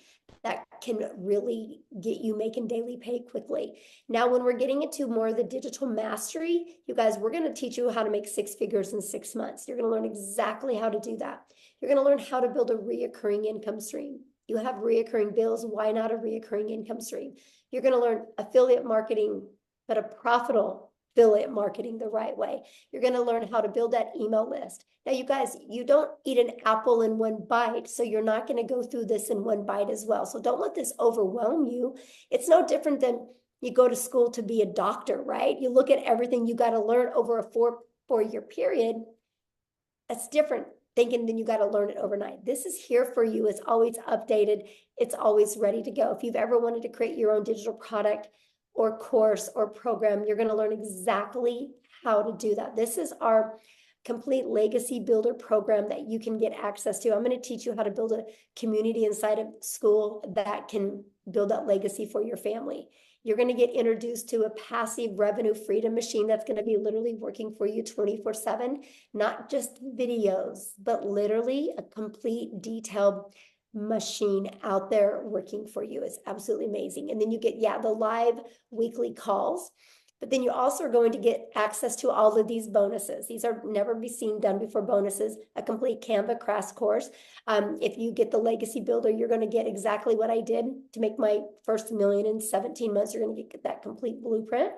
that can really get you making daily pay quickly. Now, when we're getting into more of the digital mastery, you guys, we're going to teach you how to make 6 figures in 6 months. You're going to learn exactly how to do that. You're going to learn how to build a reoccurring income stream. You have reoccurring bills. Why not a reoccurring income stream? You're going to learn affiliate marketing, but a profitable affiliate marketing the right way. You're going to learn how to build that email list. Now, you guys, you don't eat an apple in one bite, so you're not going to go through this in one bite as well. So don't let this overwhelm you. It's no different than you go to school to be a doctor, right? You look at everything you got to learn over a four-year period. That's different thinking than you got to learn it overnight. This is here for you. It's always updated. It's always ready to go. If you've ever wanted to create your own digital product or course or program, you're going to learn exactly how to do that. This is our complete legacy builder program that you can get access to. I'm going to teach you how to build a community inside of school that can build that legacy for your family. You're going to get introduced to a passive revenue freedom machine that's going to be literally working for you 24/7, not just videos, but literally a complete detailed machine out there working for you. It's absolutely amazing. And then you get, the live weekly calls. But then you also are going to get access to all of these bonuses. These are never be seen done before bonuses, a complete Canva crash course. If you get the Legacy Builder, you're going to get exactly what I did to make my first $1 million in 17 months. You're going to get that complete blueprint.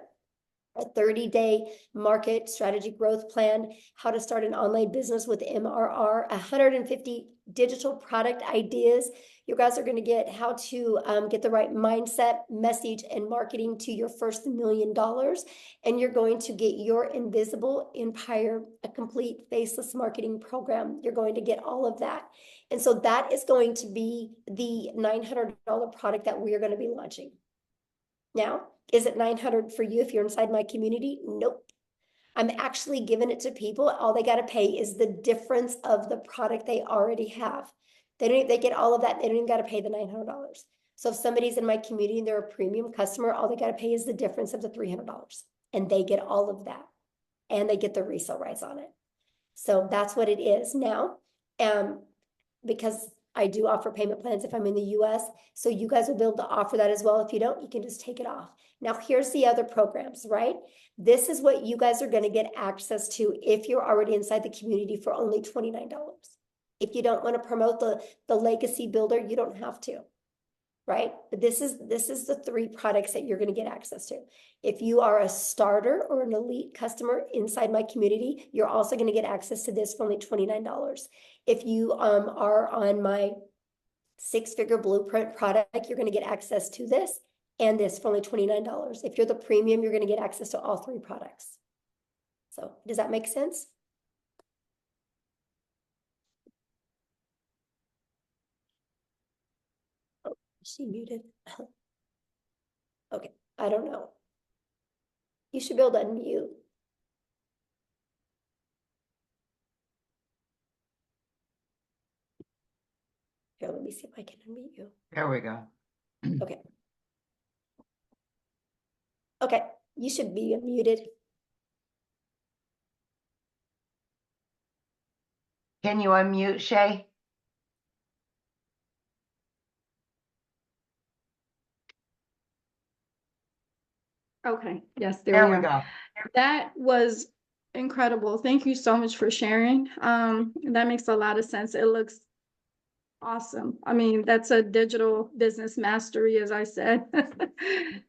a 30-day market strategy growth plan, how to start an online business with MRR, 150 digital product ideas. You guys are going to get how to get the right mindset, message, and marketing to your first $1 million. And you're going to get your invisible empire, a complete faceless marketing program. You're going to get all of that. And so that is going to be the $900 product that we are going to be launching. Now, is it $900 for you if you're inside my community? Nope. I'm actually giving it to people. All they got to pay is the difference of the product they already have. They get all of that. They don't even got to pay the $900. So if somebody's in my community and they're a premium customer, all they got to pay is the difference of the $300. And they get all of that. And they get the resale rights on it. So that's what it is now. Because I do offer payment plans if I'm in the US. So you guys will be able to offer that as well. If you don't, you can just take it off. Now, here's the other programs, right? This is what you guys are going to get access to if you're already inside the community for only $29. If you don't want to promote the legacy builder, you don't have to, right? But this is the 3 products that you're going to get access to. If you are a starter or an elite customer inside my community, you're also going to get access to this for only $29. If you are on my 6-figure blueprint product, you're going to get access to this and this for only $29. If you're the premium, you're going to get access to all 3 products. So does that make sense? Oh, is she muted? Okay, I don't know. You should be able to unmute. Here, let me see if I can unmute you. There we go. Okay. Okay, you should be unmuted. Can you unmute, Shay? Okay, yes, There we we go. That was incredible. Thank you so much for sharing. That makes a lot of sense. It looks awesome. I mean, that's a digital business mastery, as I said.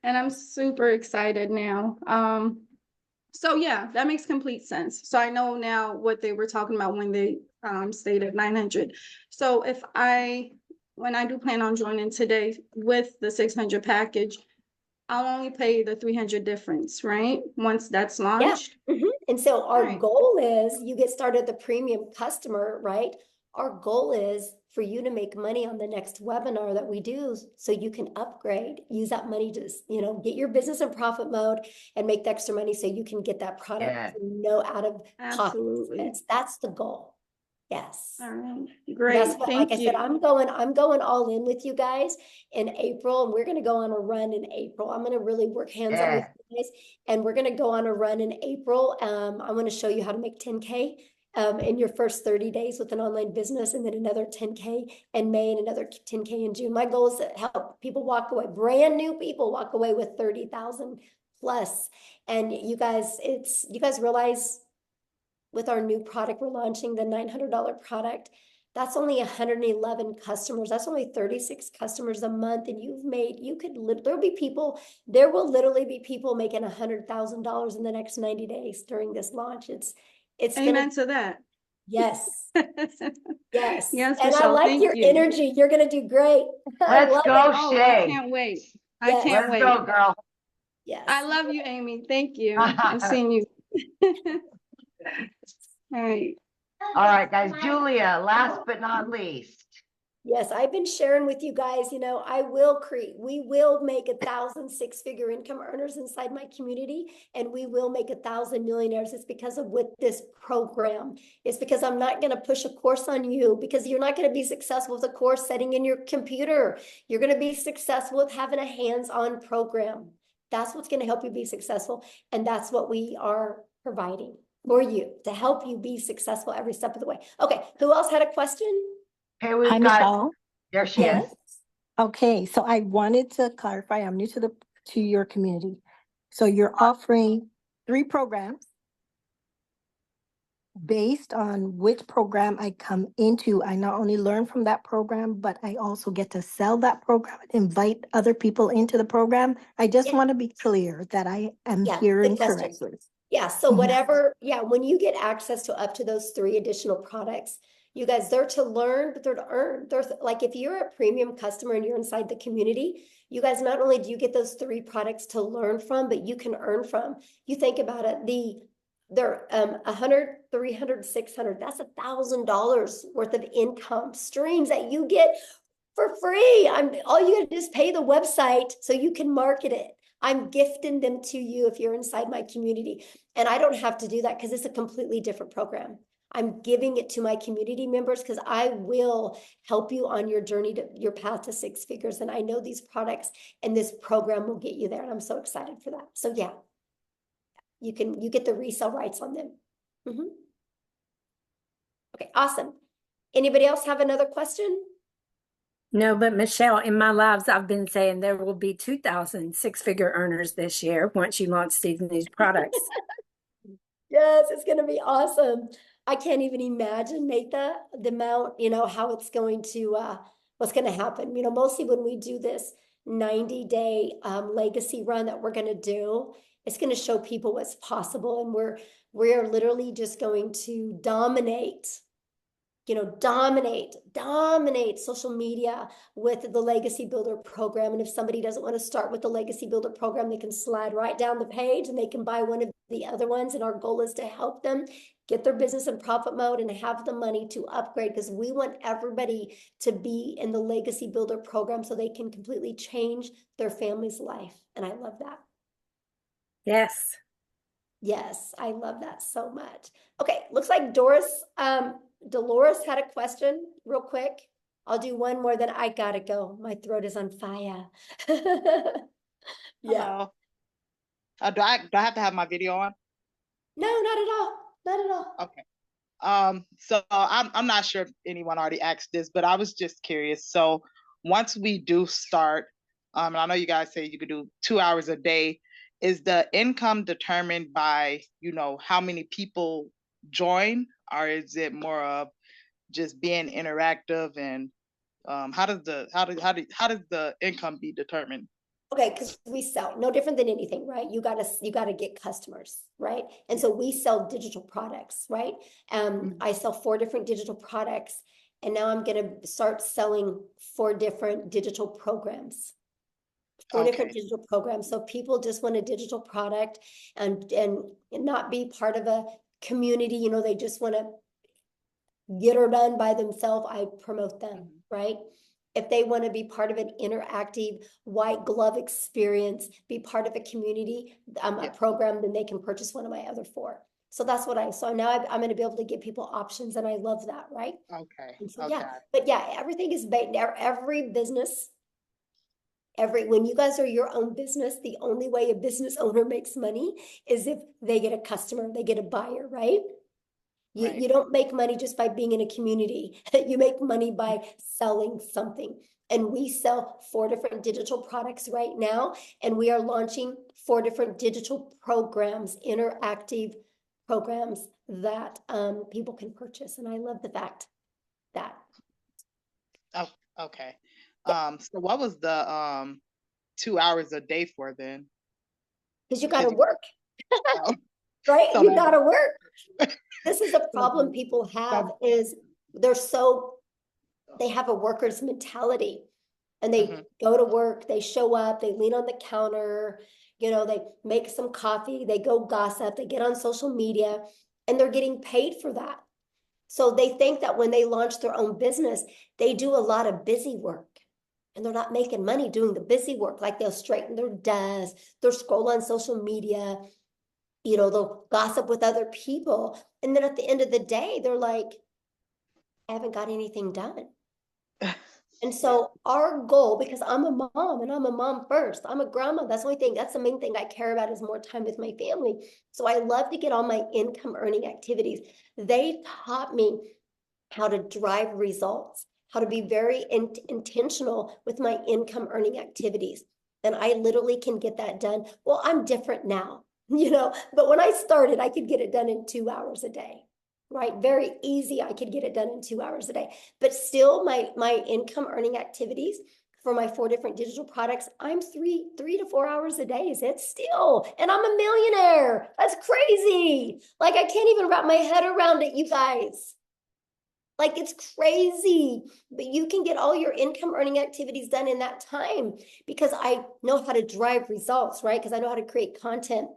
And I'm super excited now. So yeah, that makes complete sense. So I know now what they were talking about when they stated 900. So when I do plan on joining today with the 600 package, I'll only pay the 300 difference, right? Once that's launched. Yeah. And so our goal is you get started the premium customer, right? Our goal is for you to make money on the next webinar that we do so you can upgrade, use that money to, get your business in profit mode and make the extra money so you can get that product out of pocket expense. That's the goal. Yes. All right. Great. That's what, like I said, I'm going all in with you guys in April, and we're going to go on a run in April. I'm going to really work hands-on with you guys, and we're going to go on a run in April. I want to show you how to make 10K in your first 30 days with an online business, and then another 10K in May and another 10K in June. My goal is to help people walk away, brand new people walk away with 30,000 plus. And you guys realize with our new product we're launching, the $900 product, that's only 111 customers. That's only 36 customers a month. And there will literally be people making $100,000 in the next 90 days during this launch. It's amen to that. Yes. Yes. Yes, And Michelle, I like your energy. You're going to do great. Let's go, Shay. I can't wait. Yes. I can't wait. Let's go, girl. Yes. I love you, Amy. Thank you. I'm seeing you. All right. All right, guys. Julia, last but not least. Yes, I've been sharing with you guys, we will make 1,000 6-figure income earners inside my community, and we will make 1,000 millionaires. It's because of with this program. It's because I'm not going to push a course on you, because you're not going to be successful with a course setting in your computer. You're going to be successful with having a hands-on program. That's what's going to help you be successful. And that's what we are providing for you to help you be successful every step of the way. Okay. Who else had a question? Okay, we've got, Michelle. there she is. Okay, so I wanted to clarify, I'm new to your community. So you're offering 3 programs. based on which program I come into, I not only learn from that program, but I also get to sell that program, invite other people into the program. I just Yeah. want to be clear that I am Yeah, hearing good question. correctly. Yeah, so Mhm. whatever, yeah, when you get access to up to those 3 additional products, you guys, they're to learn, but they're to earn. They're like if you're a premium customer and you're inside the community, you guys, not only do you get those 3 products to learn from, but you can earn from. You think about it, they're 100, 300, 600, that's $1,000 worth of income streams that you get for free. All you gotta do is pay the website so you can market it. I'm gifting them to you if you're inside my community. And I don't have to do that because it's a completely different program. I'm giving it to my community members because I will help you on your journey to your path to 6 figures. And I know these products and this program will get you there. And I'm so excited for that. So yeah, you get the resale rights on them. Mhm. Okay, awesome. Anybody else have another question? No, but Michelle, in my lives, I've been saying there will be 2,000 six-figure earners this year once you launch these new products. Yes, it's going to be awesome. I can't even imagine, Natha, the amount, how it's going to, what's going to happen. Mostly when we do this 90-day legacy run that we're going to do, it's going to show people what's possible. And we're literally just going to dominate social media with the Legacy Builder program. And if somebody doesn't want to start with the Legacy Builder program, they can slide right down the page and they can buy one of the other ones. And our goal is to help them get their business in profit mode and have the money to upgrade, because we want everybody to be in the Legacy Builder program so they can completely change their family's life. And I love that. Yes. Yes, I love that so much. Okay, looks like Dolores had a question real quick. I'll do one more, then I gotta go. My throat is on fire. Yeah. Hello. Do I have to have my video on? No, not at all. Not at all. Okay. So I'm not sure if anyone already asked this, but I was just curious. So once we do start, and I know you guys say you could do 2 hours a day, is the income determined by, how many people join, or is it more of just being interactive? And how does the income be determined? Okay, because we sell no different than anything, right? You gotta get customers, right? And so we sell digital products, right? I sell 4 different digital products, and now I'm gonna start selling 4 different digital programs. 4 different digital programs. So people just want a digital product and not be part of a community, they just want to get her done by themselves. I promote them, right? If they want to be part of an interactive white glove experience, be part of a community, a program, then they can purchase one of my other 4. So that's what so now I'm going to be able to give people options, and I love that, right? Okay. And so, yeah, but yeah, everything is based, every business, when you guys are your own business, the only way a business owner makes money is if they get a customer, they get a buyer, right? You don't make money just by being in a community. You make money by selling something. And we sell 4 different digital products right now, and we are launching 4 different digital programs, interactive programs that people can purchase. And I love the fact that. Oh, okay. So what was the 2 hours a day for then? Because you got to work, right? So You got to work. This is a problem people have is they have a worker's mentality, and they go to work, they show up, they lean on the counter, they make some coffee, they go gossip, they get on social media, and they're getting paid for that. So they think that when they launch their own business, they do a lot of busy work, and they're not making money doing the busy work. Like they'll straighten their desk, they'll scroll on social media, they'll gossip with other people. And then at the end of the day, they're like, I haven't got anything done. And so our goal, because I'm a mom and I'm a mom first, I'm a grandma. That's the only thing, that's the main thing I care about is more time with my family. So I love to get all my income earning activities. They taught me how to drive results, how to be very intentional with my income earning activities. And I literally can get that done. Well, I'm different now, but when I started, I could get it done in 2 hours a day, right? Very easy. I could get it done in 2 hours a day. But still, my income earning activities for my 4 different digital products, I'm 3 to 4 hours a day. Is it still? And I'm a millionaire. That's crazy. Like, I can't even wrap my head around it, you guys. Like, it's crazy, but you can get all your income earning activities done in that time because I know how to drive results, right? Because I know how to create content.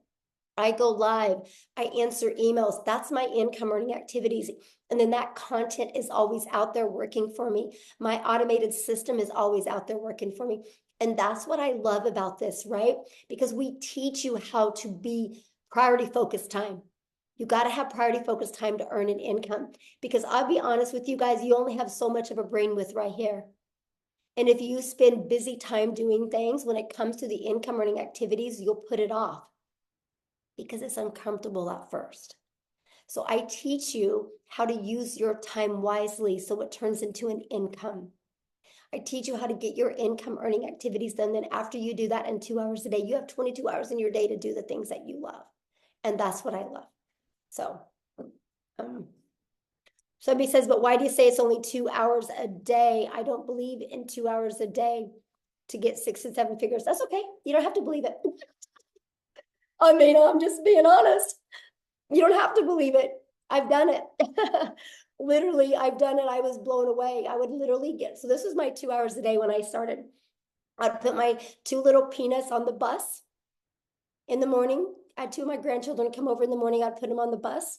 I go live, I answer emails. That's my income earning activities. And then that content is always out there working for me. My automated system is always out there working for me. And that's what I love about this, right? Because we teach you how to be priority focused time. You got to have priority focused time to earn an income. Because I'll be honest with you guys, you only have so much of a brain width right here. And if you spend busy time doing things, when it comes to the income earning activities, you'll put it off because it's uncomfortable at first. So I teach you how to use your time wisely so it turns into an income. I teach you how to get your income earning activities done. Then after you do that in 2 hours a day, you have 22 hours in your day to do the things that you love. And that's what I love. So, somebody says, but why do you say it's only 2 hours a day? I don't believe in 2 hours a day to get 6 and 7 figures. That's okay. You don't have to believe it. I mean, I'm just being honest. You don't have to believe it. I've done it. Literally, I've done it. I was blown away. I would literally get, so this was my 2 hours a day when I started. I'd put my 2 little peanuts on the bus in the morning. I had 2 of my grandchildren come over in the morning. I'd put them on the bus.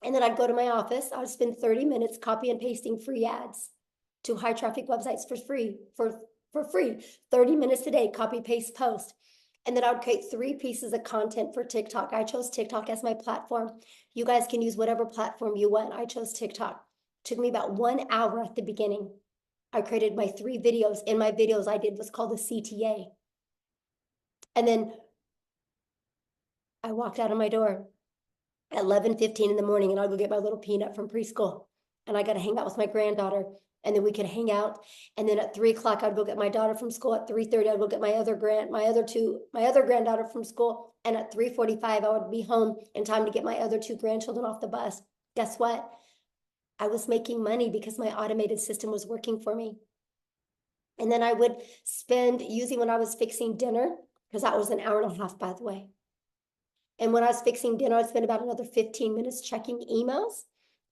And then I'd go to my office. I would spend 30 minutes copy and pasting free ads to high traffic websites for free, for free. 30 minutes a day, copy, paste, post. And then I would create 3 pieces of content for TikTok. I chose TikTok as my platform. You guys can use whatever platform you want. I chose TikTok. It took me about 1 hour at the beginning. I created my 3 videos. In my videos, I did what's called a CTA. And then I walked out of my door at 11:15 in the morning, and I'll go get my little peanut from preschool. And I got to hang out with my granddaughter. And then we could hang out. And then at 3 o'clock, I'd go get my daughter from school. At 3:30, I'd go get my other granddaughter from school. And at 3:45, I would be home in time to get my other 2 grandchildren off the bus. Guess what? I was making money because my automated system was working for me. And then I would spend, usually when I was fixing dinner, because that was an hour and a half, by the way. And when I was fixing dinner, I'd spend about another 15 minutes checking emails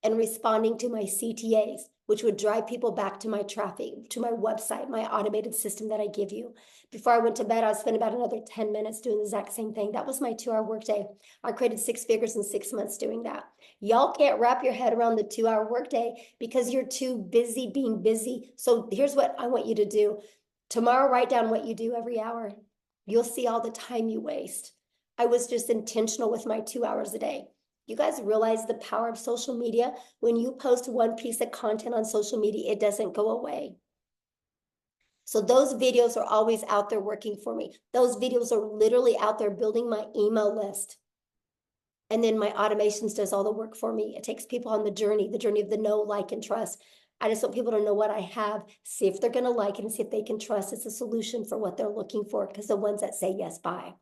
and responding to my CTAs, which would drive people back to my traffic, to my website, my automated system that I give you. Before I went to bed, I spent about another 10 minutes doing the exact same thing. That was my 2-hour workday. I created 6 figures in 6 months doing that. Y'all can't wrap your head around the 2-hour workday because you're too busy being busy. So here's what I want you to do. Tomorrow, write down what you do every hour. You'll see all the time you waste. I was just intentional with my 2 hours a day. You guys realize the power of social media? When you post 1 piece of content on social media, it doesn't go away. So those videos are always out there working for me. Those videos are literally out there building my email list. And then my automations does all the work for me. It takes people on the journey of the know, like, and trust. I just want people to know what I have, see if they're going to like it, and see if they can trust it's a solution for what they're looking for, because the ones that say yes, buy.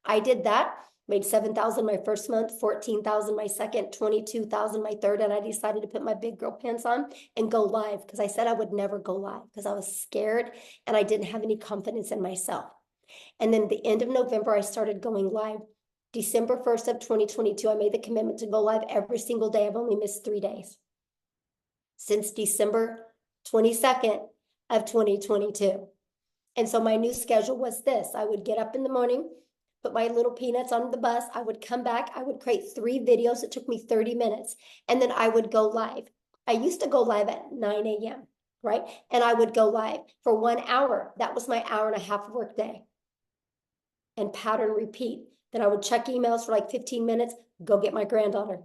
I did that, made 7,000 my first month, 14,000 my second, 22,000 my third, and I decided to put my big girl pants on and go live because I said I would never go live because I was scared and I didn't have any confidence in myself. And then the end of November, I started going live. December 1st of 2022, I made the commitment to go live every single day. I've only missed 3 days since December 22nd of 2022. And so my new schedule was this. I would get up in the morning, put my little peanuts on the bus. I would come back. I would create 3 videos. It took me 30 minutes. And then I would go live. I used to go live at 9 a.m., right? And I would go live for 1 hour. That was my hour and a half work day. And pattern repeat. Then I would check emails for like 15 minutes, go get my granddaughter.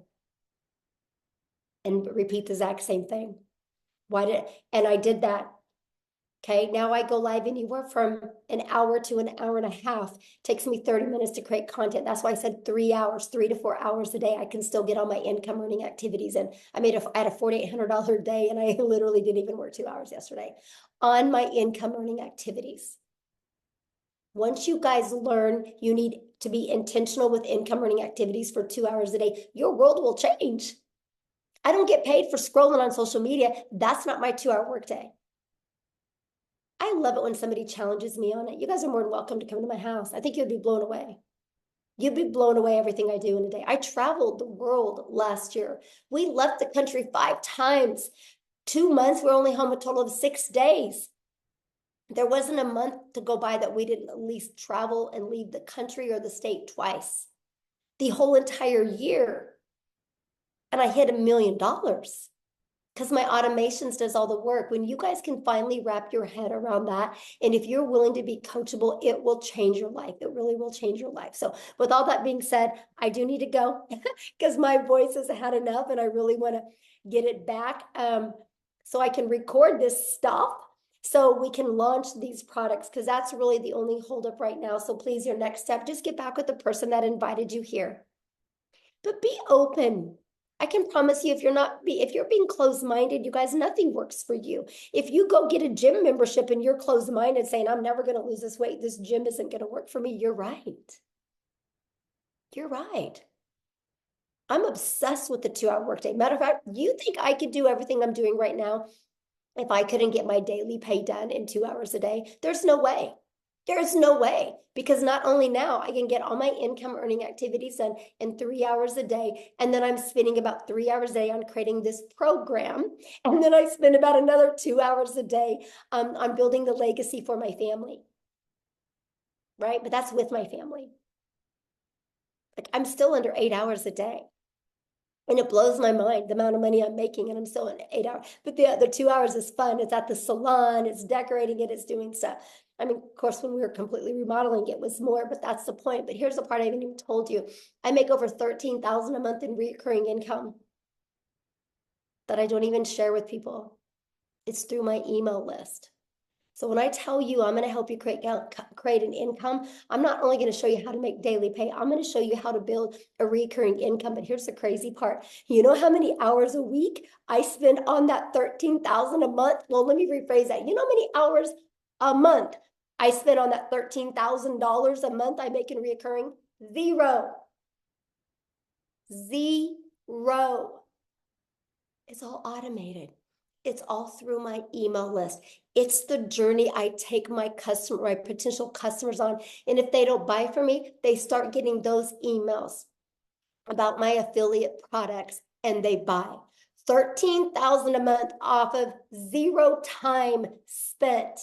And repeat the exact same thing. And I did that. Okay, now I go live anywhere from an hour to an hour and a half. It takes me 30 minutes to create content. That's why I said 3 hours, 3 to 4 hours a day. I can still get all my income earning activities. And I had a $4,800 day, and I literally didn't even work 2 hours yesterday on my income earning activities. Once you guys learn you need to be intentional with income earning activities for 2 hours a day, your world will change. I don't get paid for scrolling on social media. That's not my 2-hour workday. I love it when somebody challenges me on it. You guys are more than welcome to come to my house. I think you'd be blown away. You'd be blown away everything I do in a day. I traveled the world last year. We left the country 5 times. 2 months, we're only home a total of 6 days. There wasn't a month to go by that we didn't at least travel and leave the country or the state twice. The whole entire year. And I hit $1 million because my automations does all the work. When you guys can finally wrap your head around that, and if you're willing to be coachable, it will change your life. It really will change your life. So with all that being said, I do need to go because my voice has had enough and I really want to get it back so I can record this stuff so we can launch these products, because that's really the only holdup right now. So please, your next step, just get back with the person that invited you here. But be open. I can promise you, if you're being closed-minded, you guys, nothing works for you. If you go get a gym membership and you're closed-minded saying, I'm never going to lose this weight, this gym isn't going to work for me, you're right. You're right. I'm obsessed with the 2-hour workday. Matter of fact, you think I could do everything I'm doing right now if I couldn't get my daily pay done in 2 hours a day? There's no way. There's no way, because not only now I can get all my income earning activities done in 3 hours a day, and then I'm spending about 3 hours a day on creating this program, and then I spend about another 2 hours a day on building the legacy for my family, right? But that's with my family. Like, I'm still under 8 hours a day. And it blows my mind, the amount of money I'm making, and I'm still in 8 hours. But the other 2 hours is fun. It's at the salon, it's decorating it, it's doing stuff. I mean, of course, when we were completely remodeling, it was more, but that's the point. But here's the part I haven't even told you. I make over $13,000 a month in recurring income that I don't even share with people. It's through my email list. So when I tell you I'm going to help you create an income, I'm not only going to show you how to make daily pay, I'm going to show you how to build a recurring income. But here's the crazy part. You know how many hours a week I spend on that $13,000 a month? Well, let me rephrase that. You know how many hours a month I spend on that $13,000 a month I make in recurring? 0. 0. It's all automated. It's all through my email list. It's the journey I take my potential customers on. And if they don't buy from me, they start getting those emails about my affiliate products and they buy. $13,000 a month off of 0 time spent.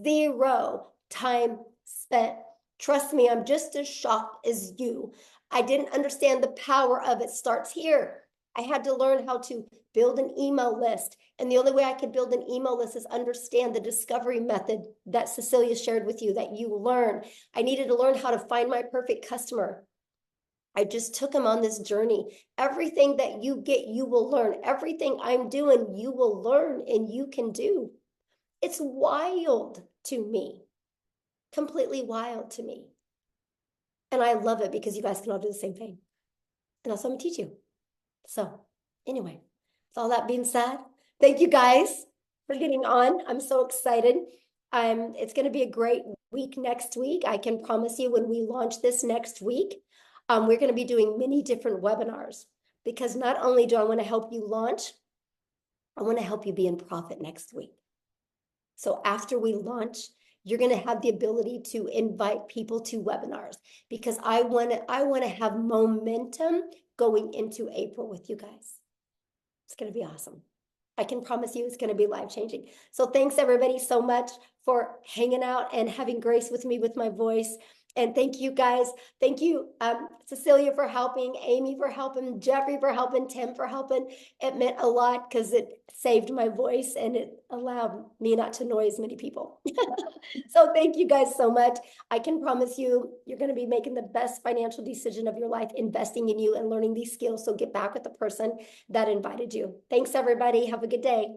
0 time spent. Trust me, I'm just as shocked as you. I didn't understand the power of it starts here. I had to learn how to build an email list. And the only way I could build an email list is understand the discovery method that Cecilia shared with you, that you learn. I needed to learn how to find my perfect customer. I just took him on this journey. Everything that you get, you will learn. Everything I'm doing, you will learn and you can do. It's wild to me. Completely wild to me. And I love it because you guys can all do the same thing. And that's what I'm gonna teach you. So anyway, with all that being said, thank you guys for getting on. I'm so excited. It's going to be a great week next week. I can promise you when we launch this next week, we're going to be doing many different webinars, because not only do I want to help you launch, I want to help you be in profit next week. So after we launch, you're going to have the ability to invite people to webinars, because I want to have momentum going into April with you guys. It's going to be awesome. I can promise you it's going to be life-changing. So thanks everybody so much for hanging out and having grace with me with my voice. And thank you guys. Thank you, Cecilia, for helping, Amy for helping, Jeffrey for helping, Tim for helping. It meant a lot because it saved my voice and it allowed me not to annoy as many people. So thank you guys so much. I can promise you, you're going to be making the best financial decision of your life, investing in you and learning these skills. So get back with the person that invited you. Thanks, everybody. Have a good day.